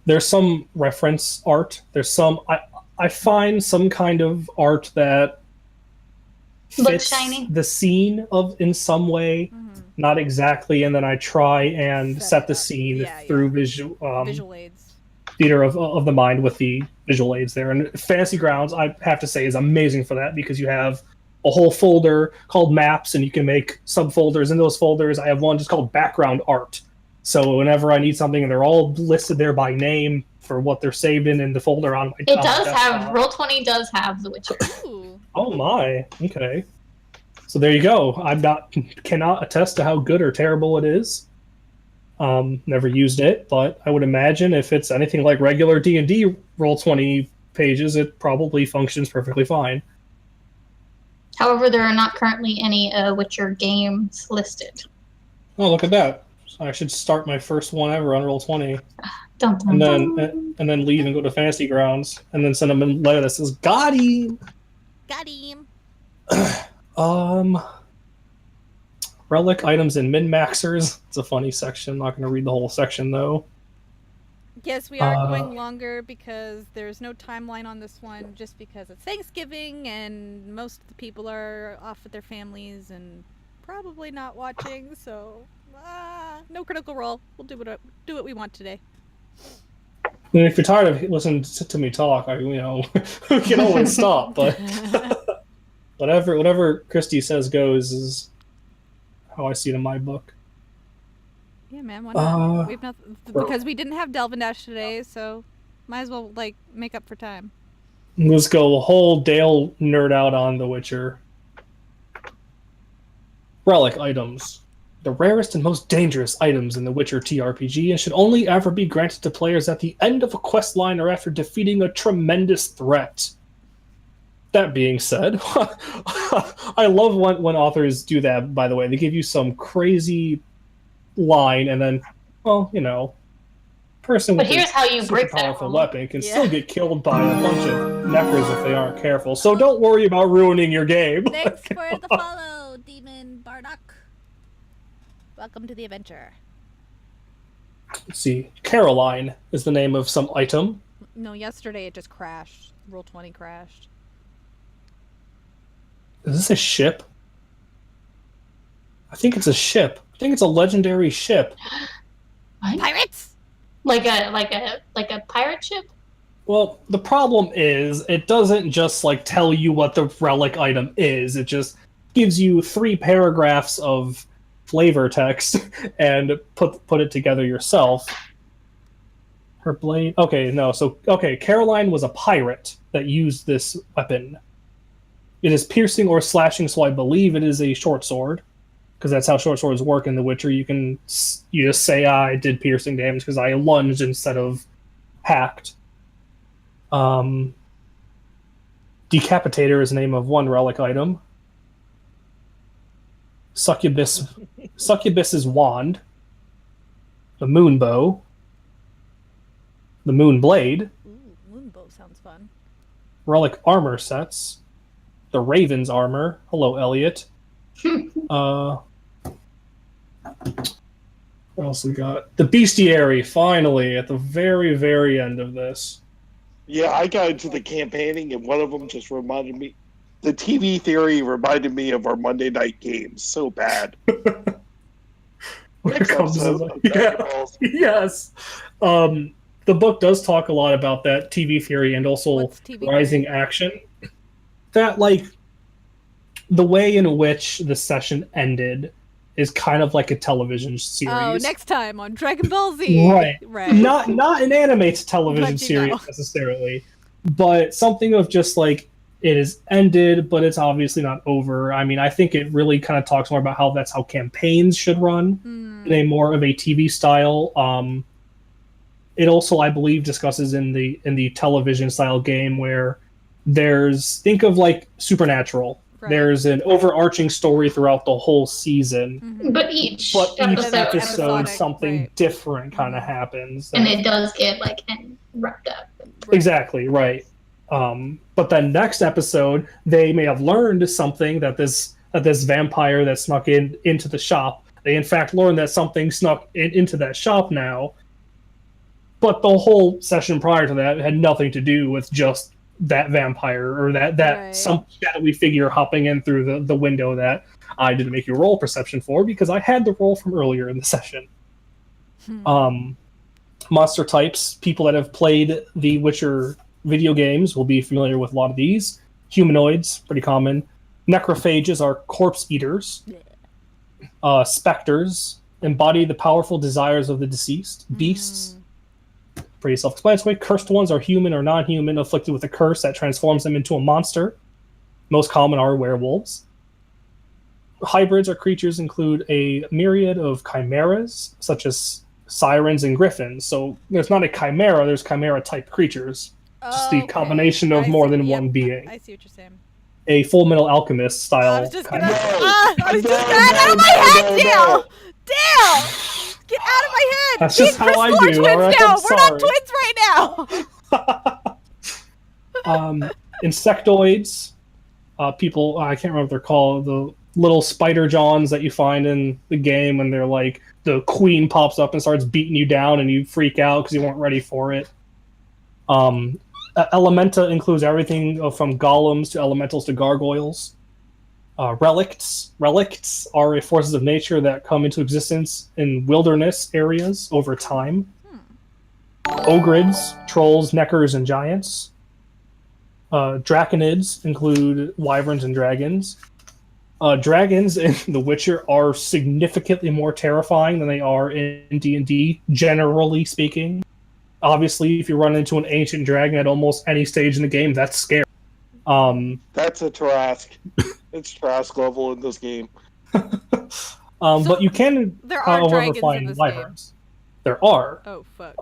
there's some reference art. There's some... I find some kind of art that Looks fits shiny. the scene in some way, not exactly, and then I try and set the scene through visual aids. Theater of the Mind with the visual aids there. And Fantasy Grounds, I have to say, is amazing for that, because you have a whole folder called Maps, and you can make subfolders in those folders. I have one just called Background Art. So whenever I need something, and they're all listed there by name for what they're saved in the folder on my It does have, Roll20 does have The Witcher. Ooh. Oh my, okay. So there you go. Cannot attest to how good or terrible it is. Never used it, but I would imagine if it's anything like regular D&D Roll20 pages, it probably functions perfectly fine. However, there are not currently any Witcher games listed. Oh, look at that. So I should start my first one ever on Roll20. Dun, dun, dun. And then leave and go to Fantasy Grounds, and then send them a letter that says, "Got him!" Got him. Relic items and min-maxers. It's a funny section. I'm not going to read the whole section, though. Yes, we are going longer because there's no timeline on this one, just because it's Thanksgiving and most of the people are off with their families and probably not watching, so no Critical Role. We'll do what we want today. And if you're tired of listening to me talk, we can always stop. But whatever Kristy says goes is how I see it in my book. Yeah, man. Why not? We've not because we didn't have Delve and Dash today, so might as well make up for time. Let's go a whole Dale nerd out on The Witcher. Relic items. The rarest and most dangerous items in the Witcher TRPG, and should only ever be granted to players at the end of a quest line or after defeating a tremendous threat. That being said, I love when authors do that, by the way. They give you some crazy line, and then, person But with here's how you super break that powerful rule. weapon can still get killed by a bunch of neckers if they aren't careful. So don't worry about ruining your game. Thanks for the follow, Demon Bardock. Welcome to the adventure. Let's see. Caroline is the name of some item. No, yesterday it just crashed. Roll20 crashed. Is this a ship? I think it's a ship. I think it's a legendary ship. What? Pirates! Like a pirate ship? Well, the problem is it doesn't just tell you what the relic item is. It just gives you 3 paragraphs of flavor text and put it together yourself. Her blade. Caroline was a pirate that used this weapon. It is piercing or slashing, so I believe it is a short sword, because that's how short swords work in The Witcher. You just say, I did piercing damage because I lunged instead of hacked. Decapitator is the name of one relic item. Succubus's wand. The moon bow. The moon blade. Ooh, moonbow sounds fun. Relic armor sets. The Raven's armor. Hello, Elliot. What else we got? The Bestiary, finally, at the very, very end of this. Yeah, I got into the campaigning, and one of them just reminded me. The TV theory reminded me of our Monday night games. So bad. Yes. The book does talk a lot about that TV theory and also rising action. That, the way in which the session ended is kind of like a television series. Oh, next time on Dragon Ball Z. Right. Not an animated television series necessarily, but something of just it is ended, but it's obviously not over. I mean, I think it really kind of talks more about how that's how campaigns should run in a more of a TV style. It also, I believe, discusses in the television style game where think of Supernatural. Right. There's an overarching story throughout the whole season. Mhm. But each Episode, episodic, something right. different kind of Mhm. happens. and it does get like wrapped up. Right. Exactly, right. But then next episode, they may have learned something that this vampire that snuck into the shop. They in fact learned that something snuck into that shop now. But the whole session prior to that had nothing to do with just that vampire or that Right. some shadowy figure hopping in through the window that I didn't make you roll perception for because I had the roll from earlier in the session. Monster types, people that have played the Witcher video games will be familiar with a lot of these. Humanoids, pretty common. Necrophages are corpse eaters. Specters embody the powerful desires of the deceased. Beasts, pretty self-explanatory. Cursed ones are human or non-human, afflicted with a curse that transforms them into a monster. Most common are werewolves. Hybrids or creatures include a myriad of chimeras, such as sirens and griffins. So there's not a chimera, there's chimera-type creatures. Just the combination of more than one being. I see what you're saying. A Full Metal Alchemist style. I was just gonna. chimera. I was just getting out of my head, Dale. Dale, get out of my head. That's Me just and how I Krystal are do, twins alright? now. I'm We're not sorry. twins right now. Insectoids. People, I can't remember what they're called. The little spider johns that you find in the game when they're like, the queen pops up and starts beating you down and you freak out because you weren't ready for it. Elementa includes everything from golems to elementals to gargoyles. Relicts are forces of nature that come into existence in wilderness areas over time. Ogrids, trolls, neckers, and giants. Draconids include wyverns and dragons. Dragons in The Witcher are significantly more terrifying than they are in D&D, generally speaking. Obviously, if you run into an ancient dragon at almost any stage in the game, that's scary. That's a Trask. It's Trask level in this game. But you can, There are however, dragons in find this wyverns. There are. Oh fuck.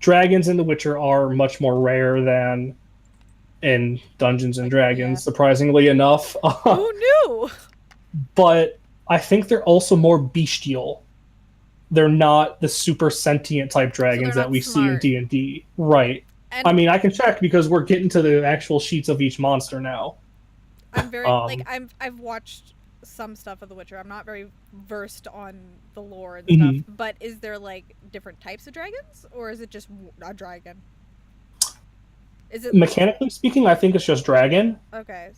Dragons in The Witcher are much more rare than in Dungeons and Dragons, surprisingly enough. Who knew? But I think they're also more bestial. They're not the super sentient type dragons they're that not we see in smart. D&D. Right. And I mean, I can check because we're getting to the actual sheets of each monster now. I'm very I've watched some stuff of The Witcher. I'm not very versed on the lore and stuff. But is there like different types of dragons, or is it just a dragon? Is it Mechanically speaking, I think it's just dragon. okay?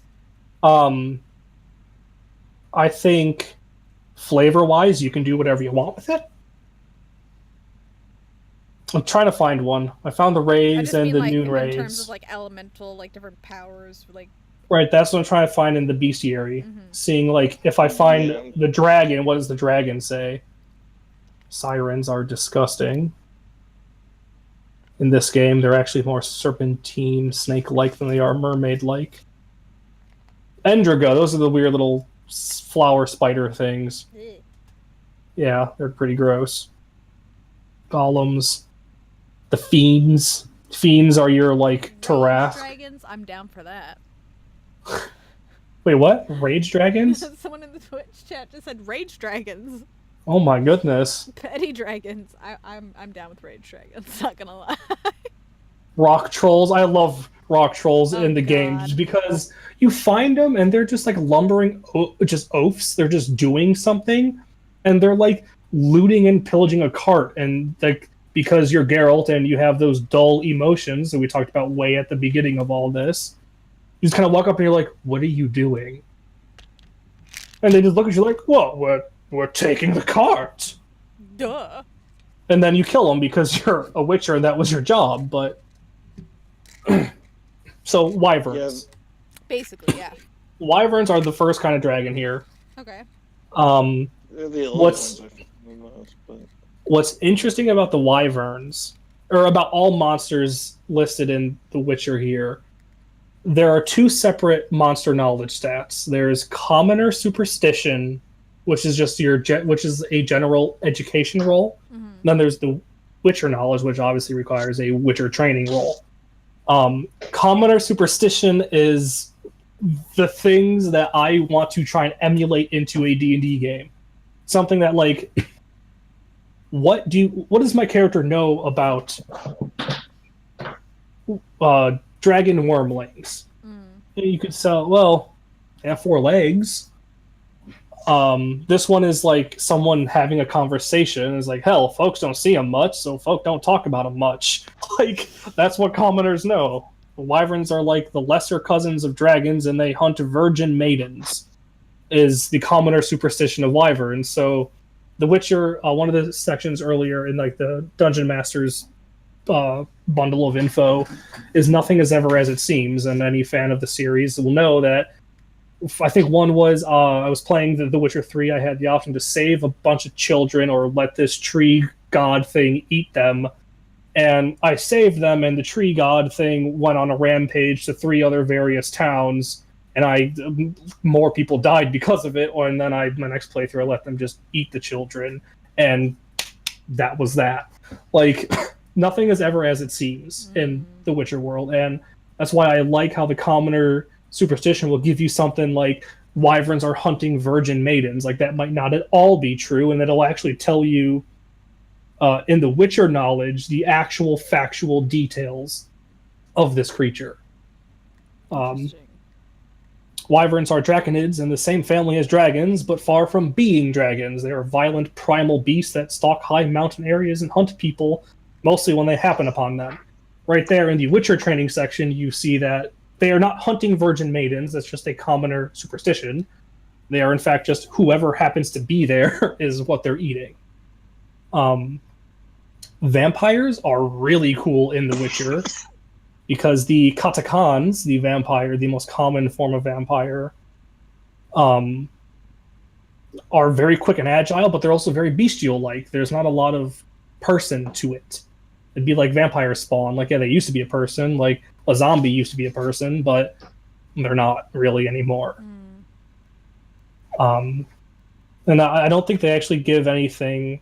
I think flavor-wise, you can do whatever you want with it. I'm trying to find one. I found the I rays just and mean the like noon in rays. terms of like elemental, like different powers, like Right, that's what I'm trying to find in the bestiary. Seeing, like, if I find the dragon, what does the dragon say? Sirens are disgusting. In this game, they're actually more serpentine, snake-like than they are mermaid-like. Endrago, those are the weird little flower spider things. Yeah, they're pretty gross. Golems. The fiends. Fiends are your, like, Tarath. dragons. I'm down for that. Wait, what? Rage dragons? Someone in the Twitch chat just said rage dragons, Oh my goodness. petty dragons. I'm down with rage dragons. Not gonna lie. Rock trolls. I love rock trolls Oh, in the game God. just because you find them and they're just like lumbering, just oafs. They're just doing something, and they're like looting and pillaging a cart. And like because you're Geralt and you have those dull emotions that we talked about way at the beginning of all this, you just kind of walk up and you're like, "What are you doing?" And they just look at you like, "Whoa, we're taking the cart." Duh. And then you kill them because you're a Witcher and that was your job. But so wyverns. Basically, yeah. Wyverns are the first kind of dragon here. Okay. They're the only What's- ones I think most, but What's interesting about the wyverns, or about all monsters listed in The Witcher here, there are two separate monster knowledge stats. There's commoner superstition, which is just which is a general education roll. Then there's the Witcher knowledge, which obviously requires a Witcher training roll. Commoner superstition is the things that I want to try and emulate into a D&D game. Something that, like, what does my character know about dragon wormlings? You could sell, well, they have 4 legs. This one is like someone having a conversation. It's like, hell, folks don't see them much, so folk don't talk about them much. Like, that's what commoners know. Wyverns are like the lesser cousins of dragons, and they hunt virgin maidens, is the commoner superstition of wyverns. So The Witcher, one of the sections earlier in like the Dungeon Master's bundle of info is nothing is ever as it seems, and any fan of the series will know that. I think one was I was playing the Witcher 3. I had the option to save a bunch of children or let this tree god thing eat them. And I saved them, and the tree god thing went on a rampage to 3 other various towns, and more people died because of it. And then my next playthrough, I let them just eat the children, and that was that. Like, nothing is ever as it seems in the Witcher world, and that's why I like how the commoner superstition will give you something like wyverns are hunting virgin maidens. Like, that might not at all be true, and it'll actually tell you in the Witcher knowledge the actual factual details of this creature. Wyverns are draconids in the same family as dragons, but far from being dragons. They are violent primal beasts that stalk high mountain areas and hunt people, mostly when they happen upon them. Right there in the Witcher training section, you see that they are not hunting virgin maidens. That's just a commoner superstition. They are, in fact, just whoever happens to be there is what they're eating. Vampires are really cool in The Witcher because the katakans, the vampire, the most common form of vampire, are very quick and agile, but they're also very bestial-like. There's not a lot of person to it. It'd be like vampire spawn. Like, yeah, they used to be a person. Like, a zombie used to be a person, but they're not really anymore. And I don't think they actually give anything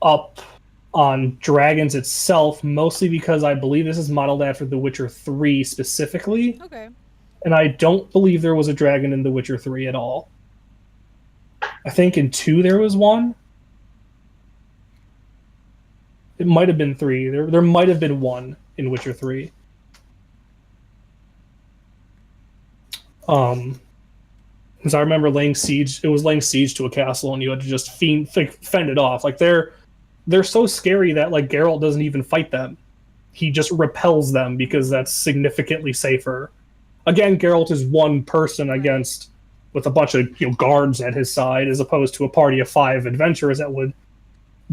up on dragons itself, mostly because I believe this is modeled after The Witcher 3 specifically. Okay. And I don't believe there was a dragon in The Witcher 3 at all. I think in 2 there was one. It might have been 3. There might have been one in Witcher 3. Because I remember laying siege to a castle, and you had to just fend it off. Like, they're so scary that, like, Geralt doesn't even fight them. He just repels them because that's significantly safer. Again, Geralt is one person with a bunch of guards at his side, as opposed to a party of 5 adventurers that would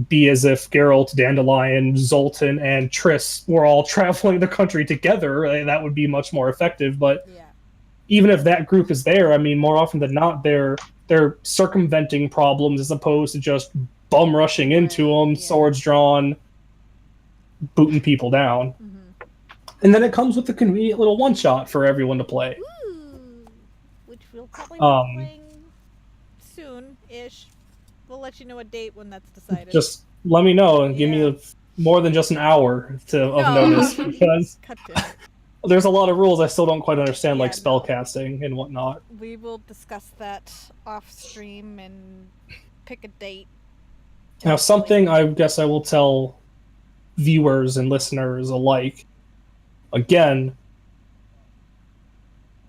be as if Geralt, Dandelion, Zoltan, and Triss were all traveling the country together. That would be much more effective. But even if that group is there, I mean, more often than not, they're circumventing problems as opposed to just bum rushing into them, swords drawn, booting people down. And then it comes with the convenient little one-shot for everyone to play. Ooh, which we'll probably be playing soon-ish. We'll let you know a date when that's decided. Just let me know and give me more than just an hour of notice, because there's a lot of rules I still don't quite understand, like spell casting and whatnot. We will discuss that off stream and pick a date. Now, something I guess I will tell viewers and listeners alike. Again,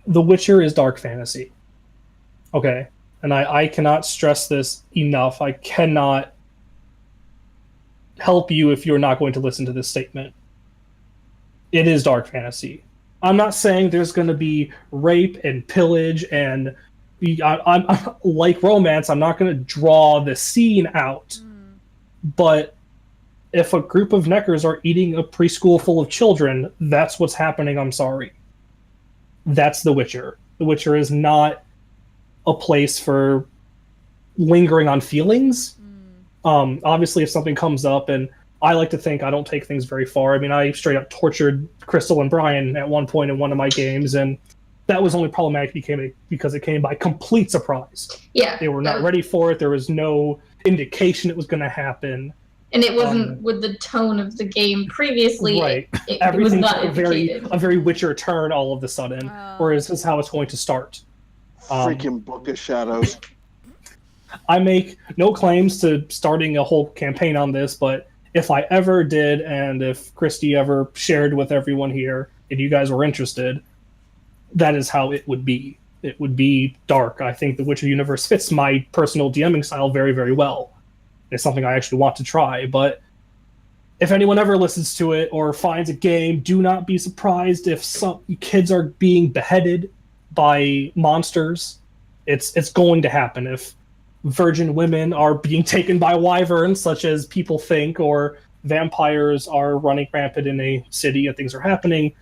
The Witcher is dark fantasy. Okay? And I cannot stress this enough. I cannot help you if you're not going to listen to this statement. It is dark fantasy. I'm not saying there's going to be rape and pillage and I'm like romance. I'm not going to draw the scene out. But if a group of neckers are eating a preschool full of children, that's what's happening. I'm sorry. That's The Witcher. The Witcher is not a place for lingering on feelings. Obviously, if something comes up, and I like to think I don't take things very far. I mean, I straight up tortured Krystal and Brian at one point in one of my games, and that was only problematic because it came by complete surprise. Yeah. They were not ready for it. There was no indication it was going to happen. And it wasn't with the tone of the game previously. Right. It was Everything not took indicated. a very Witcher turn all of a sudden, whereas this is how it's going to start. Freaking Book of Shadows. I make no claims to starting a whole campaign on this, but if I ever did, and if Kristy ever shared with everyone here, and you guys were interested, that is how it would be. It would be dark. I think the Witcher universe fits my personal DMing style very, very well. It's something I actually want to try, but if anyone ever listens to it or finds a game, do not be surprised if some kids are being beheaded by monsters. It's going to happen. If virgin women are being taken by wyverns, such as people think, or vampires are running rampant in a city and things are happening,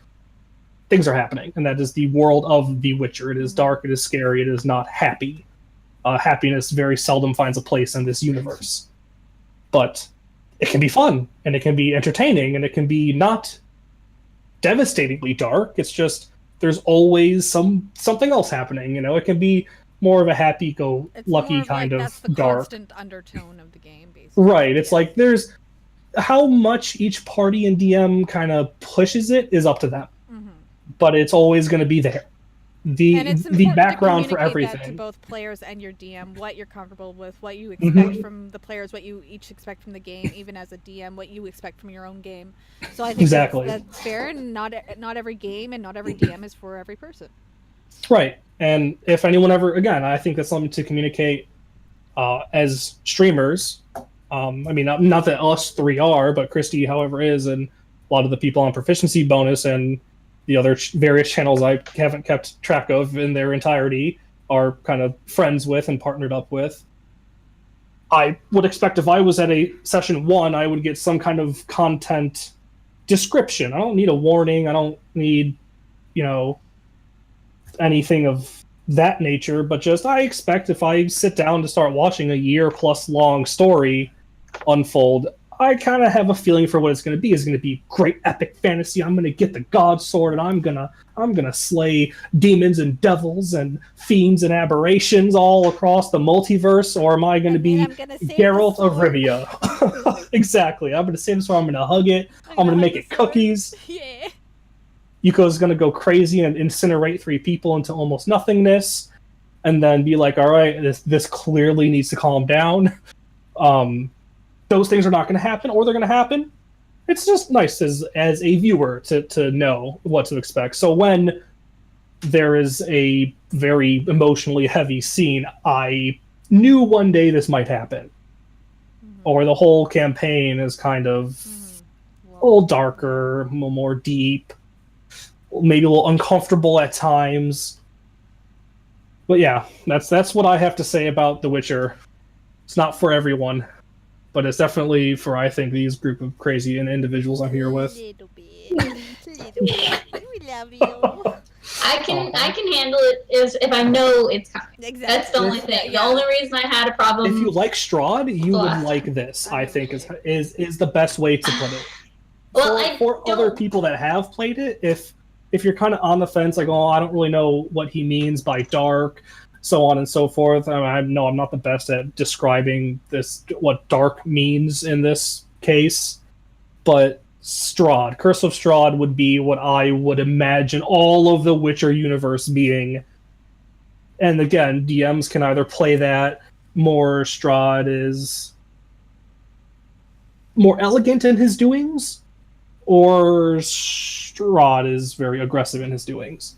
and that is the world of The Witcher. It is dark, it is scary, it is not happy. Happiness very seldom finds a place in this universe. But it can be fun, and it can be entertaining, and it can be not devastatingly dark. It's just there's always something else happening. It can be more of a happy-go-lucky kind of that's the dark. constant undertone of the game, basically. Right. It's like there's how much each party and DM kind of pushes it is up to them, but it's always going to be there. The background for everything that to both players and your DM, what you're comfortable with, what you expect from the players, what you each expect from the game, even as a DM, what you expect from your own game. So I think that's fair, and not every game and not every DM is for every person. Right. And if anyone ever, again, I think that's something to communicate as streamers. I mean, not that us three are, but Kristy, however, is, and a lot of the people on Proficiency Bonus and the other various channels I haven't kept track of in their entirety are kind of friends with and partnered up with. I would expect if I was at a session 1, I would get some kind of content description. I don't need a warning. I don't need, anything of that nature, but just I expect if I sit down to start watching a year-plus long story unfold, I kind of have a feeling for what it's going to be. It's going to be great epic fantasy. I'm going to get the god sword, and I'm gonna slay demons and devils and fiends and aberrations all across the multiverse. Or am I going to be Geralt of Rivia? Exactly. I'm going to save the sword. I'm going to hug it. I'm going to make it cookies. Yeah. Yuko's going to go crazy and incinerate 3 people into almost nothingness, and then be like, all right, this clearly needs to calm down. Those things are not going to happen, or they're going to happen. It's just nice as a viewer to know what to expect. So when there is a very emotionally heavy scene, I knew one day this might happen. Or the whole campaign is kind of a little darker, a little more deep, maybe a little uncomfortable at times. But yeah, that's what I have to say about The Witcher. It's not for everyone, but it's definitely for, I think, these group of crazy individuals I'm here with. Little bit. We love you. I can handle it if I know it's coming. Exactly. That's the only thing. The only reason I had a problem. If you like Strahd, you would like this. I think is the best way to put it. Well, for other people that have played it, if you're kind of on the fence, like, oh, I don't really know what he means by dark, so on and so forth. I'm not the best at describing what dark means in this case, but Strahd, Curse of Strahd would be what I would imagine all of the Witcher universe being. And again, DMs can either play that more. Strahd is more elegant in his doings, or Strahd is very aggressive in his doings.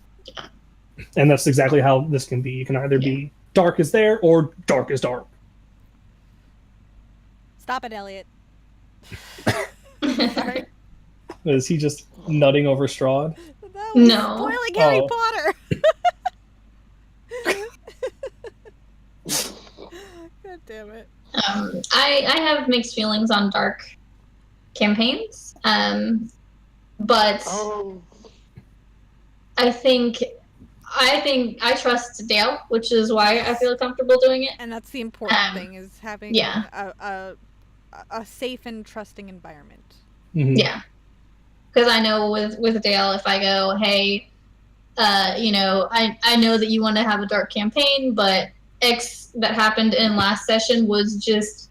And that's exactly how this can be. You can either be dark as there, or dark as dark. Stop it, Elliot. Sorry. Is he just nutting over Strahd? No. Spoiling Harry Potter. God damn it. I have mixed feelings on dark campaigns, but I think I trust Dale, which is why I feel comfortable doing it. And that's the important thing, is having a safe and trusting environment. Mm-hmm. Yeah. Because I know with Dale, if I go, hey, I know that you want to have a dark campaign, but X that happened in last session was just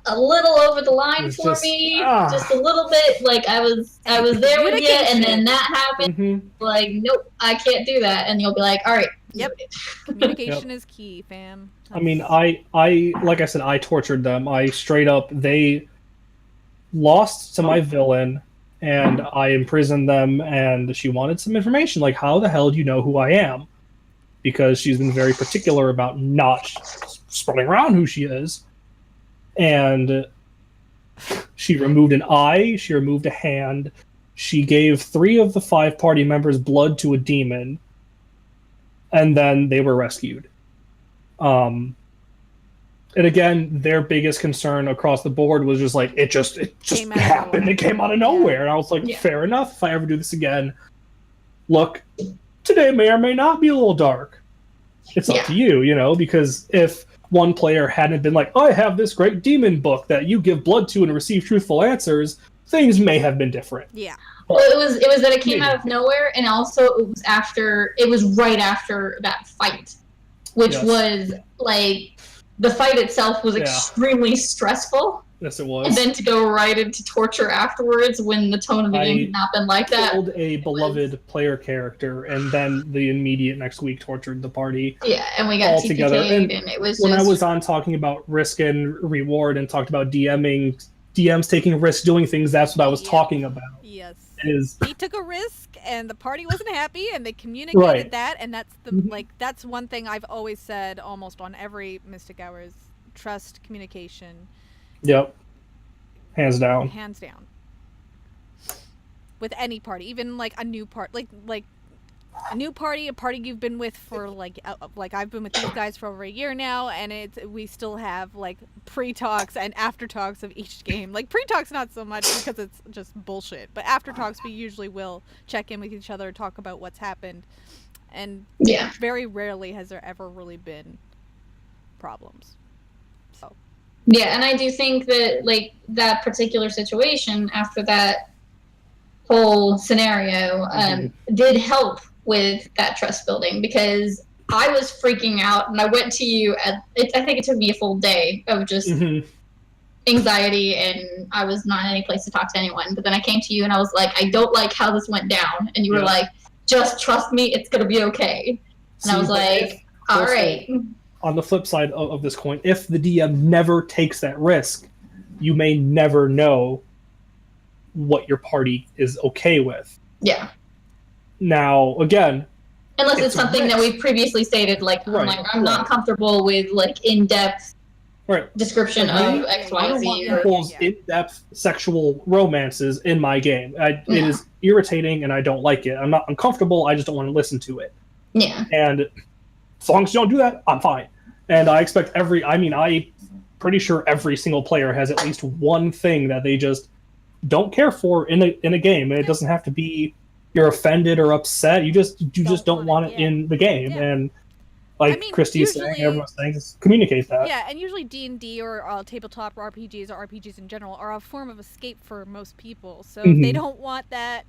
a little over the line It's for just, me, just a little bit. Like I was there with you, and then that happened. Mm-hmm. Like, nope, I can't do that. And you'll be like, all right. Yep. Communication is key, fam. I mean, I like I said, I tortured them. I straight up, they lost to my villain, and I imprisoned them, and she wanted some information, like, how the hell do you know who I am? Because she's been very particular about not spreading around who she is. And she removed an eye, she removed a hand, she gave 3 of the 5 party members blood to a demon, and then they were rescued. And again, their biggest concern across the board was just like, it just happened. It came out of nowhere. And I was like, fair enough. If I ever do this again, look, today may or may not be a little dark. It's up to you, because if one player hadn't been like, I have this great demon book that you give blood to and receive truthful answers, things may have been different. Yeah. Well, it was that it came out of nowhere, and also it was right after that fight, which was like, the fight itself was extremely stressful. Yes, it was. And then to go right into torture afterwards when the tone of the game had not been like that. Killed a beloved player character, and then the immediate next week tortured the party. Yeah, and we got together. And it was when I was on talking about risk and reward and talked about DMs taking risks, doing things, that's what I was talking about. Yes. He took a risk, and the party wasn't happy, and they communicated that, and that's that's one thing I've always said almost on every Mystic Hour is trust, communication. Yep. Hands down. Hands down. With any party, even like a new part, like a new party, a party you've been with for like I've been with these guys for over a year now, and we still have like pre-talks and after-talks of each game. Like pre-talks not so much because it's just bullshit, but after-talks we usually will check in with each other, talk about what's happened, and very rarely has there ever really been problems. So. Yeah, and I do think that like that particular situation after that whole scenario did help with that trust building, because I was freaking out and I went to you I think it took me a full day of just anxiety, and I was not in any place to talk to anyone. But then I came to you and I was like, I don't like how this went down, and you were like, just trust me, it's gonna be okay. And I was like, all right. On the flip side of this coin, if the DM never takes that risk, you may never know what your party is okay with. Yeah. Now, again, unless it's something that we've previously stated, like, I'm not comfortable with like in-depth description of X, Y, I don't Z. want people's in-depth sexual romances in my game. It is irritating, and I don't like it. I'm not uncomfortable. I just don't want to listen to it. Yeah. And as long as you don't do that, I'm fine. And I expect I'm pretty sure every single player has at least one thing that they just don't care for in a game. And it doesn't have to be you're offended or upset. You just don't want it in the game. Yeah. And like Kristy is saying, everyone's saying, just communicate that. Yeah, and usually D&D or tabletop RPGs or RPGs in general are a form of escape for most people. So if they don't want that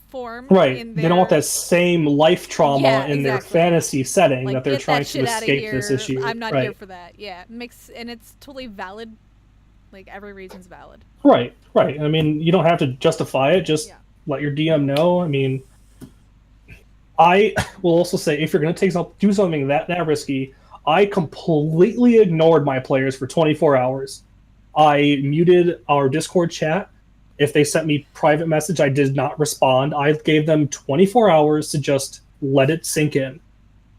form in their... They don't want that same life trauma in their fantasy setting that they're trying to escape this issue. I'm not here for that. Yeah, and it's totally valid. Like, every reason's valid. Right. I mean, you don't have to justify it. Just let your DM know. I mean, I will also say, if you're going to do something that risky, I completely ignored my players for 24 hours. I muted our Discord chat. If they sent me private message, I did not respond. I gave them 24 hours to just let it sink in,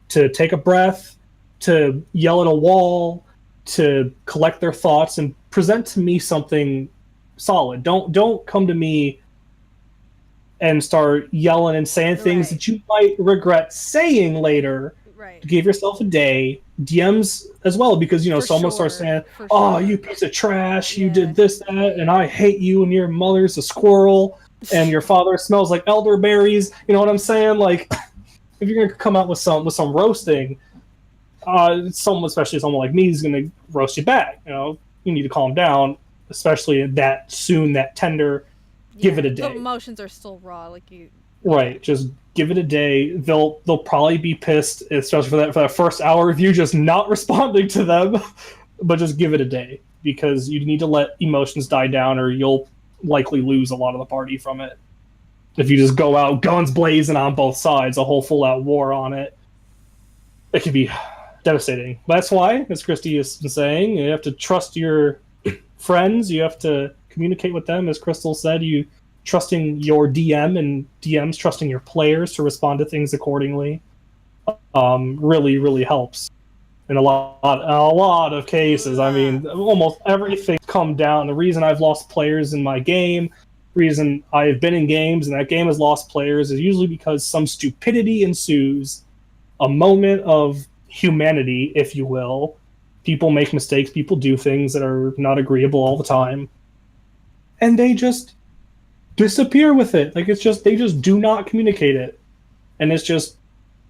to take a breath, to yell at a wall, to collect their thoughts and present to me something solid. Don't come to me and start yelling and saying things that you might regret saying later. Right. Give yourself a day. DMs as well, because someone starts saying, "Oh, you piece of trash! You did this, that, and I hate you, and your mother's a squirrel, and your father smells like elderberries." You know what I'm saying? Like, if you're gonna come out with some roasting, especially someone like me, is gonna roast you back. You need to calm down, especially that tender. Give it a day. The emotions are still raw, like you. Right, just give it a day. They'll probably be pissed, especially for that first hour of you just not responding to them. But just give it a day. because you need to let emotions die down, or you'll likely lose a lot of the party from it. If you just go out guns blazing on both sides, a whole full-out war on it, it could be devastating. That's why, as Kristy has been saying, you have to trust your friends. You have to communicate with them. As Krystal said, you trusting your DM and DMs trusting your players to respond to things accordingly really, really helps in a lot of cases. I mean, almost everything's come down. The reason I've lost players in my game, reason I've been in games and that game has lost players, is usually because some stupidity ensues, a moment of humanity, if you will. People make mistakes, people do things that are not agreeable all the time, and they just disappear with it. Like, it's just, they just do not communicate it, and it's just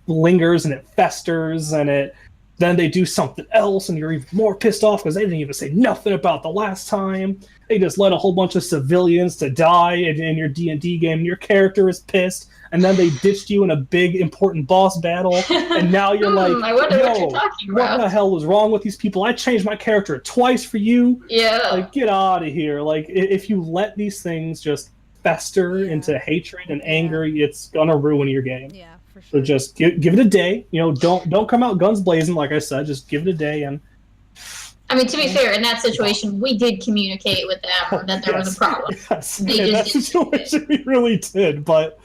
lingers and it festers, and then they do something else and you're even more pissed off because they didn't even say nothing about the last time. They just let a whole bunch of civilians to die in your D&D game, and your character is pissed, and then they ditched you in a big important boss battle, and now you're like, I wonder what you're talking about. What the hell was wrong with these people? I changed my character twice for you. Yeah. Like, get out of here. Like, if you let these things just fester into hatred and anger, it's gonna ruin your game. Yeah, for sure. So just give it a day. Don't come out guns blazing, like I said. Just give it a day. And I mean, to be fair, in that situation, we did communicate with them that there was a problem. Yes, They in that just situation, we really did. But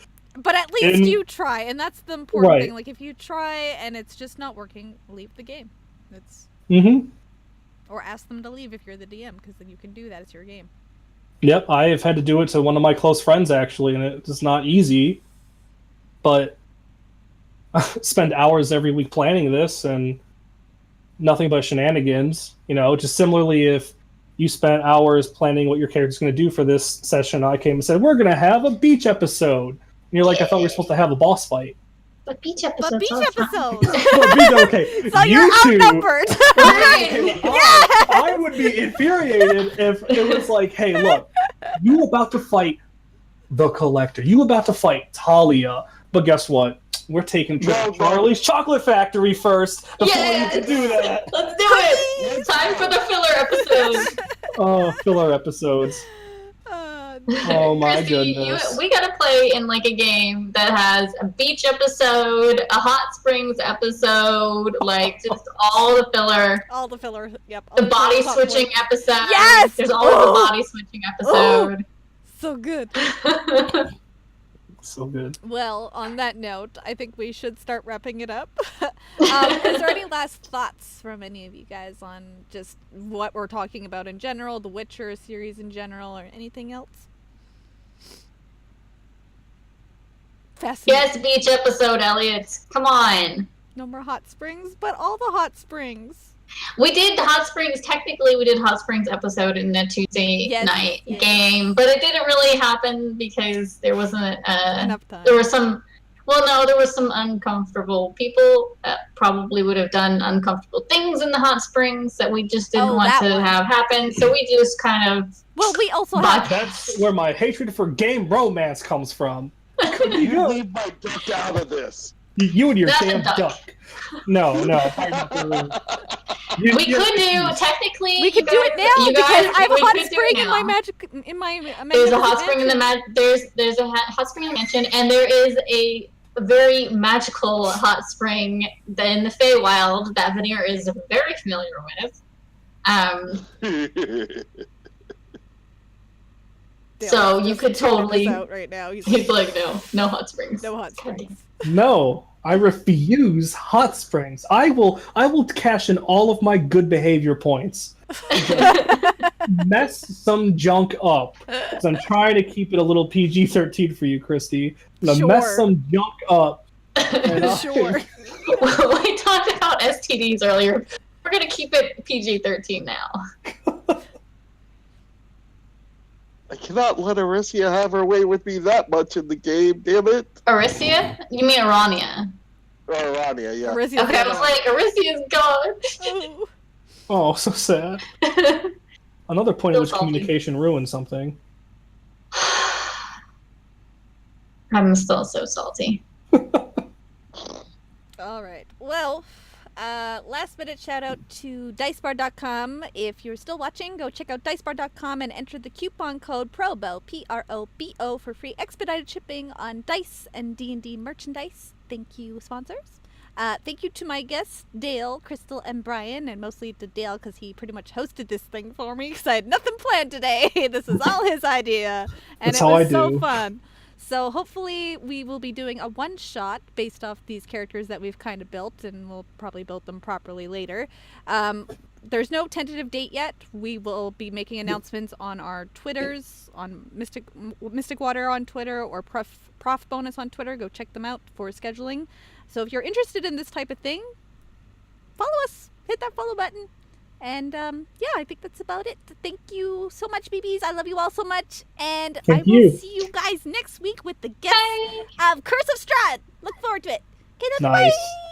at least you try, and that's the important Right. thing. Like, if you try and it's just not working, leave the game. It's or ask them to leave if you're the DM, because then you can do that. It's your game. Yep, I have had to do it to one of my close friends, actually, and it's not easy. But I spend hours every week planning this, and nothing but shenanigans. Just similarly, if you spent hours planning what your character's going to do for this session, I came and said, we're going to have a beach episode. And you're like, I thought we were supposed to have a boss fight. But beach episodes. But beach episodes. Okay, So you're outnumbered. Right. I would be infuriated if it was like, hey, look, you about to fight the Collector. You about to fight Talia. But guess what? We're taking Charlie's Chocolate Factory first before you can do that. Let's do it. Time for the filler episode. Oh, filler episodes. Oh my Kristy, goodness. we gotta play in like a game that has a beach episode, a hot springs episode, like just all the filler. All the filler, yep. The body switching episode. Yes! There's always a body switching episode. So good. So good. Well, on that note, I think we should start wrapping it up. Is there any last thoughts from any of you guys on just what we're talking about in general, the Witcher series in general, or anything else? Yes, beach episode, Elliot. Come on. No more hot springs, but all the hot springs. We did the hot springs. Technically, we did hot springs episode in the Tuesday night game, but it didn't really happen because there wasn't enough time. There was some. Well, no, there was some uncomfortable people that probably would have done uncomfortable things in the hot springs that we just didn't want to have happen. So we just kind of. Well, we also have. That's where my hatred for game romance comes from. You leave my duck out of this. You and your That's a damn duck. No. We could do technically. We could do it now because I have a hot spring in my magic. In my there's a hot spring in the there's a hot spring in the mansion, and there is a very magical hot spring in the Feywild that Veneer is very familiar with. So you could totally. Out right now. He's like, no hot springs. No hot springs. No, I refuse hot springs. I will cash in all of my good behavior points. Mess some junk up. Because I'm trying to keep it a little PG-13 for you, Kristy. I'm gonna mess some junk up. Sure. We talked about STDs earlier. We're gonna keep it PG-13 now. I cannot let Arisia have her way with me that much in the game, damn it. Arisia? You mean Arania? Arania, yeah. Arisia's okay, I was like, Arisia's gone. Oh, so sad. Another point at which communication ruins something. I'm still so salty. All right. Well, Last minute shout out to dicebar.com. If you're still watching, go check out dicebar.com and enter the coupon code PROBO, PROBO, for free expedited shipping on dice and D&D merchandise. Thank you, sponsors. Thank you to my guests, Dale, Krystal, and Brian, and mostly to Dale because he pretty much hosted this thing for me because I had nothing planned today. This is all his idea, and That's it how was I so do. fun. So hopefully we will be doing a one-shot based off these characters that we've kind of built, and we'll probably build them properly later. There's no tentative date yet. We will be making announcements on our Twitters, on mysticwater on Twitter, or Prof Bonus on Twitter. Go check them out for scheduling. So if you're interested in this type of thing, follow us. Hit that follow button. And yeah, I think that's about it. Thank you so much, BBs. I love you all so much. And I will see you guys next week with the guest of Curse of Strahd. Look forward to it. Okay, then Nice. bye.